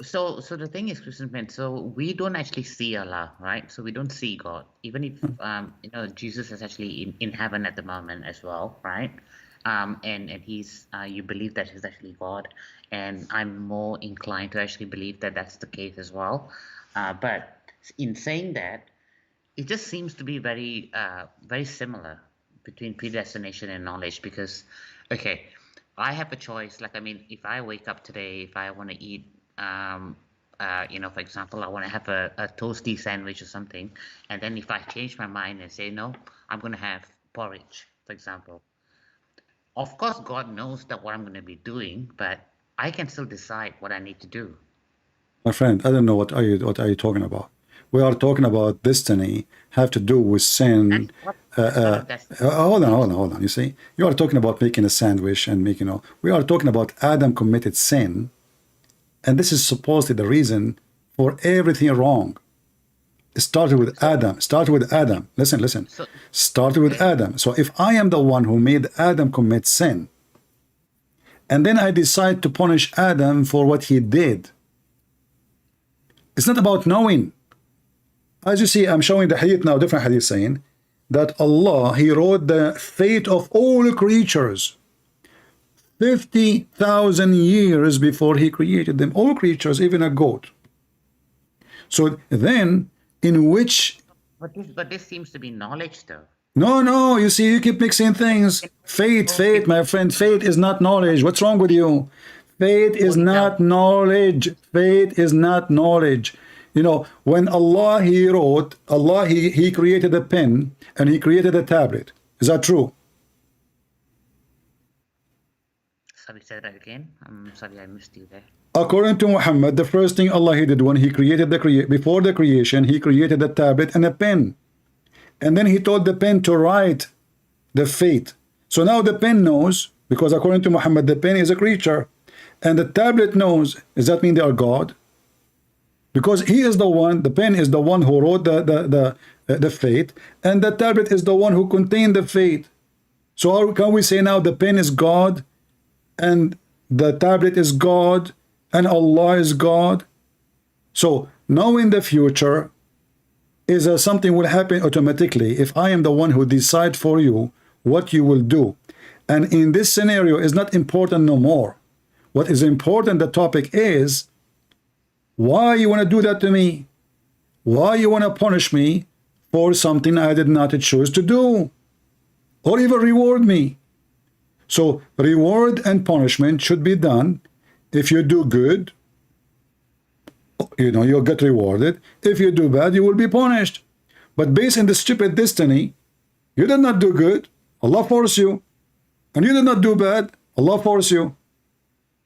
So the thing is, Christian friend, so we don't actually see Allah, right? So we don't see God, even if Jesus is actually in heaven at the moment as well, right? And he's you believe that he's actually God, and I'm more inclined to actually believe that that's the case as well. But in saying that, it just seems to be very similar between predestination and knowledge, because okay, I have a choice. Like, I mean, if I wake up today, if I want to eat for example, I want to have a toasty sandwich or something, and then if I change my mind and say no, I'm going to have porridge, for example. Of course, God knows that what I'm going to be doing, but I can still decide what I need to do. My friend, I don't know what are you talking about. We are talking about destiny, have to do with sin. Hold on. You see, you are talking about making a sandwich and making. We are talking about Adam committed sin, and this is supposedly the reason for everything wrong. It started with Adam. Listen. Started with Adam. So if I am the one who made Adam commit sin, and then I decide to punish Adam for what he did, it's not about knowing. As you see, I'm showing the hadith now, different hadith saying that Allah, he wrote the fate of all creatures 50,000 years before he created them. All creatures, even a goat. So then, in which... But this seems to be knowledge, though. No, you see, you keep mixing things. Fate, my friend, fate is not knowledge. What's wrong with you? Fate is not knowledge. Fate is not knowledge. When Allah, he wrote, Allah, he created a pen and he created a tablet. Is that true? Sorry, say that again. I'm sorry, I missed you there. According to Muhammad, the first thing Allah he did when he created before the creation, he created a tablet and a pen. And then he told the pen to write the fate. So now the pen knows, because according to Muhammad, the pen is a creature. And the tablet knows. Does that mean they are God? Because he is the one, the pen is the one who wrote the fate, and the tablet is the one who contained the fate. So can we say now the pen is God, and the tablet is God, and Allah is God? So knowing the future is something will happen automatically if I am the one who decide for you what you will do. And in this scenario is not important no more. What is important, the topic is, why you want to do that to me? Why you want to punish me for something I did not choose to do? Or even reward me? So reward and punishment should be done. If you do good, you'll get rewarded. If you do bad, you will be punished. But based on the stupid destiny, you did not do good, Allah force you. And you did not do bad, Allah force you.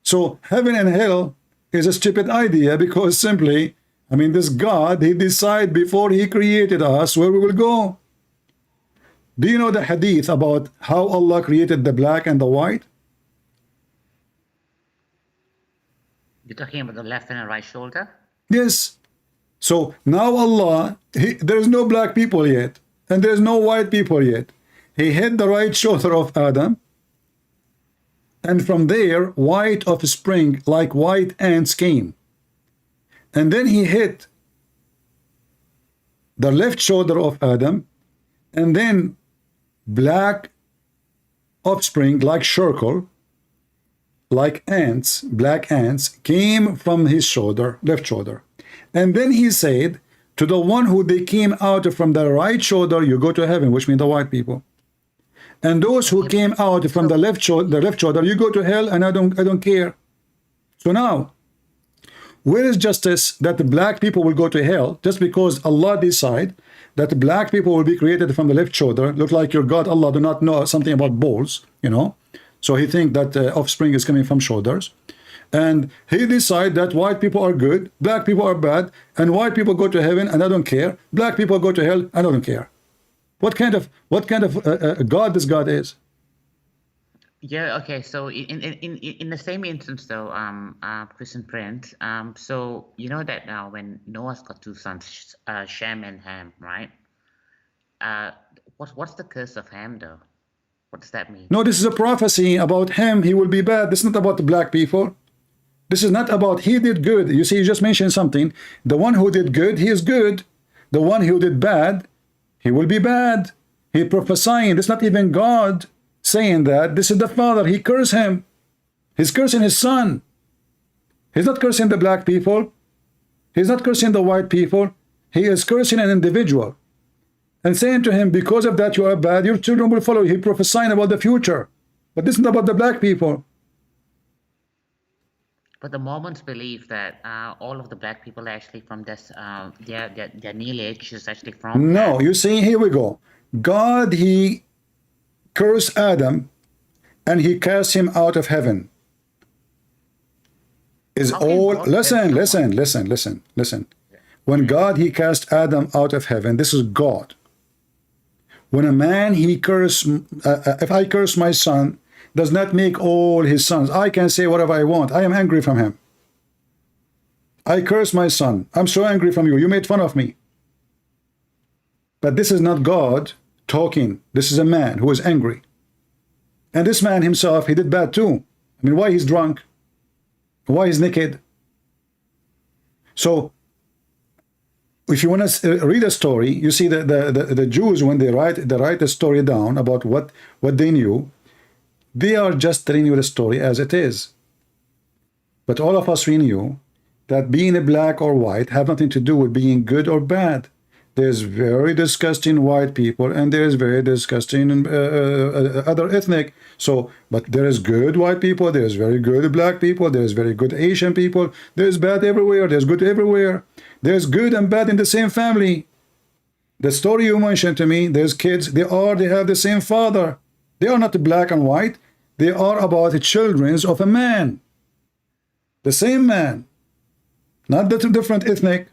So heaven and hell is a stupid idea, because simply, this God, he decided before he created us where we will go. Do you know the hadith about how Allah created the black and the white? You're talking about the left and the right shoulder? Yes. So now Allah, there is no black people yet, and there is no white people yet. He hit the right shoulder of Adam, and from there, white offspring like white ants came. And then he hit the left shoulder of Adam, and then black offspring like circle, like ants, black ants, came from his shoulder, left shoulder. And then he said, to the one who they came out from the right shoulder, you go to heaven, which means the white people. And those who came out from the left shoulder, you go to hell, and I don't care. So now, where is justice that the black people will go to hell just because Allah decide that the black people will be created from the left shoulder? Look like your God Allah do not know something about balls, you know. So he think that offspring is coming from shoulders. And he decide that white people are good, black people are bad, and white people go to heaven and I don't care. Black people go to hell and I don't care. What kind of God this God is? Yeah. Okay. So in the same instance, though, Christian Prince. So you know that now when Noah's got two sons, Shem and Ham, right? What's the curse of Ham, though? What does that mean? No, this is a prophecy about him. He will be bad. This is not about the black people. This is not about he did good. You see, you just mentioned something. The one who did good, he is good. The one who did bad, he will be bad. He prophesying. This is not even God saying that. This is the Father. He cursed him. He's cursing his son. He's not cursing the black people. He's not cursing the white people. He is cursing an individual and saying to him, because of that you are bad, your children will follow you. He prophesying about the future. But this is not about the black people. But the Mormons believe that all of the black people are actually from this, their lineage is actually from. No, you see, here we go. God, he cursed Adam and he cast him out of heaven. Is all, listen. When God, he cast Adam out of heaven, this is God. When a man, he curse, if I curse my son, does not make all his sons. I can say whatever I want. I am angry from him. I curse my son. I'm so angry from you. You made fun of me. But this is not God talking. This is a man who is angry. And this man himself, he did bad too. I mean, why he's drunk? Why he's naked? So, if you want to read a story, you see that the Jews, when they write the story down about what they knew, they are just telling you the story as it is. But all of us, we knew that being a black or white have nothing to do with being good or bad. There's very disgusting white people and there's very disgusting other ethnic. So, but there is good white people, there's very good black people, there's very good Asian people, there's bad everywhere, there's good everywhere. There's good and bad in the same family. The story you mentioned to me, there's kids, they have the same father. They are not black and white. They are about the children of a man. The same man. Not the two different ethnic.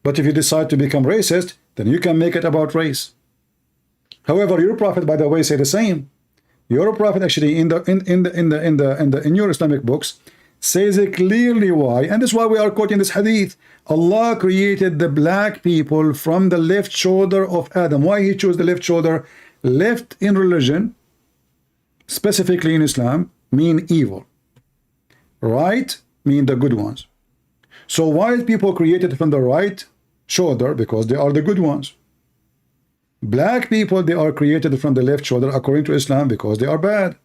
But if you decide to become racist, then you can make it about race. However, your prophet, by the way, say the same. Your prophet actually in your Islamic books says it clearly why, and that's why we are quoting this hadith. Allah created the black people from the left shoulder of Adam. Why he chose the left shoulder? Left in religion, specifically in Islam, mean evil. Right mean the good ones. So white people created from the right shoulder because they are the good ones. Black people, they are created from the left shoulder according to Islam because they are bad.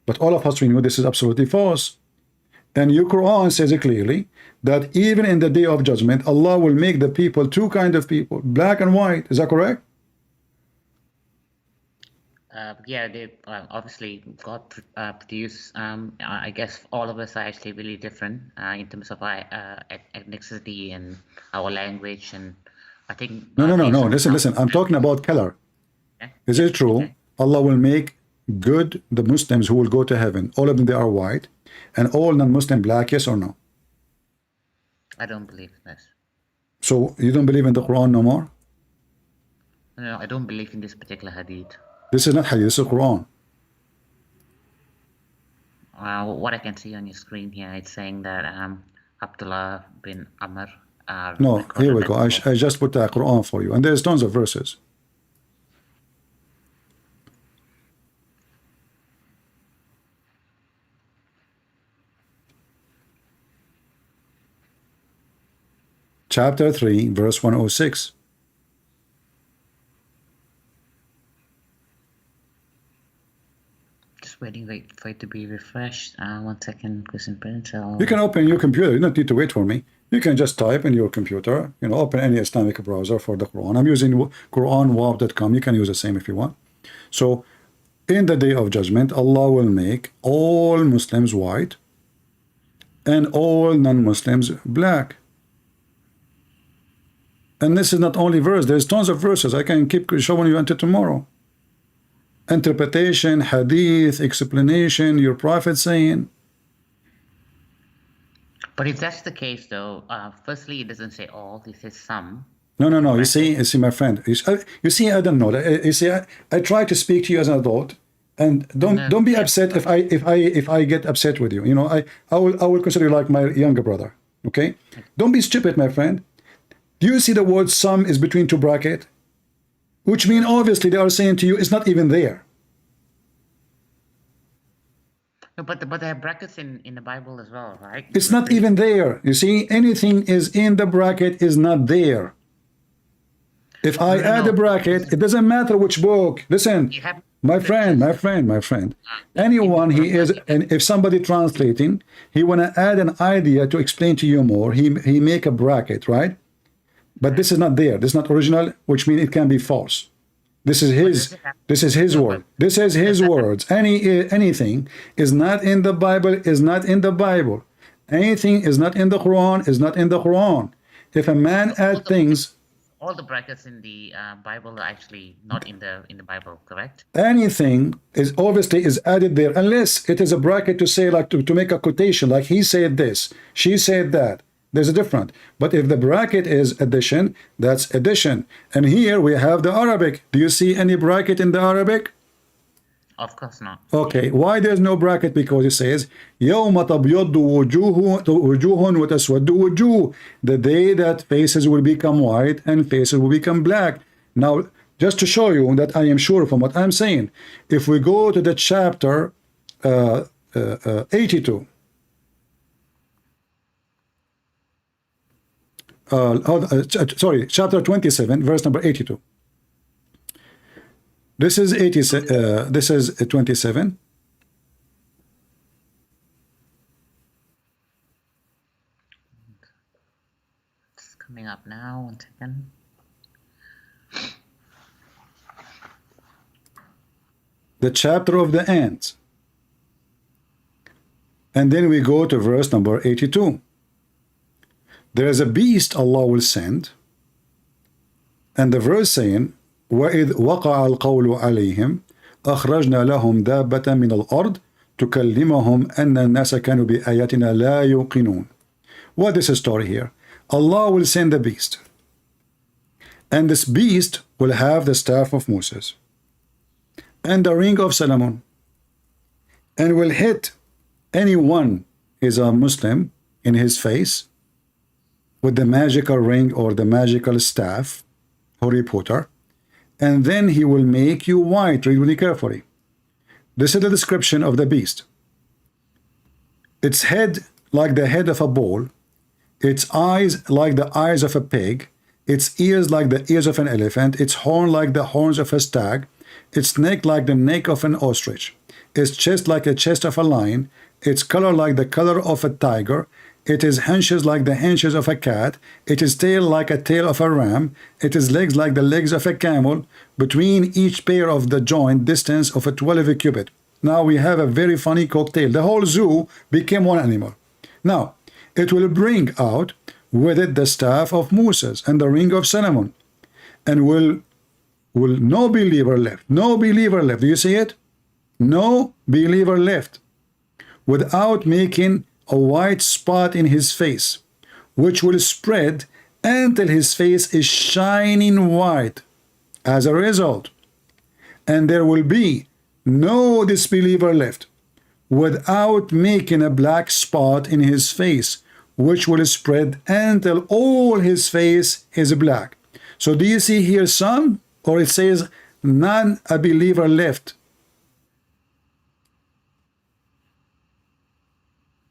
But all of us, we know this is absolutely false. And your Quran says it clearly that even in the day of judgment, Allah will make the people two kind of people, black and white. Is that correct? Yeah, they obviously God produced. I guess all of us are actually really different in terms of our ethnicity and our language, and I think. No. Listen. I'm talking about color. Yeah. Is it true? Okay. Allah will make good the Muslims who will go to heaven. All of them, they are white, and all non-Muslim black. Yes or no? I don't believe this. So you don't believe in the Quran no more? No, I don't believe in this particular hadith. This is not hadith, this is Quran. What I can see on your screen here, it's saying that Abdullah bin Amr. No, here we go. I just put the Quran for you, and there's tons of verses. chapter 3, verse 106. Just wait for it to be refreshed. 1 second, Christian Prince. You can open your computer. You don't need to wait for me. You can just type in your computer, open any Islamic browser for the Quran. I'm using quranwab.com. You can use the same if you want. So, in the day of judgment, Allah will make all Muslims white and all non-Muslims black. And this is not only verse. There's tons of verses. I can keep showing you until tomorrow. Interpretation, hadith, explanation, your prophet saying. But if that's the case, though, firstly, it doesn't say all. It says some. No. You see, my friend. You see, I don't know. You see, I try to speak to you as an adult, and don't be upset if I get upset with you. I will consider you like my younger brother. Okay? Don't be stupid, my friend. Do you see the word "some" is between two brackets, which mean obviously they are saying to you it's not even there. No, but there are brackets in the Bible as well, right? It's not even there. You see, anything is in the bracket is not there. If I add a bracket, it doesn't matter which book. Listen, my friend. Anyone and if somebody translating, he wanna add an idea to explain to you more. He make a bracket, right? But this is not there. This is not original, which means it can be false. This is his word. This is his words. Anything is not in the Bible is not in the Bible. Anything is not in the Quran is not in the Quran. If a man add things, all the brackets in the Bible are actually not in the Bible, correct? Anything is obviously is added there, unless it is a bracket to say, like to make a quotation, like he said this, she said that. There's a difference. But if the bracket is addition, that's addition. And here we have the Arabic. Do you see any bracket in the Arabic? Of course not. Okay. Why there's no bracket? Because it says يَوْمَ تَبْيَضُّ وُجُوهٌ وَتَسْوَدُّ وُجُوهٌ. The day that faces will become white and faces will become black. Now, just to show you that I am sure from what I'm saying, if we go to the chapter 82, chapter 27, verse number 82. This is 87. This is 27. It's coming up now. 1 second. The chapter of the ants. And then we go to verse number 82. There is a beast Allah will send, and the verse saying, وَإِذْ وَقَعَ الْقَوْلُ عَلَيْهِمْ أَخْرَجْنَا لَهُمْ دَابَّةً مِنَ الْأَرْضِ تُكَلِّمَهُمْ أَنَّ النَّاسَ كَانُوا بِآيَاتِنَا لَا يُوقِنُونَ. What is the story here? Allah will send a beast, and this beast will have the staff of Moses and the ring of Solomon, and will hit anyone is a Muslim in his face with the magical ring or the magical staff, Harry Potter, and then he will make you white. Read really carefully. This is the description of the beast. Its head like the head of a bull, its eyes like the eyes of a pig, its ears like the ears of an elephant, its horn like the horns of a stag, its neck like the neck of an ostrich, its chest like the chest of a lion, its color like the color of a tiger, it is haunches like the haunches of a cat, it is tail like a tail of a ram, it is legs like the legs of a camel, between each pair of the joint distance of a 12 cubit. Now we have a very funny cocktail. The whole zoo became one animal. Now, it will bring out with it the staff of Moses and the ring of Solomon, and will no believer left. No believer left. Do you see it? No believer left without making a white spot in his face, which will spread until his face is shining white as a result. And there will be no disbeliever left without making a black spot in his face, which will spread until all his face is black. So do you see here some, or it says none a believer left?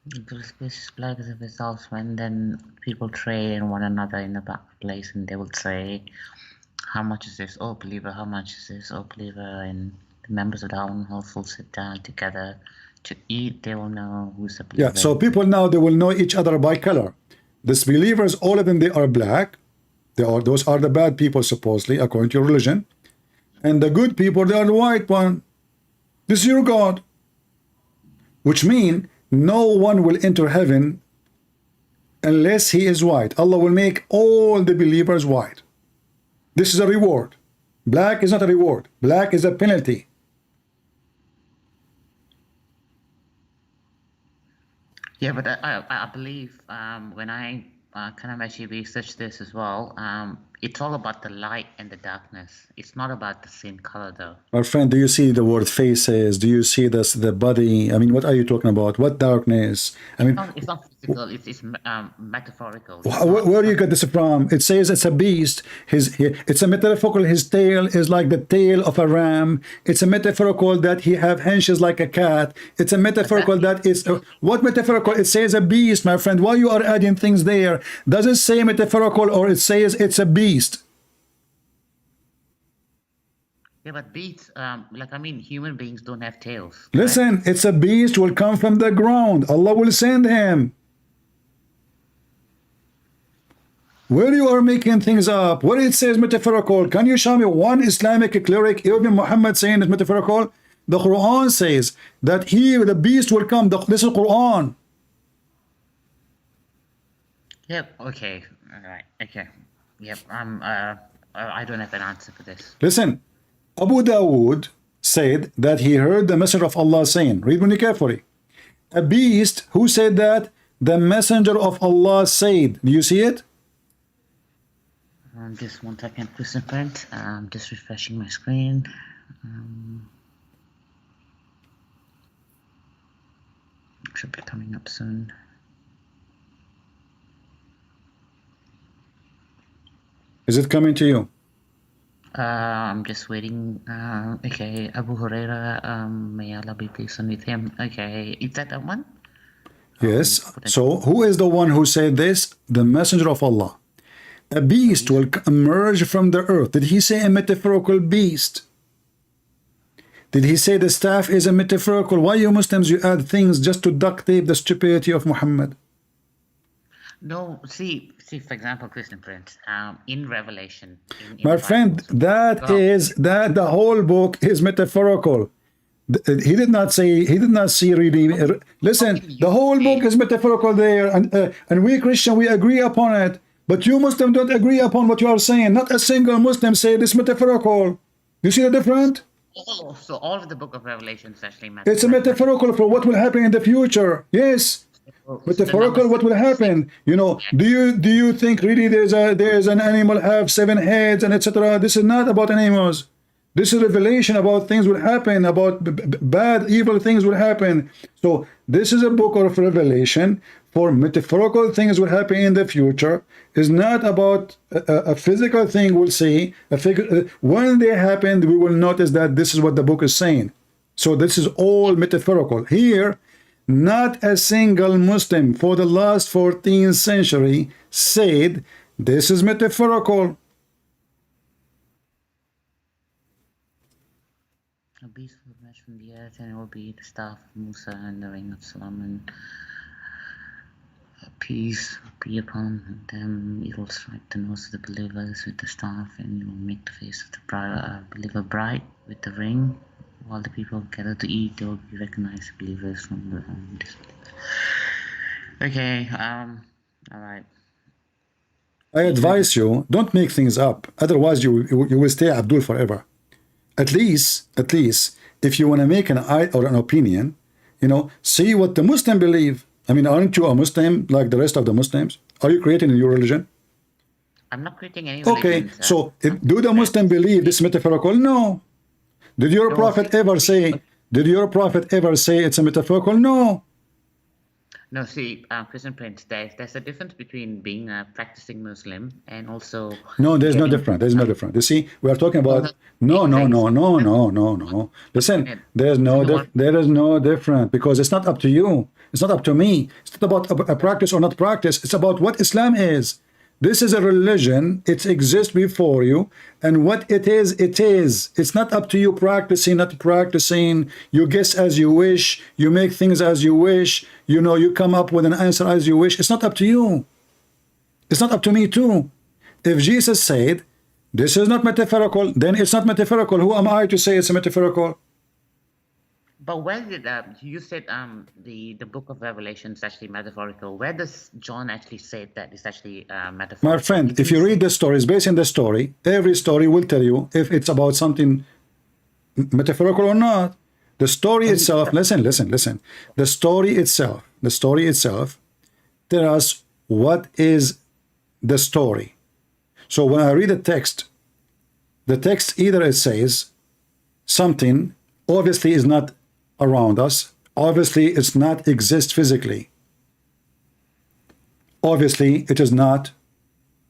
This black is a result when then people trade in one another in the marketplace, and they will say, how much is this? Oh, believer, how much is this? Oh, believer, and the members of the own household sit down together to eat. They will know who's the believer. Yeah, so people now, they will know each other by color. Disbelievers, all of them, they are black. Those are the bad people, supposedly, according to your religion. And the good people, they are the white one. This is your God. Which means no one will enter heaven unless he is white. Allah will make all the believers white. This is a reward. Black is not a reward. Black is a penalty. Yeah, but I believe when I kind of actually researched this as well, it's all about the light and the darkness. It's not about the same color, though. My friend, do you see the word faces? Do you see this, the body? I mean, what are you talking about? What darkness? I mean, it's not physical. It's metaphorical. Where do you get this from? It says it's a beast. It's a metaphorical. His tail is like the tail of a ram. It's a metaphorical that he have henches like a cat. It's a metaphorical that is what metaphorical? It says a beast, my friend. Why you are adding things there? Does it say metaphorical or it says it's a beast? Yeah, but beasts, human beings don't have tails. Listen, right? It's a beast will come from the ground. Allah will send him. Where you are making things up, where it says metaphorical, can you show me one Islamic cleric, even Muhammad saying it's metaphorical? The Quran says that the beast will come. This is Quran. Yep, okay, all right, okay. Yep, I don't have an answer for this. Listen, Abu Dawood said that he heard the Messenger of Allah saying, read me carefully, a beast, who said that? The Messenger of Allah said. Do you see it? Just 1 second, please, friend. Just refreshing my screen. Should be coming up soon. Is it coming to you? I'm just waiting. Okay, Abu Huraira, may Allah be pleased with him. Okay, is that one? Yes. So who is the one who said this? The Messenger of Allah. A beast will emerge from the earth. Did he say a metaphorical beast? Did he say the staff is a metaphorical? Why you Muslims, you add things just to duct tape the stupidity of Muhammad? No, see, for example, Christian Prince, in Revelation. My friend, that the whole book is metaphorical. He did not see really. Listen, the whole book is metaphorical there, and we Christian, we agree upon it. But you Muslim don't agree upon what you are saying. Not a single Muslim say this metaphorical. You see the difference? So all of the book of Revelation is actually metaphorical. It's a metaphorical for what will happen in the future. Yes. Metaphorical what will happen. You know, do you think really there's an animal have 7 heads and etc.? This is not about animals. This is revelation about things will happen, about bad, evil things will happen. So this is a book of revelation for metaphorical things will happen in the future. Is not about a physical thing we'll see. When they happen, we will notice that this is what the book is saying. So this is all metaphorical. Here, not a single Muslim for the last 14th century said this is metaphorical. A beast will emerge from the earth, and it will be the staff of Musa and the ring of Solomon. Peace be upon them. It will strike the nose of the believers with the staff, and it will make the face of the believer bright with the ring. While the people gather to eat, they will be recognized believers from the disbelievers. Okay, all right. I advise you, don't make things up. Otherwise, you will stay Abdul forever. At least, if you want to make an eye or an opinion, you know, see what the Muslim believe. I mean, aren't you a Muslim like the rest of the Muslims? Are you creating a new religion? I'm not creating any religion. Okay, so do the Muslim believe this metaphorical? No. Did your prophet ever say it's a metaphorical? No. No, see, Christian Prince, there's a difference between being a practicing Muslim and also No, there's no getting different. There's no different. You see, we are talking no, about no, no, no, no, no, no, no. Listen, there's no there is no different, because it's not up to you. It's not up to me. It's not about a practice or not practice. It's about what Islam is. This is a religion. It exists before you, and what it is, it is. It's not up to you practicing, not practicing. You guess as you wish. You make things as you wish. You know, you come up with an answer as you wish. It's not up to you. It's not up to me too. If Jesus said, this is not metaphorical, then it's not metaphorical. Who am I to say it's metaphorical? But where did you said the book of Revelation is actually metaphorical? Where does John actually say that it's actually metaphorical? My friend, if you read the stories, based on the story, every story will tell you if it's about something metaphorical or not. The story itself, listen. The story itself tells us what is the story. So when I read the text either it says something obviously is not around us, obviously it's not exist physically, obviously it is not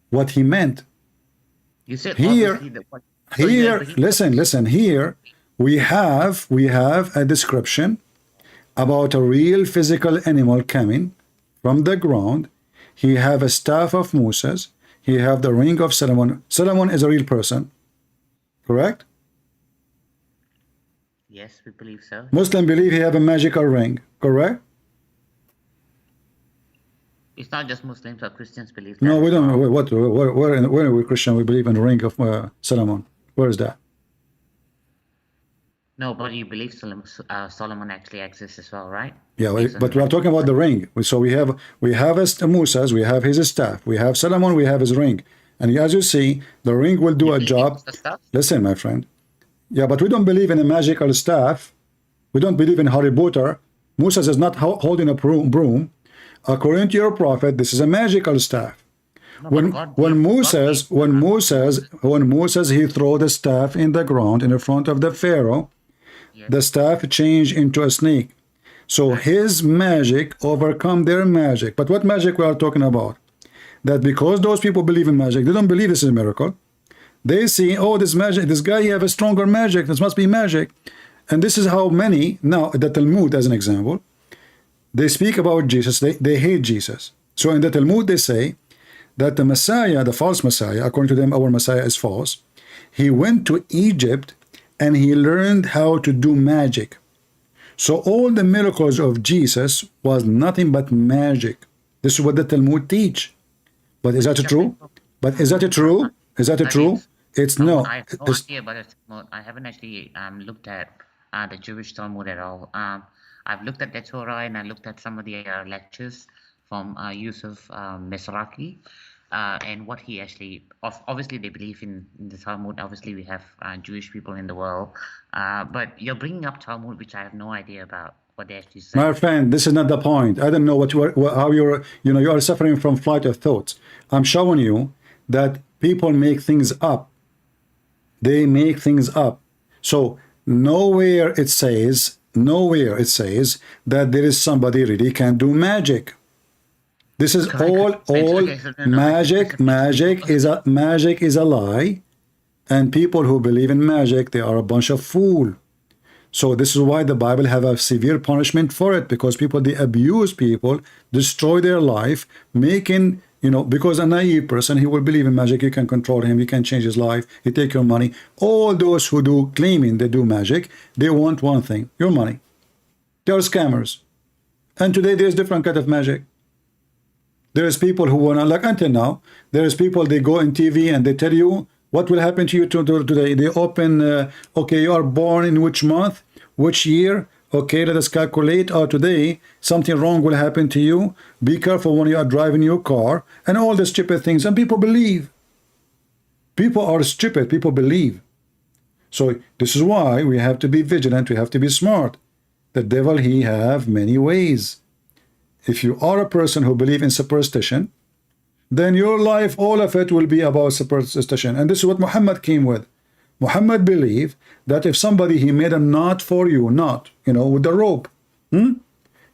what he meant. You said here, here, listen, here we have a description about a real physical animal coming from the ground. He have a staff of Moses. He have the ring of Solomon. Solomon is a real person, correct? Yes, we believe so. Muslim believe he have a magical ring, correct? It's not just Muslims or Christians believe that. No, we don't. Where are we Christian? We believe in the ring of Solomon. Where is that? No, but you believe Solomon actually exists as well, right? Yeah, but we are talking about the ring. So we have Moses, we have his staff, we have Solomon, we have his ring, and as you see, the ring will do a job. Listen, my friend. Yeah, but we don't believe in a magical staff. We don't believe in Harry Potter. Moses is not holding a broom. According to your prophet, this is a magical staff. No, when Moses he threw the staff in the ground in front of the Pharaoh, yes, the staff changed into a snake. So his magic overcome their magic. But what magic we are talking about? That because those people believe in magic, they don't believe this is a miracle. They see, oh, this magic, this guy, he have a stronger magic. This must be magic. And this is how many, now the Talmud as an example, they speak about Jesus, they hate Jesus. So in the Talmud they say that the Messiah, the false Messiah, according to them our Messiah is false, he went to Egypt and he learned how to do magic. So all the miracles of Jesus was nothing but magic. This is what the Talmud teach. But is that true? But is that true? Is that true? It's no. I have no idea about the Talmud. I haven't actually looked at the Jewish Talmud at all. I've looked at the Torah and I looked at some of the lectures from Yusuf Mizrahi, and what he actually, obviously they believe in the Talmud. Obviously we have Jewish people in the world, but you're bringing up Talmud, which I have no idea about what they actually say. My friend, this is not the point. I don't know how you're, you are suffering from flight of thoughts. I'm showing you that people make things up. They make things up. So nowhere it says that there is somebody really can do magic. This is all magic. Magic is a lie, and people who believe in magic, they are a bunch of fools. So this is why the Bible have a severe punishment for it, because people, they abuse people, destroy their life, making, because a naive person, he will believe in magic, you can control him, you can change his life, he take your money. All those who do claiming they do magic, they want one thing, your money. They are scammers. And today there's different kind of magic. There is people who want to, like until now, there is people, they go on TV and they tell you what will happen to you today. They open, okay, you are born in which month, which year, okay, let us calculate, today something wrong will happen to you, be careful when you are driving your car, and all the stupid things, and people believe. People are stupid, people believe. So this is why we have to be vigilant, we have to be smart. The devil, he have many ways. If you are a person who believe in superstition, then your life, all of it will be about superstition. And this is what Muhammad came with. Muhammad believed that if somebody, he made a knot for you, knot, with the rope,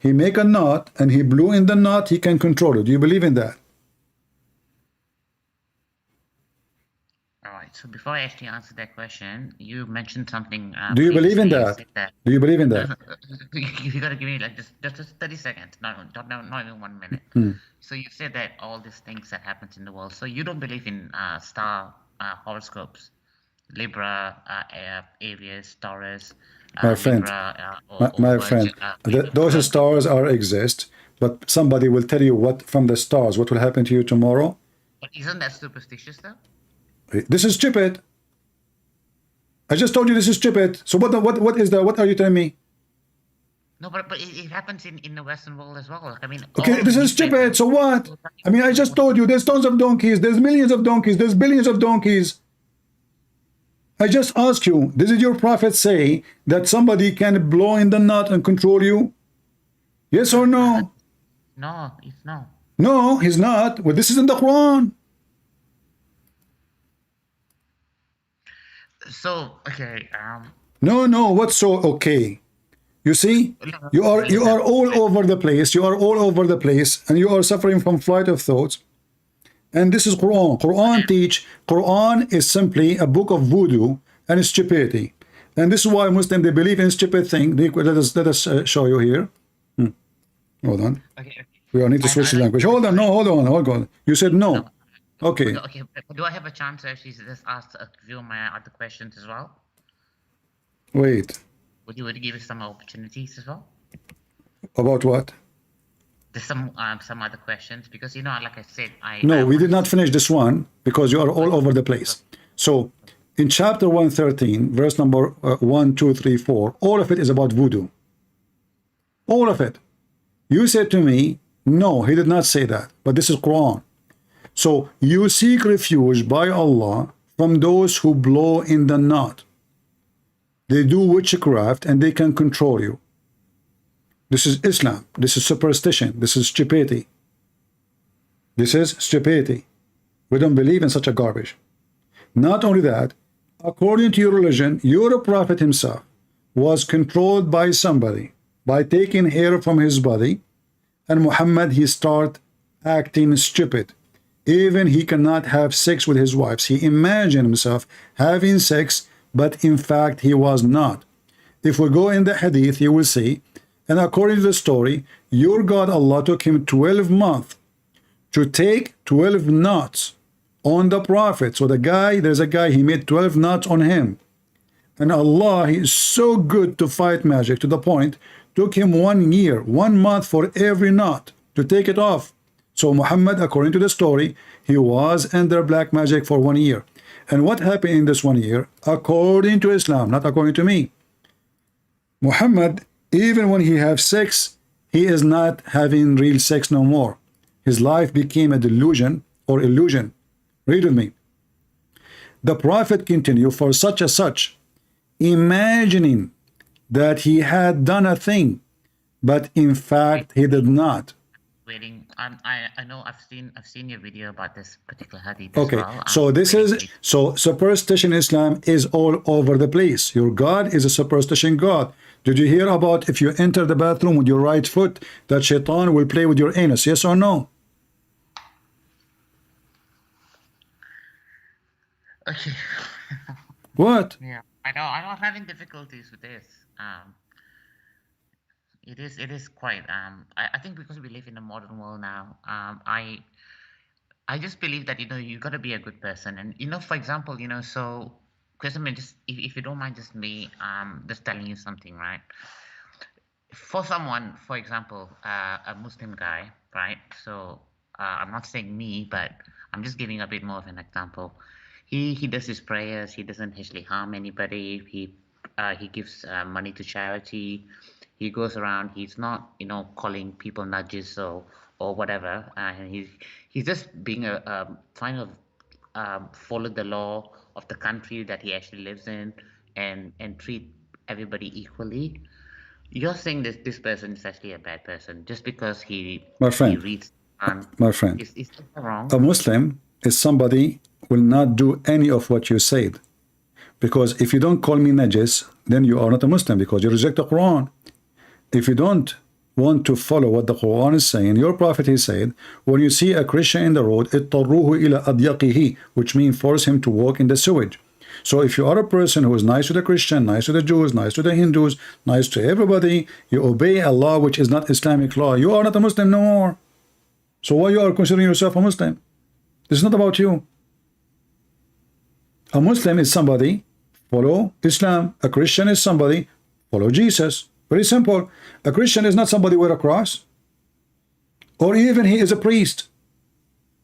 he make a knot and he blew in the knot, he can control it. Do you believe in that? All right. So before I actually answer that question, you mentioned something. Do you believe in previously. that? Do you believe in that? You gotta give me like just 30 seconds, not even 1 minute. So you said that all these things that happens in the world. So you don't believe in star horoscopes, Libra, Aries, Taurus. My friend, Libra, my friend, those stars are exist, but somebody will tell you what from the stars what will happen to you tomorrow. But isn't that superstitious though? This is stupid. I just told you this is stupid. So what is that? What are you telling me? No, but it happens in the Western world as well. I mean, okay, this is stupid. So what? I mean, I just told you there's tons of donkeys, there's millions of donkeys, there's billions of donkeys. I just asked you, did your prophet say that somebody can blow in the knot and control you? Yes or no? No, it's no. No, he's not. Well, this is in the Quran. So, okay, No, what's so okay? You see, you are all over the place. You are all over the place, and you are suffering from flight of thoughts. And this is Quran. Quran is simply a book of voodoo and stupidity. And this is why Muslims, they believe in stupid thing. Let us show you here. Hold on. Okay. We need to switch the language. Hold on. You said no. Okay. Okay, but do I have a chance to actually just ask a few of my other questions as well? Wait. Would you give us some opportunities as well? About what? There's some other questions because like I said, we did not finish this one because you are all over the place. So in chapter 113, verse number 1, 2, 3, 4, all of it is about voodoo. All of it. You said to me, no, he did not say that, but this is Quran. So you seek refuge by Allah from those who blow in the knot. They do witchcraft and they can control you. This is Islam. This is superstition. This is stupidity. This is stupidity. We don't believe in such a garbage. Not only that, according to your religion, your prophet himself was controlled by somebody by taking hair from his body, and Muhammad, he start acting stupid. Even he cannot have sex with his wives. He imagined himself having sex, but in fact he was not. If we go in the hadith, you will see, and according to the story, your God Allah took him 12 months to take 12 knots on the prophet. So there's a guy, he made 12 knots on him. And Allah, he is so good to fight magic to the point, took him 1 year, 1 month for every knot to take it off. So Muhammad, according to the story, he was under black magic for 1 year. And what happened in this 1 year? According to Islam, not according to me. Muhammad, even when he have sex, he is not having real sex no more. His life became a delusion or illusion. Read with me. The prophet continued for such a such, imagining that he had done a thing, but in fact he did not. Waiting. I know I've seen your video about this particular hadith okay, as well. So this is superstition Islam is all over the place. Your God is a superstition God. Did you hear about if you enter the bathroom with your right foot, that shaitan will play with your anus? Yes or no? Okay. What? Yeah, I know I'm having difficulties with this. It is quite I think because we live in a modern world now, I just believe that you got to be a good person, and for example, so because I mean, just if you don't mind, just me just telling you something, right? For someone, for example, a Muslim guy, right? So I'm not saying me, but I'm just giving a bit more of an example. He does his prayers. He doesn't actually harm anybody. He gives money to charity. He goes around. He's not calling people nudges or whatever. And he's just being a kind of follow the law of the country that he actually lives in and treat everybody equally. You're saying this person is actually a bad person just because he reads. My friend, is that wrong? A Muslim is somebody will not do any of what you said, because if you don't call me najis, then you are not a Muslim because you reject the Quran. If you don't want to follow what the Quran is saying, your prophet, he said, when you see a Christian in the road, اضطروه إلى أضيقه, which means force him to walk in the sewage. So if you are a person who is nice to the Christian, nice to the Jews, nice to the Hindus, nice to everybody, you obey a law which is not Islamic law, you are not a Muslim no more. So why you are considering yourself a Muslim? This is not about you. A Muslim is somebody, follow Islam. A Christian is somebody, follow Jesus. Very simple. A Christian is not somebody with a cross, or even he is a priest.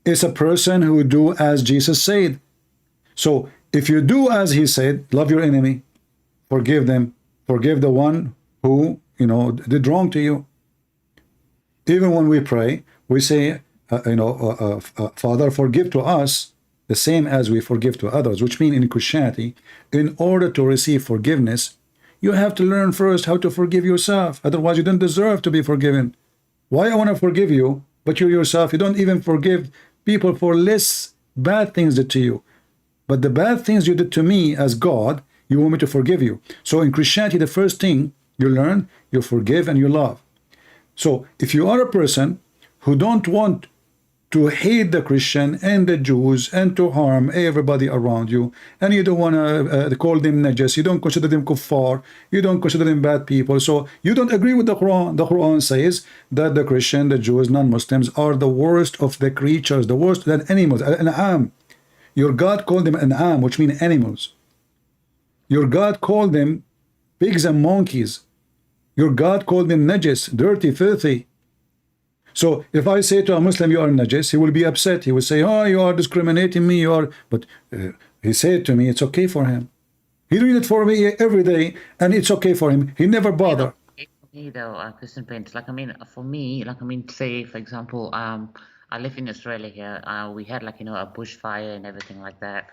It's a person who do as Jesus said. So if you do as he said, love your enemy, forgive them, forgive the one who, did wrong to you. Even when we pray, we say, Father, forgive to us the same as we forgive to others, which means in Christianity, in order to receive forgiveness, you have to learn first how to forgive yourself. Otherwise, you don't deserve to be forgiven. Why I want to forgive you, but you yourself, you don't even forgive people for less bad things did to you. But the bad things you did to me as God, you want me to forgive you. So in Christianity, the first thing you learn, you forgive and you love. So if you are a person who don't want to hate the Christian and the Jews and to harm everybody around you, and you don't want to call them najas, you don't consider them kuffar, you don't consider them bad people, so you don't agree with the Quran. The Quran says that the Christian, the Jews, non-Muslims are the worst of the creatures, the worst than animals, an-am. Your God called them an-am, which means animals. Your God called them pigs and monkeys. Your God called them najas, dirty, filthy. So if I say to a Muslim, you are najis, he will be upset. He will say, oh, you are discriminating me. You are. But he said to me, it's okay for him. He doing it for me every day, and it's okay for him. He never bother. For me, though, Christian Prince, for me, say, for example, I live in Australia here. We had a bushfire and everything like that.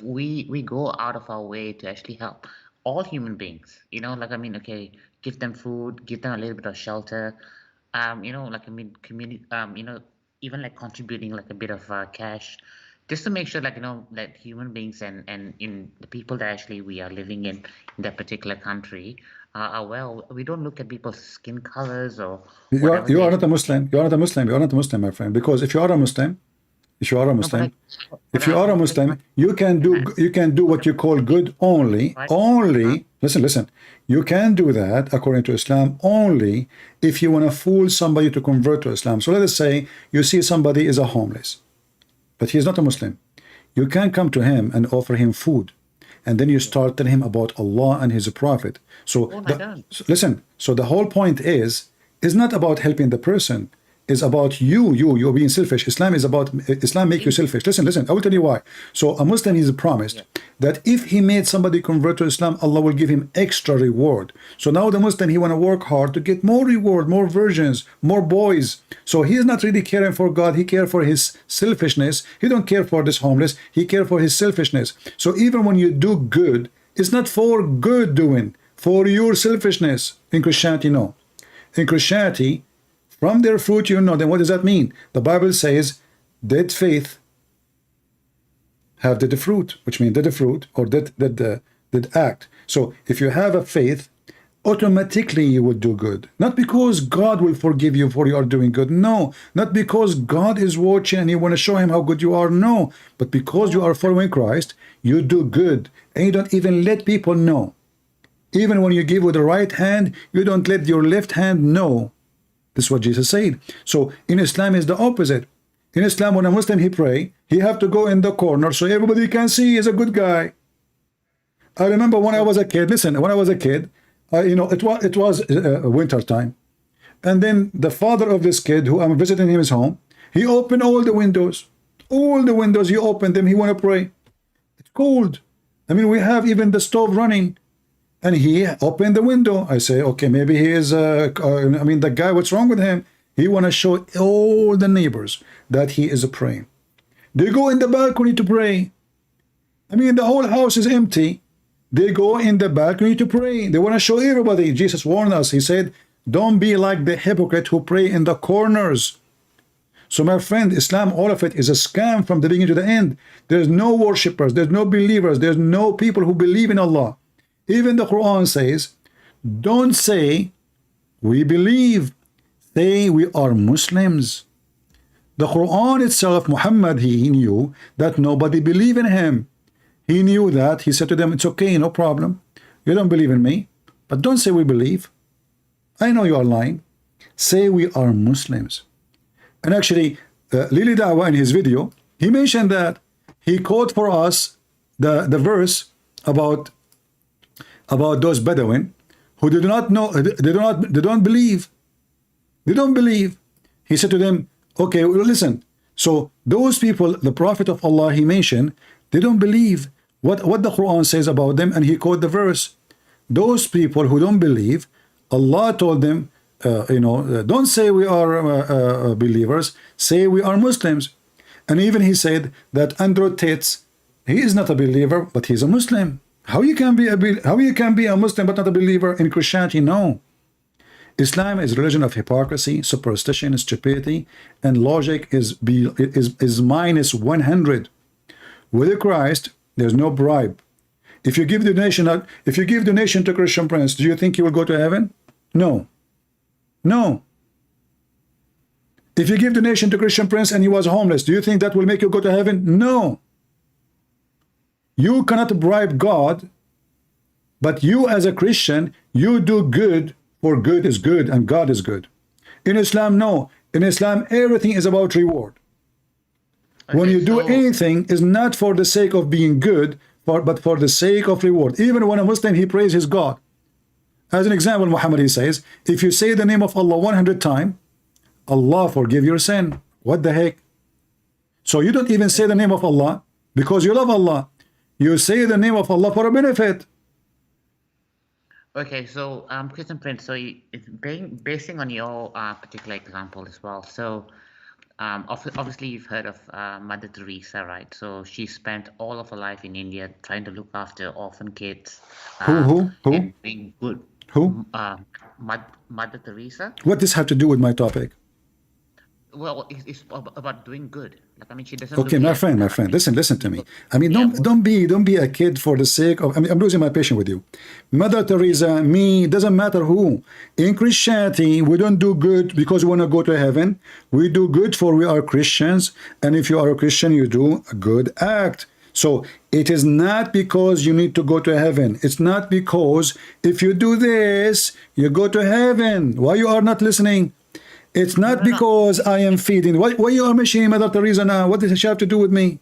We go out of our way to actually help all human beings. Okay, give them food, give them a little bit of shelter. Community, even contributing a bit of cash, just to make sure that human beings and in the people that actually we are living in that particular country are well. We don't look at people's skin colors or you are not a Muslim. You are not a Muslim. You are not a Muslim, my friend. Because if you are a Muslim, you can do what you call good only. Listen. You can do that according to Islam only if you want to fool somebody to convert to Islam. So let us say you see somebody is a homeless, but he is not a Muslim. You can come to him and offer him food, and then you start telling him about Allah and His Prophet. So listen. So the whole point is not about helping the person. Is about you're being selfish. Islam make you selfish. Listen, I will tell you why. So a Muslim is promised that if he made somebody convert to Islam, Allah will give him extra reward. So now the Muslim, he want to work hard to get more reward, more virgins, more boys. So he is not really caring for God, he cares for his selfishness. He don't care for this homeless, he cares for his selfishness. So even when you do good, it's not for good doing, for your selfishness. In Christianity, no. In Christianity, from their fruit then what does that mean? The Bible says, dead faith have dead fruit, which means dead fruit or dead act. So if you have a faith, automatically you would do good. Not because God will forgive you for you are doing good. No. Not because God is watching and you want to show him how good you are. No. But because you are following Christ, you do good. And you don't even let people know. Even when you give with the right hand, you don't let your left hand know. This is what Jesus said. So in Islam is the opposite. In Islam, when a Muslim he pray, he have to go in the corner so everybody can see he's a good guy. I remember when I was a kid. Listen, when I was a kid, it was winter time, and then the father of this kid, who I'm visiting his home, he opened all the windows. All the windows he opened them. He want to pray. It's cold. We have even the stove running. And he opened the window. I say, okay, maybe he is, the guy, what's wrong with him? He want to show all the neighbors that he is praying. They go in the balcony to pray. The whole house is empty. They go in the balcony to pray. They want to show everybody. Jesus warned us. He said, don't be like the hypocrite who pray in the corners. So my friend, Islam, all of it is a scam from the beginning to the end. There's no worshippers. There's no believers. There's no people who believe in Allah. Even the Quran says, don't say we believe. Say we are Muslims. The Quran itself, Muhammad, he knew that nobody believed in him. He knew that. He said to them, it's okay, no problem. You don't believe in me, but don't say we believe. I know you are lying. Say we are Muslims. And actually, Lily Dawah in his video, he mentioned that. He quote for us the verse about those Bedouin who do not know, they don't believe. They don't believe. He said to them, okay, well, listen. So those people, the Prophet of Allah, he mentioned, they don't believe what the Quran says about them, and he quote the verse. Those people who don't believe, Allah told them, don't say we are believers, say we are Muslims. And even he said that Andrew Tate, he is not a believer, but he's a Muslim. How you can be a Muslim but not a believer in Christianity? No. Islam is a religion of hypocrisy, superstition, stupidity, and logic is minus 100. With Christ, there's no bribe. If you give donation to Christian Prince, do you think he will go to heaven? No. No. If you give donation to Christian Prince and he was homeless, do you think that will make you go to heaven? No. You cannot bribe God, but you as a Christian, you do good, for good is good and God is good. In Islam, no. In Islam, everything is about reward. Okay, when you do anything, it's not for the sake of being good, but for the sake of reward. Even when a Muslim, he prays his God. As an example, Muhammad, he says, if you say the name of Allah 100 times, Allah forgive your sin. What the heck? So you don't even say the name of Allah because you love Allah. You say the name of Allah for a benefit. Okay, so Christian Prince, so it's basing on your particular example as well. So obviously you've heard of Mother Teresa, right? So she spent all of her life in India trying to look after orphan kids. Who? And being good. Who? Mother Teresa. What does have to do with my topic? Well, it's about doing good. Like, I mean, she doesn't. Okay, my friend, listen to me. I mean, don't be a kid for the sake of. I mean, I'm losing my patience with you. Mother Teresa, me, doesn't matter who. In Christianity, we don't do good because we want to go to heaven. We do good for we are Christians, and if you are a Christian, you do a good act. So it is not because you need to go to heaven. It's not because if you do this, you go to heaven. Why you are not listening? It's not because I am feeding. Why you are mentioning Mother Teresa now? What does she have to do with me?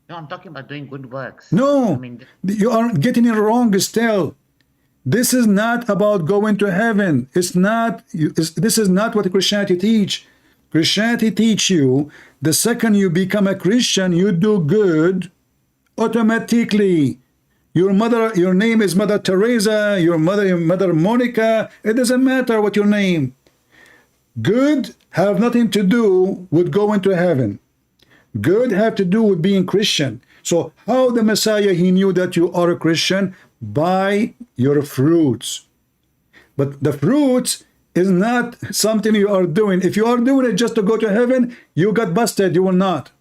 No, I'm talking about doing good works. No, I mean, you are getting it wrong still. This is not about going to heaven. This is not what Christianity teach. Christianity teach you the second you become a Christian, you do good automatically. Your name is Mother Teresa, your mother Monica. It doesn't matter what your name. Good have nothing to do with going to heaven. Good have to do with being Christian. So how the Messiah, he knew that you are a Christian? By your fruits. But the fruits is not something you are doing. If you are doing it just to go to heaven, you got busted. You will not.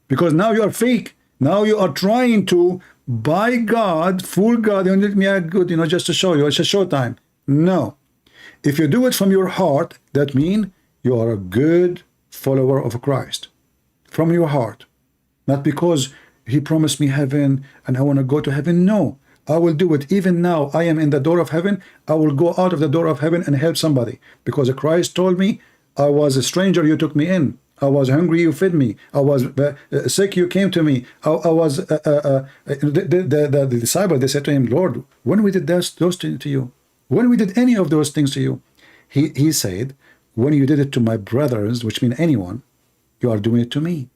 Because now you are fake. Now you are trying to, by God, fool God, and let me act good, just to show you. It's a show time. No. If you do it from your heart, that means you are a good follower of Christ. From your heart. Not because he promised me heaven and I want to go to heaven. No, I will do it. Even now, I am in the door of heaven. I will go out of the door of heaven and help somebody. Because Christ told me, I was a stranger, you took me in. I was hungry, you fed me. I was sick, you came to me. I was the disciple, they said to him, Lord, when we did those things to you? When we did any of those things to you? He said, when you did it to my brothers, which mean anyone, you are doing it to me.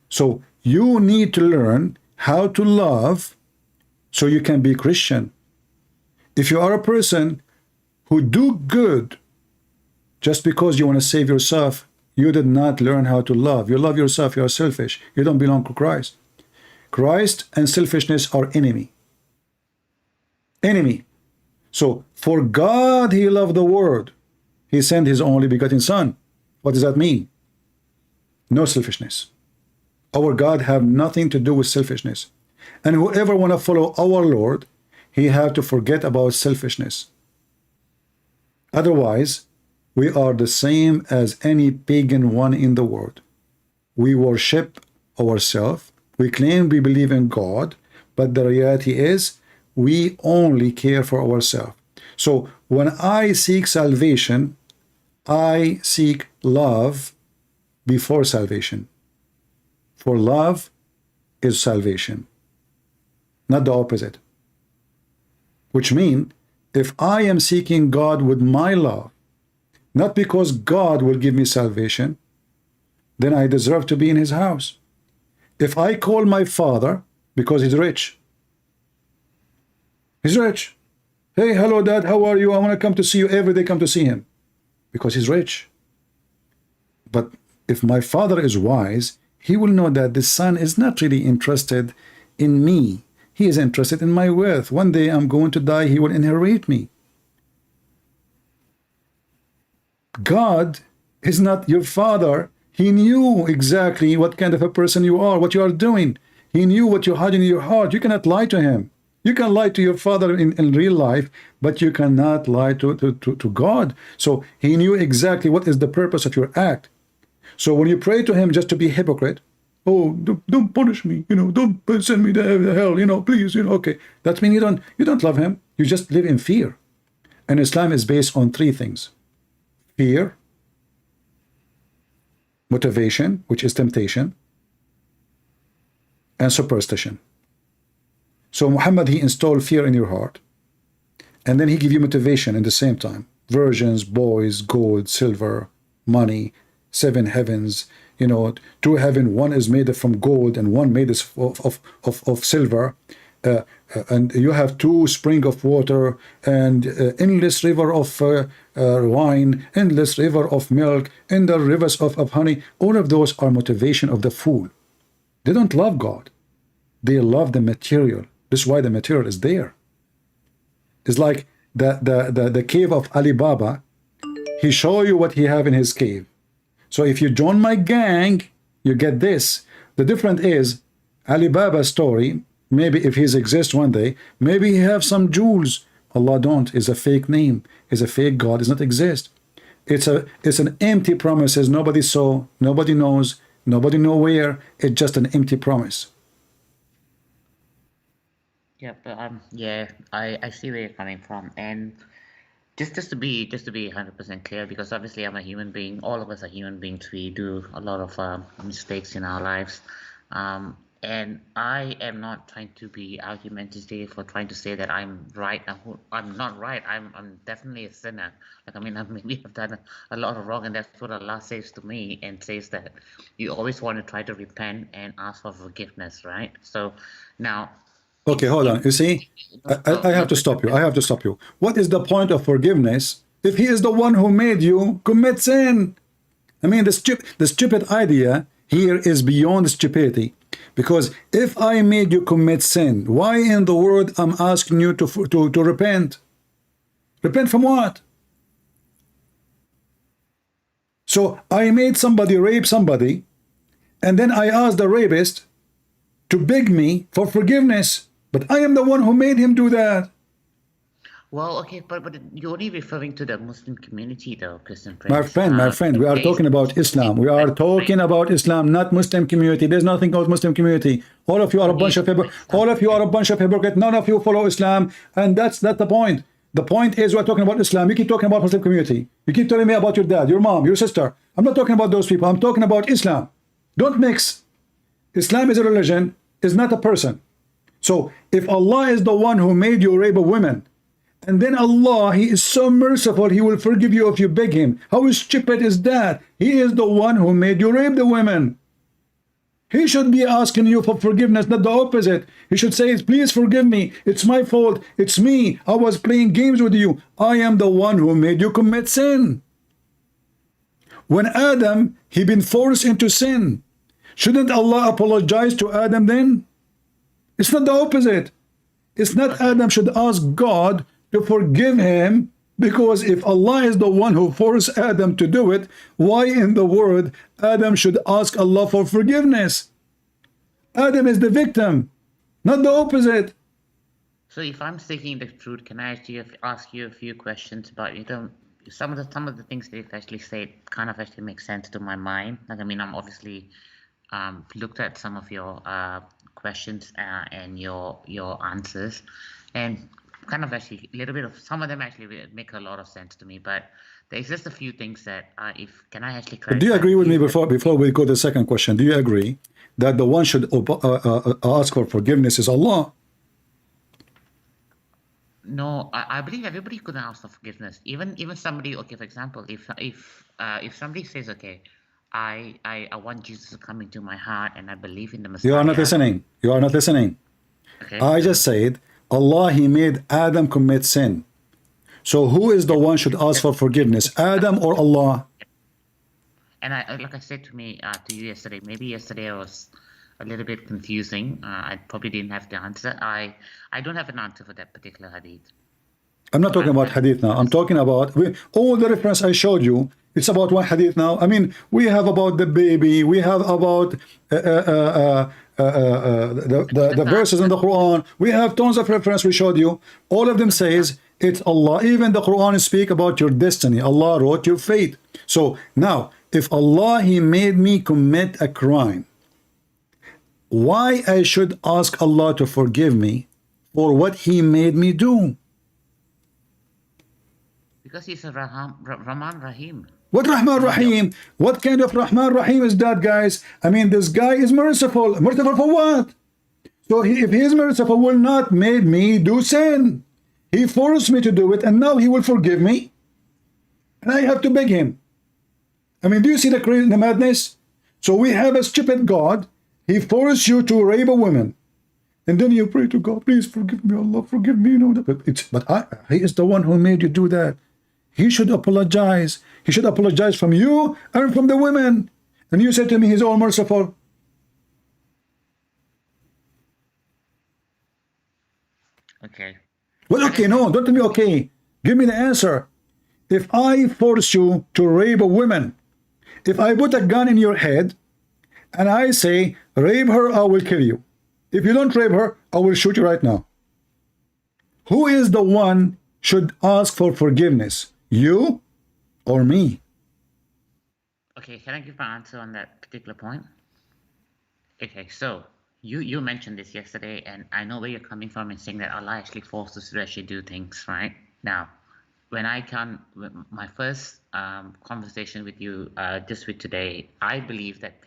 So you need to learn how to love so you can be Christian. If you are a person who do good just because you want to save yourself, you did not learn how to love. You love yourself, you are selfish. You don't belong to Christ. Christ and selfishness are enemy. Enemy. So, for God he loved the world. He sent his only begotten Son. What does that mean? No selfishness. Our God have nothing to do with selfishness. And whoever want to follow our Lord, he have to forget about selfishness. Otherwise, we are the same as any pagan one in the world. We worship ourselves. We claim we believe in God, but the reality is we only care for ourselves. So when I seek salvation, I seek love before salvation. For love is salvation, not the opposite. Which means if I am seeking God with my love, not because God will give me salvation, then I deserve to be in his house. If I call my father because he's rich, he's rich. Hey, hello, Dad, how are you? I want to come to see you every day. Come to see him because he's rich. But if my father is wise, he will know that the son is not really interested in me. He is interested in my wealth. One day I'm going to die. He will inherit me. God is not your father. He knew exactly what kind of a person you are, what you are doing. He knew what you're hiding in your heart. You cannot lie to him. You can lie to your father in real life, but you cannot lie to God. So he knew exactly what is the purpose of your act. So when you pray to him just to be hypocrite, oh, don't punish me, don't send me to hell, please, okay. That means you don't love him. You just live in fear. And Islam is based on three things: fear, motivation, which is temptation, and superstition. So Muhammad, he installed fear in your heart, and then he give you motivation at the same time: virgins, boys, gold, silver, money, 7 heavens, two heaven, one is made from gold and one made of silver, and you have 2 spring of water and endless river of wine, endless river of milk, and the rivers of honey. All of those are motivation of the fool. They don't love God. They love the material. This is why the material is there. It's like the cave of Ali Baba. He show you what he have in his cave. So if you join my gang, you get this. The difference is Ali Baba's story. Maybe if he exists one day, maybe he have some jewels. Allah don't. Is a fake name. Is a fake God. Does not exist. It's an empty promises. Nobody saw. Nobody knows. Nobody know where. It's just an empty promise. Yeah, but yeah, I see where you're coming from, and just to be 100% clear, because obviously I'm a human being. All of us are human beings. We do a lot of mistakes in our lives, and I am not trying to be argumentative or trying to say that I'm right. I'm not right. I'm definitely a sinner. Like, I mean, maybe I've done a lot of wrong, and that's what Allah says to me, and says that you always want to try to repent and ask for forgiveness, right? So now. Okay, hold on. You see, I have to stop you. I have to stop you. What is the point of forgiveness if he is the one who made you commit sin? I mean, the stupid idea here is beyond stupidity. Because if I made you commit sin, why in the world I'm asking you to repent? Repent from what? So I made somebody rape somebody, and then I asked the rapist to beg me for forgiveness. But I am the one who made him do that. Well, okay, but you're only referring to the Muslim community, though, Christian Prince. My friend, we are talking about Islam. We are talking about Islam, not Muslim community. There's nothing called Muslim community. All of you are a bunch of hypocrites. None of you follow Islam, and that's not the point. The point is we're talking about Islam. You keep talking about Muslim community. You keep telling me about your dad, your mom, your sister. I'm not talking about those people. I'm talking about Islam. Don't mix. Islam is a religion, is not a person. So if Allah is the one who made you rape a woman, and then Allah, he is so merciful, he will forgive you if you beg him. How stupid is that? He is the one who made you rape the women. He should be asking you for forgiveness, not the opposite. He should say, please forgive me. It's my fault. It's me. I was playing games with you. I am the one who made you commit sin. When Adam, he been forced into sin, shouldn't Allah apologize to Adam then? It's not the opposite. It's not Adam should ask God to forgive him, because if Allah is the one who forced Adam to do it, why in the world Adam should ask Allah for forgiveness? Adam is the victim, not the opposite. So if I'm seeking the truth, can I actually ask you a few questions about some of the things they've actually said kind of actually make sense to my mind. Like, I mean, I'm obviously looked at some of your questions and your answers, and kind of actually a little bit of some of them actually make a lot of sense to me. But there's just a few things that if can I actually clarify? Do you agree with me before we go to the second question? Do you agree that the one should ask for forgiveness is Allah? No, I believe everybody could ask for forgiveness. Even somebody, okay, for example, if somebody says, okay, I want Jesus to come into my heart and I believe in the Messiah. You are not listening. You are not listening. Okay. I just said Allah, He made Adam commit sin. So who is the one should ask for forgiveness, Adam or Allah? And like I said to you yesterday, maybe yesterday I was a little bit confusing. I probably didn't have the answer. I don't have an answer for that particular hadith. I'm not talking about hadith now. I'm talking about all the reference I showed you. It's about one hadith now. I mean, we have about the baby. We have about the verses in the Quran. We have tons of reference we showed you. All of them says it's Allah. Even the Quran speak about your destiny. Allah wrote your fate. So now, if Allah, He made me commit a crime, why I should ask Allah to forgive me for what He made me do? Because He's a Rahman Rahim. What Rahman Rahim? What kind of Rahman Rahim is that, guys? I mean, this guy is merciful. Merciful for what? So if He is merciful, will not make me do sin. He forced me to do it, and now He will forgive me. And I have to beg Him. I mean, do you see the crazy, the madness? So we have a stupid God. He forced you to rape a woman. And then you pray to God, please forgive me, Allah, forgive me. You know, but He is the one who made you do that. He should apologize. He should apologize from you and from the women. And you said to me, He's all merciful. Okay. Well, okay, no, don't tell me okay. Give me the answer. If I force you to rape a woman, if I put a gun in your head and I say, rape her, I will kill you. If you don't rape her, I will shoot you right now. Who is the one should ask for forgiveness? You or me? Okay, can I give my answer on that particular point? Okay, so you mentioned this yesterday, and I know where you're coming from in saying that Allah actually forced us to actually do things, right? Now, when my first conversation with you just with today, I believe that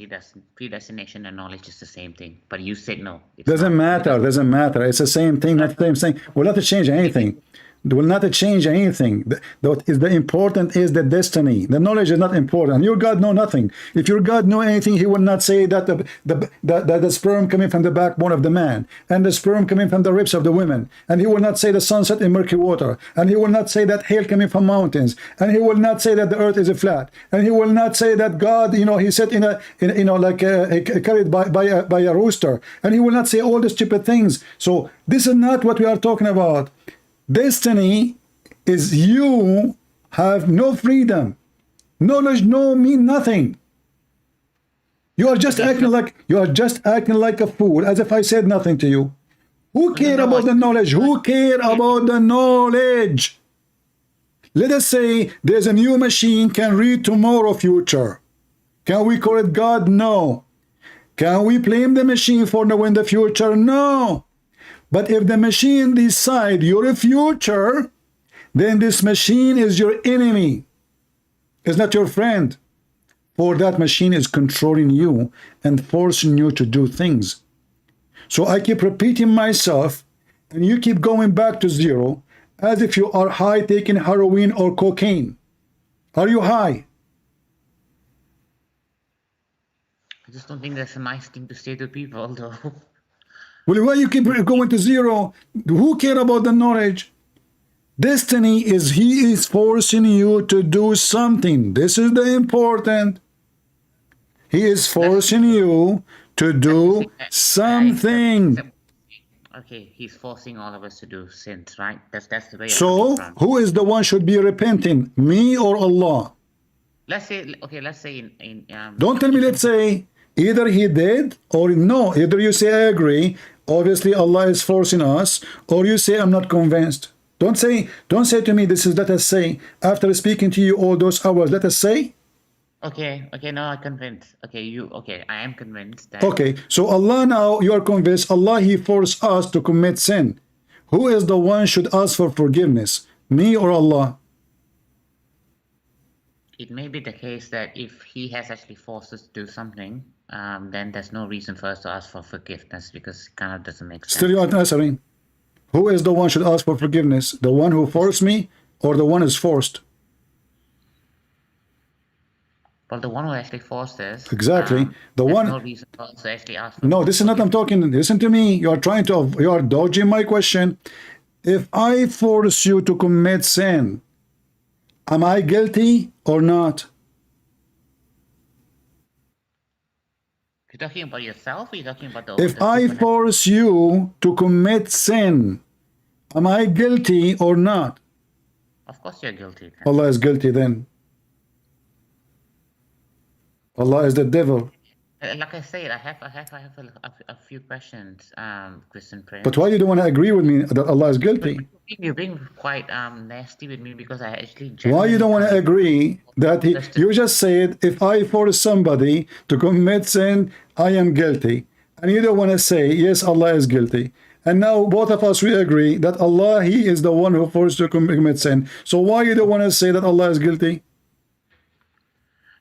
predestination and knowledge is the same thing, but you said no. Doesn't matter. Doesn't matter. It's the same thing. Not the same thing. Will not change anything. It will not change anything. The important is the destiny. The knowledge is not important. Your God know nothing. If your God know anything, He will not say that the sperm coming from the backbone of the man and the sperm coming from the ribs of the women, and He will not say the sunset in murky water, and He will not say that hail coming from mountains, and He will not say that the earth is a flat, and He will not say that God, He sat carried by a rooster, and He will not say all the stupid things. So this is not what we are talking about. Destiny is you have no freedom. Knowledge no mean nothing. You are just acting like a fool, as if I said nothing to you. Who care about the knowledge? Who care about the knowledge? Let us say there's a new machine can read tomorrow future. Can we call it God? No. Can we blame the machine for knowing the future? No. But if the machine decide your future, then this machine is your enemy. It's not your friend. For that machine is controlling you and forcing you to do things. So I keep repeating myself, and you keep going back to zero, as if you are high taking heroin or cocaine. Are you high? I just don't think that's a nice thing to say to people, though. Well, why you keep going to zero? Who care about the knowledge? Destiny is He is forcing you to do something. This is the important. He is forcing you to do something. Okay, He's forcing all of us to do sins, right? That's the way. So, who is the one should be repenting? Me or Allah? Let's say in Don't tell me. Let's say either He did or no. Either you say I agree. Obviously, Allah is forcing us, or you say I'm not convinced. Don't say to me, this is, let us say, after speaking to you all those hours, let us say. Okay, no, I'm convinced. Okay, I am convinced that. Okay, so Allah, now you are convinced, Allah, He forced us to commit sin. Who is the one should ask for forgiveness? Me or Allah? It may be the case that if He has actually forced us to do something, then there's no reason for us to ask for forgiveness, because it kind of doesn't make sense. Still you are answering. Who is the one should ask for forgiveness? The one who forced me or the one who is forced? Well, the one who actually forced us. Exactly. The there's one. no reason for us to actually ask for No, this is not I'm talking. Listen to me. You are dodging my question. If I force you to commit sin, am I guilty or not? You're talking about yourself, or you're talking about the. If I force you to commit sin, am I guilty or not? Of course you're guilty. Allah is guilty then. Allah is the devil. Like I said, I have a few questions, Christian Prince. But why you don't want to agree with me that Allah is guilty? You're being quite nasty with me, because I actually. Why you don't want to agree that you just said, if I force somebody to commit sin, I am guilty, and you don't want to say yes, Allah is guilty. And now both of us we agree that Allah, He is the one who forced you to commit sin. So why you don't want to say that Allah is guilty?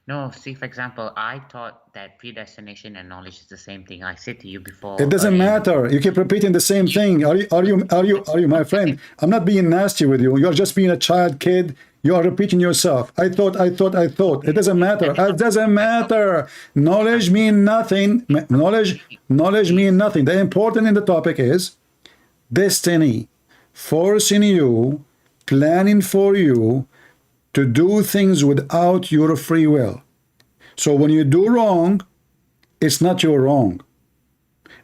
No, see, for example, I thought that predestination and knowledge is the same thing. I said to you before. It doesn't matter. You keep repeating the same thing. Are you, my friend? I'm not being nasty with you. You're just being a child kid. You are repeating yourself. I thought. It doesn't matter. It doesn't matter. Knowledge mean nothing. Knowledge mean nothing. The important in the topic is destiny, forcing you, planning for you to do things without your free will. So when you do wrong, it's not your wrong.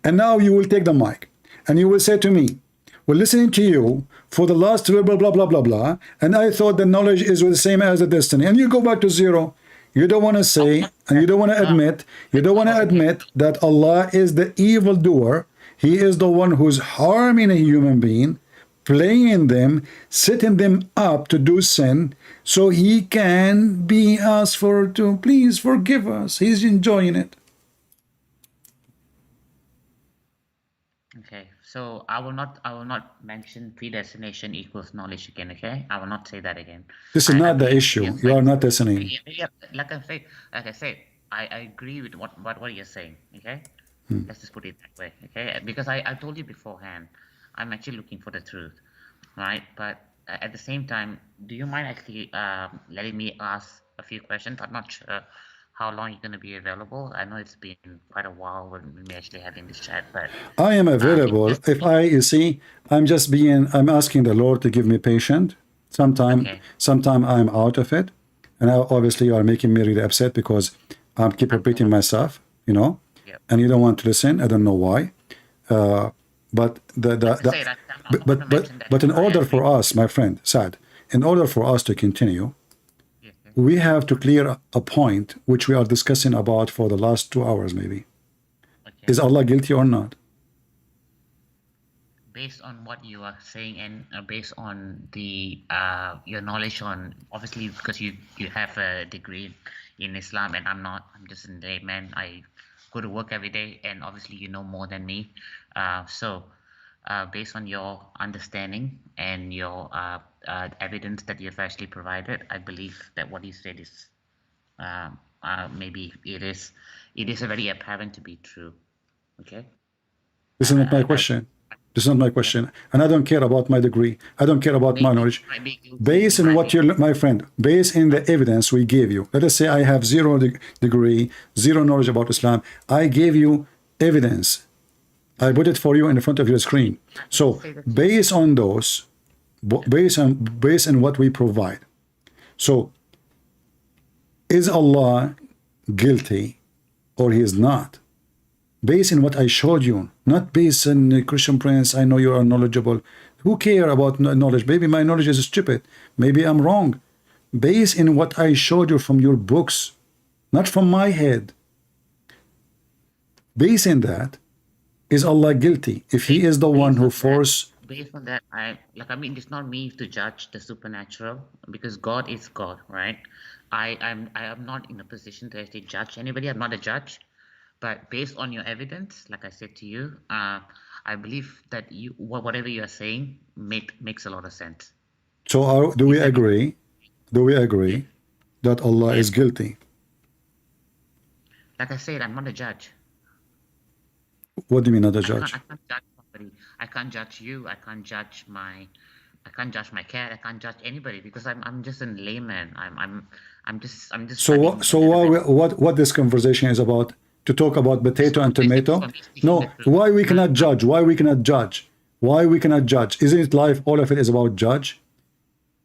And now you will take the mic and you will say to me, we're listening to you for the last blah, blah, blah, blah, blah, and I thought the knowledge is the same as the destiny. And you go back to zero. You don't want to say, and you don't want to admit, that Allah is the evildoer. He is the one who's harming a human being, playing them, setting them up to do sin, so He can be asked for to please forgive us. He's enjoying it. Okay, so I will not mention predestination equals knowledge again. Okay, I will not say that again. This is not the issue. You are not listening. Yeah, like I said, I agree with what you're saying. Okay, let's just put it that way. Okay, because I told you beforehand, I'm actually looking for the truth, right? But at the same time, do you mind actually letting me ask a few questions? I'm not sure how long you're going to be available. I know it's been quite a while when we're actually having this chat, but I am available. I'm asking the Lord to give me patience. Sometime I'm out of it, and obviously you are making me really upset because I keep repeating myself, and you don't want to listen. I don't know why. But in order for us, my friend Saad, in order for us to continue, we have to clear a point which we are discussing about for the last 2 hours, maybe. Okay. Is Allah guilty or not? Based on what you are saying, and based on the your knowledge on, obviously, because you have a degree in Islam and I'm not. I'm just a layman. I go to work every day, and obviously you know more than me. So based on your understanding and your evidence that you've actually provided, I believe that what you said is maybe it is very apparent to be true. Okay. This is not my question. This is not my question. And I don't care about my degree. I don't care about my knowledge. Based on what my friend, based in the evidence we gave you, let us say I have zero degree, zero knowledge about Islam. I gave you evidence. I put it for you in front of your screen. So based on those, based on what we provide. So is Allah guilty or He is not? Based on what I showed you, not based on Christian Prince. I know you are knowledgeable. Who care about knowledge? Maybe my knowledge is stupid. Maybe I'm wrong. Based on what I showed you from your books, not from my head. Based on that, is Allah guilty if He is the one who forced based on that, I mean, it's not me to judge the supernatural because God is God, right? I am not in a position to actually judge anybody. I'm not a judge, but based on your evidence, like I said to you, I believe that whatever you are saying makes a lot of sense. So do we Is that agree? Do we yes? agree that Allah Yes. is guilty? Like I said, I'm not a judge. What do you mean not a I can't judge? judge somebody. I can't judge you. I can't judge my cat. I can't judge anybody because I'm just a layman. I'm just So studying a so little why bit. what this conversation is about? To talk about This potato and conversation is tomato? for me speaking the No, truth. why we No, no, cannot no. judge? Why we cannot judge? Why we cannot judge? Isn't it life? All of it is about judge.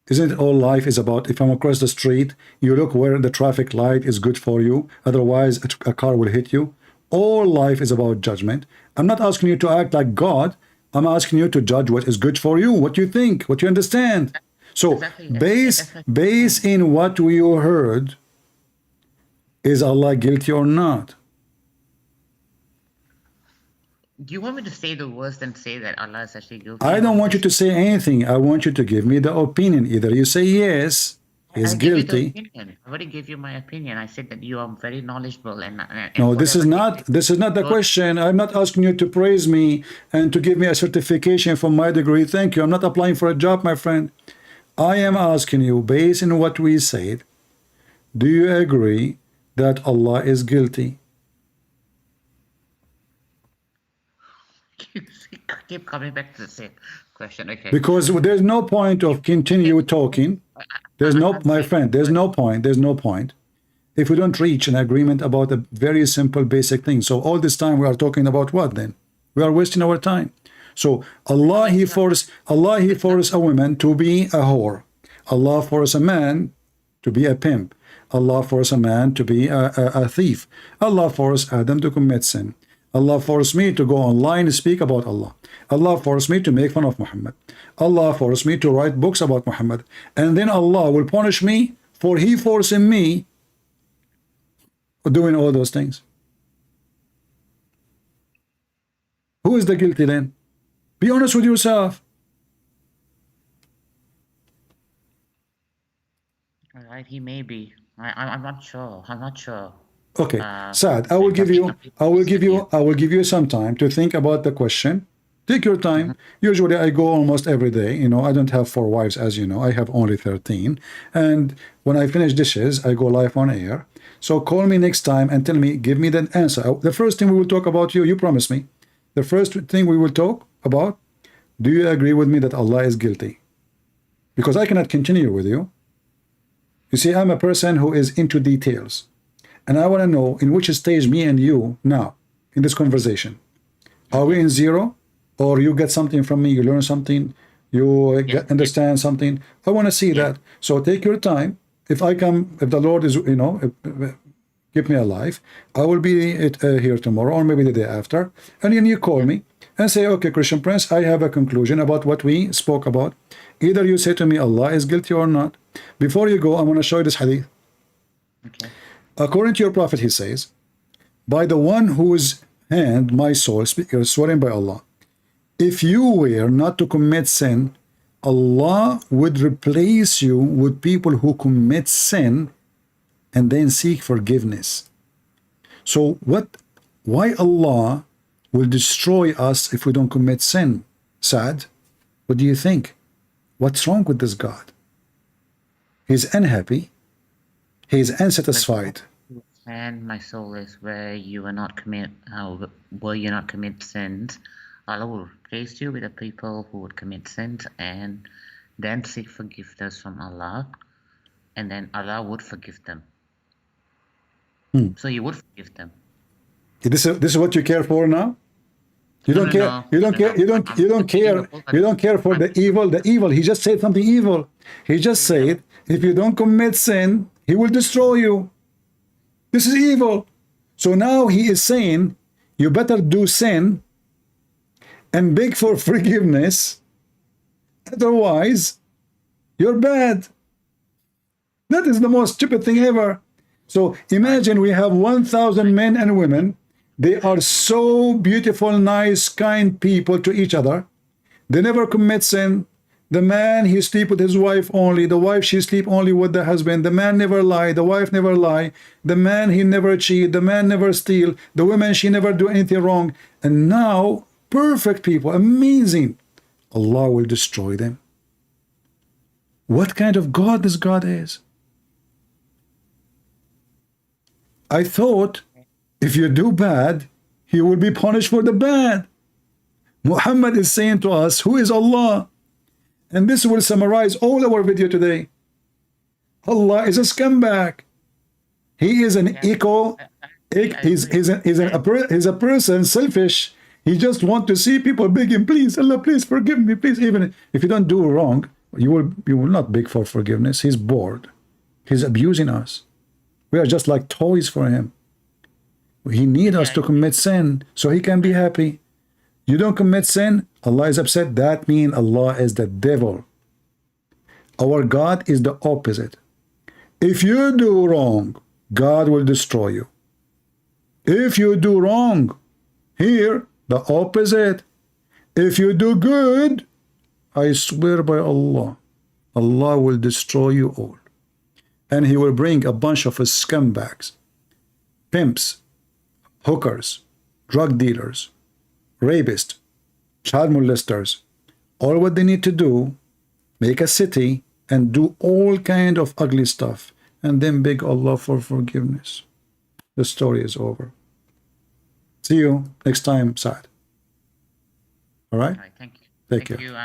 Isn't it all life is about? If I'm across the street, you look where the traffic light is good for you. Otherwise, a car will hit you. All life is about judgment. I'm not asking you to act like God. I'm asking you to judge what is good for you, what you think, what you understand. So Exactly. base That's my base point. in what you heard, is Allah guilty or not? Do you want me to say the worst and say that Allah is actually guilty I and don't all want you this? to say anything. I want you to give me the opinion. Either you say yes, he's I give you the guilty. opinion. I already gave you my opinion. I said that you are very knowledgeable and No, whatever thing that this is not the God. question. I'm not asking you to praise me and to give me a certification for my degree. Thank you. I'm not applying for a job, my friend. I am asking you, based on what we said, do you agree that Allah is guilty? Keep coming back to the same question. Okay. Because there's no point of continue talking. There's no, I'm my saying, friend, there's no point. There's no point if we don't reach an agreement about a very simple, basic thing. So all this time we are talking about what then? We are wasting our time. So Allah, He forced a woman to be a whore. Allah forced a man to be a pimp. Allah forced a man to be a thief. Allah forced Adam to commit sin. Allah forced me to go online and speak about Allah. Allah forced me to make fun of Muhammad. Allah forced me to write books about Muhammad. And then Allah will punish me for He forcing me doing all those things. Who is the guilty then? Be honest with yourself. all right, he may be. I'm not sure. I'm not sure. Okay, Saad, I will give you some time to think about the question. Take your time. Usually I go almost every day. You know, I don't have 4 wives, as you know. I have only 13. And when I finish dishes, I go live on air. So call me next time and tell me, give me the answer. The first thing we will talk about you promise me. The first thing we will talk about, do you agree with me that Allah is guilty? Because I cannot continue with you. You see, I'm a person who is into details. And I want to know in which stage me and you now in this conversation. Are we in zero? Or you get something from me, you learn something, you understand something? I want to see that. So take your time. If the Lord is, keep me alive, I will be here tomorrow or maybe the day after. And then you call me and say, okay, Christian Prince, I have a conclusion about what we spoke about. Either you say to me, Allah is guilty or not. Before you go, I want to show you this hadith. Okay. According to your prophet, he says, by the one whose hand my soul is swearing by Allah, if you were not to commit sin, Allah would replace you with people who commit sin and then seek forgiveness. So why Allah will destroy us if we don't commit sin? Saad, what do you think? What's wrong with this God? He's unhappy. He's unsatisfied. And my soul is where you are not commit sins. Allah will replace you with the people who would commit sins and then seek forgiveness from Allah, and then Allah would forgive them. So you would forgive them. This is what you care for now? You don't care. You don't care. You don't care. You don't care for the evil. The evil. He just said something evil. He just said, if you don't commit sin, He will destroy you. This is evil. So now He is saying, you better do sin and beg for forgiveness. Otherwise, you're bad. That is the most stupid thing ever. So imagine we have 1,000 men and women. They are so beautiful, nice, kind people to each other. They never commit sin. The man, he sleep with his wife only. The wife, she sleep only with the husband. The man never lie. The wife never lie. The man, he never cheat. The man never steal. The woman, she never do anything wrong. And now, perfect people, amazing. Allah will destroy them. What kind of God this God is? I thought if you do bad, he will be punished for the bad. Muhammad is saying to us, who is Allah? And this will summarize all our video today. Allah is a scumbag. He is an he's a person selfish. He just want to see people begging, please, Allah, please forgive me, please. Even if you don't do wrong, you will not beg for forgiveness. He's bored. He's abusing us. We are just like toys for him. He needs us to commit sin so he can be happy. You don't commit sin, Allah is upset. That means Allah is the devil. Our God is the opposite. If you do wrong, God will destroy you. If you do wrong, here, the opposite. If you do good, I swear by Allah, Allah will destroy you all. And he will bring a bunch of scumbags, pimps, hookers, drug dealers, rapists, child molesters. All what they need to do, make a city and do all kind of ugly stuff and then beg Allah for forgiveness. The story is over. See you next time, Saad. All right? All right, thank you. Take Thank care. you.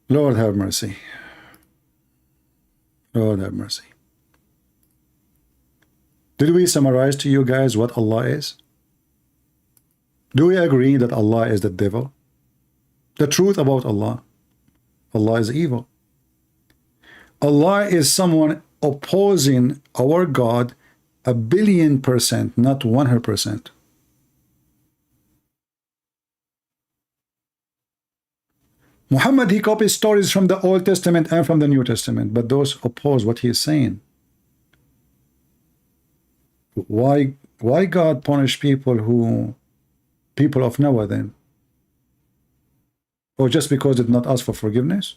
Lord have mercy. Lord have mercy. Did we summarize to you guys what Allah is? Do we agree that Allah is the devil? The truth about Allah. Allah is evil. Allah is someone opposing our God 1,000,000,000%, not 100%. Muhammad, he copies stories from the Old Testament and from the New Testament, but those oppose what he is saying. Why God punish people of Noah then? Or just because they did not ask for forgiveness?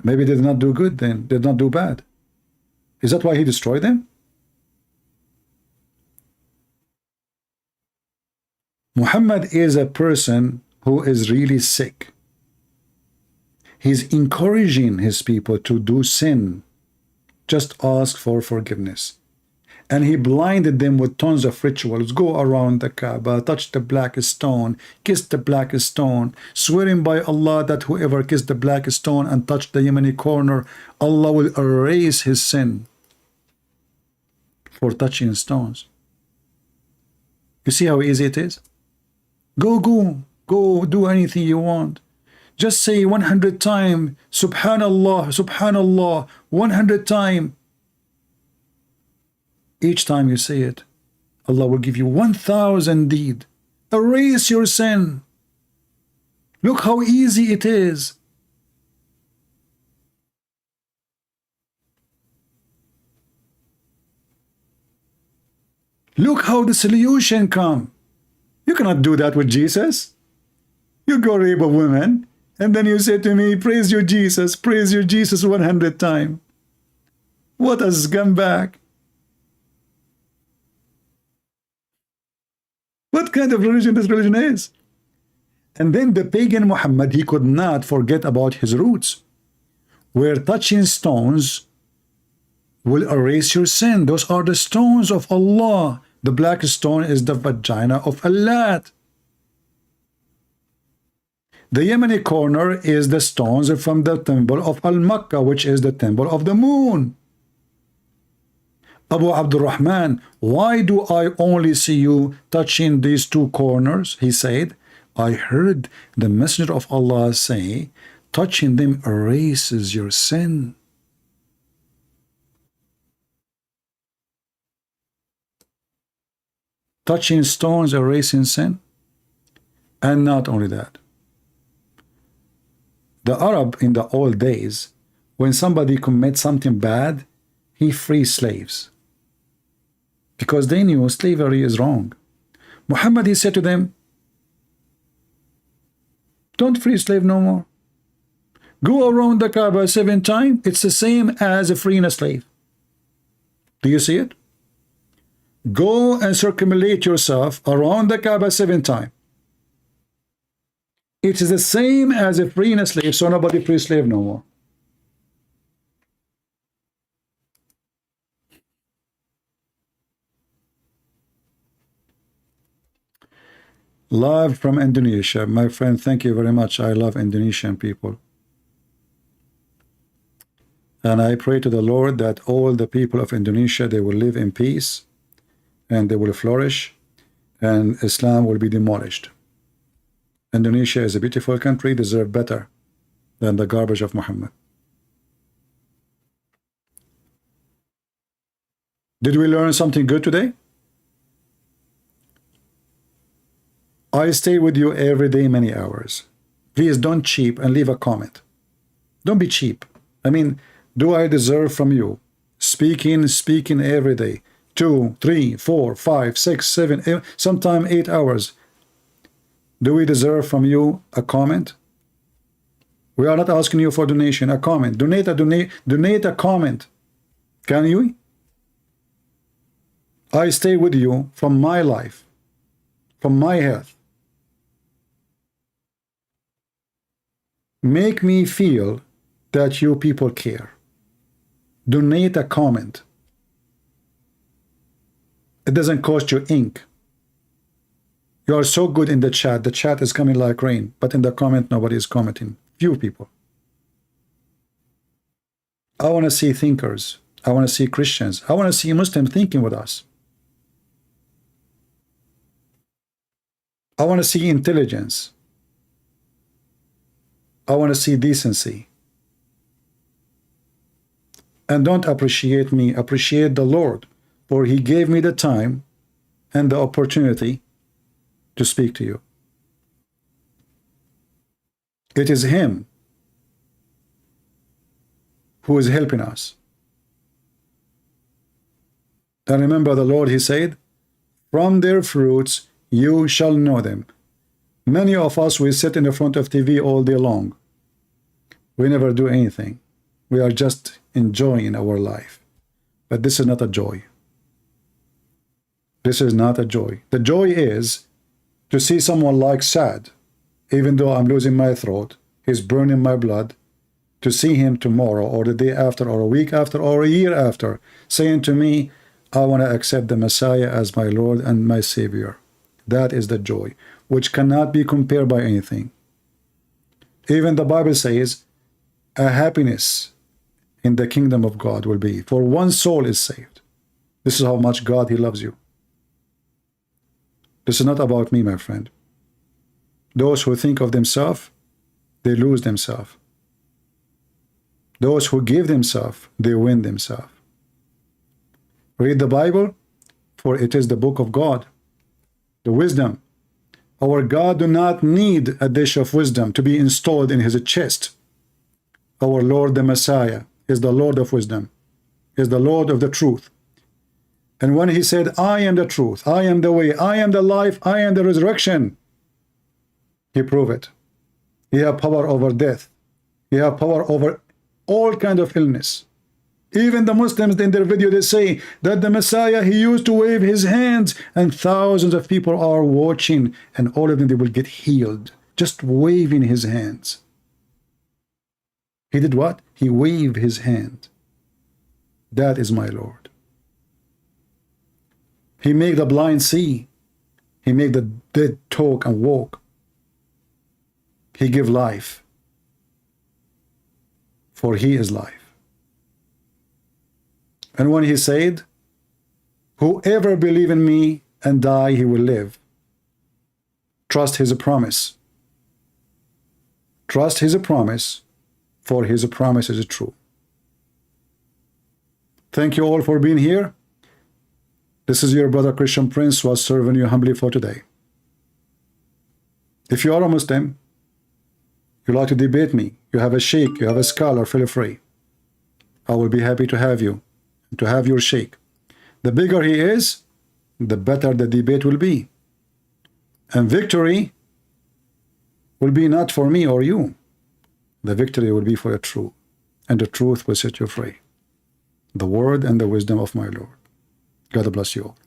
Maybe they did not do good then, did not do bad. Is that why he destroyed them? Muhammad is a person who is really sick. He's encouraging his people to do sin. Just ask for forgiveness. And he blinded them with tons of rituals. Go around the Kaaba, touch the black stone, kiss the black stone, swearing by Allah that whoever kissed the black stone and touched the Yemeni corner, Allah will erase his sin for touching stones. You see how easy it is? Go do anything you want. Just say 100 times, Subhanallah, Subhanallah, 100 times. Each time you say it, Allah will give you 1,000 deed. Erase your sin. Look how easy it is. Look how the solution come. You cannot do that with Jesus. You go rape a woman, and then you say to me, praise your Jesus 100 times. What a scumbag. What kind of religion this religion is? And then the pagan Muhammad, he could not forget about his roots, where touching stones will erase your sin. Those are the stones of Allah. The black stone is the vagina of Allah. The Yemeni corner is the stones from the temple of Al-Makkah, which is the temple of the moon. Abu Abdurrahman, why do I only see you touching these two corners? He said, I heard the Messenger of Allah say, touching them erases your sin. Touching stones erasing sin. And not only that. The Arab in the old days, when somebody commits something bad, he frees slaves. because they knew slavery is wrong. Muhammad, he said to them, don't free slave no more. Go around the Kaaba 7 times. It's the same as freeing a slave. Do you see it? Go and circumambulate yourself around the Kaaba 7 times. It is the same as freeing a slave, so nobody free slave no more. Live from Indonesia. My friend, thank you very much. I love Indonesian people. And I pray to the Lord that all the people of Indonesia, they will live in peace and they will flourish and Islam will be demolished. Indonesia is a beautiful country, deserve better than the garbage of Muhammad. Did we learn something good today? I stay with you every day, many hours. Please don't cheap and leave a comment. Don't be cheap. I mean, do I deserve from you speaking every day, 2, 3, 4, 5, 6, 7, 8, sometimes 8 hours? Do we deserve from you a comment? We are not asking you for donation, a comment. Donate a comment. Can you? I stay with you from my life, from my health. Make me feel that you people care. Donate a comment. It doesn't cost you ink. You are so good in the chat. The chat is coming like rain, but in the comment, nobody is commenting. Few people. I want to see thinkers. I want to see Christians. I want to see Muslims thinking with us. I want to see intelligence. I want to see decency. And don't appreciate me, appreciate the Lord, for He gave me the time and the opportunity to speak to you. It is Him who is helping us. And remember the Lord, He said, from their fruits you shall know them. Many of us, we sit in the front of TV all day long. We never do anything. We are just enjoying our life. But this is not a joy. This is not a joy. The joy is to see someone like sad, even though I'm losing my throat, he's burning my blood, to see him tomorrow or the day after or a week after or a year after, saying to me, I want to accept the Messiah as my Lord and my Savior. That is the joy, which cannot be compared by anything. Even the Bible says, a happiness in the kingdom of God will be, for one soul is saved. This is how much God, He loves you. This is not about me, my friend. Those who think of themselves, they lose themselves. Those who give themselves, they win themselves. Read the Bible, for it is the book of God, the wisdom. Our God do not need a dish of wisdom to be installed in His chest. Our Lord, the Messiah, is the Lord of wisdom, is the Lord of the truth. And when He said, I am the truth, I am the way, I am the life, I am the resurrection, He proved it. He has power over death. He has power over all kind of illness. Even the Muslims in their video, they say that the Messiah, He used to wave His hands and thousands of people are watching and all of them, they will get healed just waving His hands. He did what? He waved His hand. That is my Lord. He made the blind see. He made the dead talk and walk. He give life. For He is life. And when He said, whoever believe in me and die, he will live. Trust His promise. Trust His promise, for His promise is true. Thank you all for being here. This is your brother Christian Prince who was serving you humbly for today. If you are a Muslim, you like to debate me, you have a sheikh, you have a scholar, feel free. I will be happy to have you, and to have your sheikh. The bigger he is, the better the debate will be. And victory will be not for me or you. The victory will be for the truth, and the truth will set you free. The word and the wisdom of my Lord. God bless you all.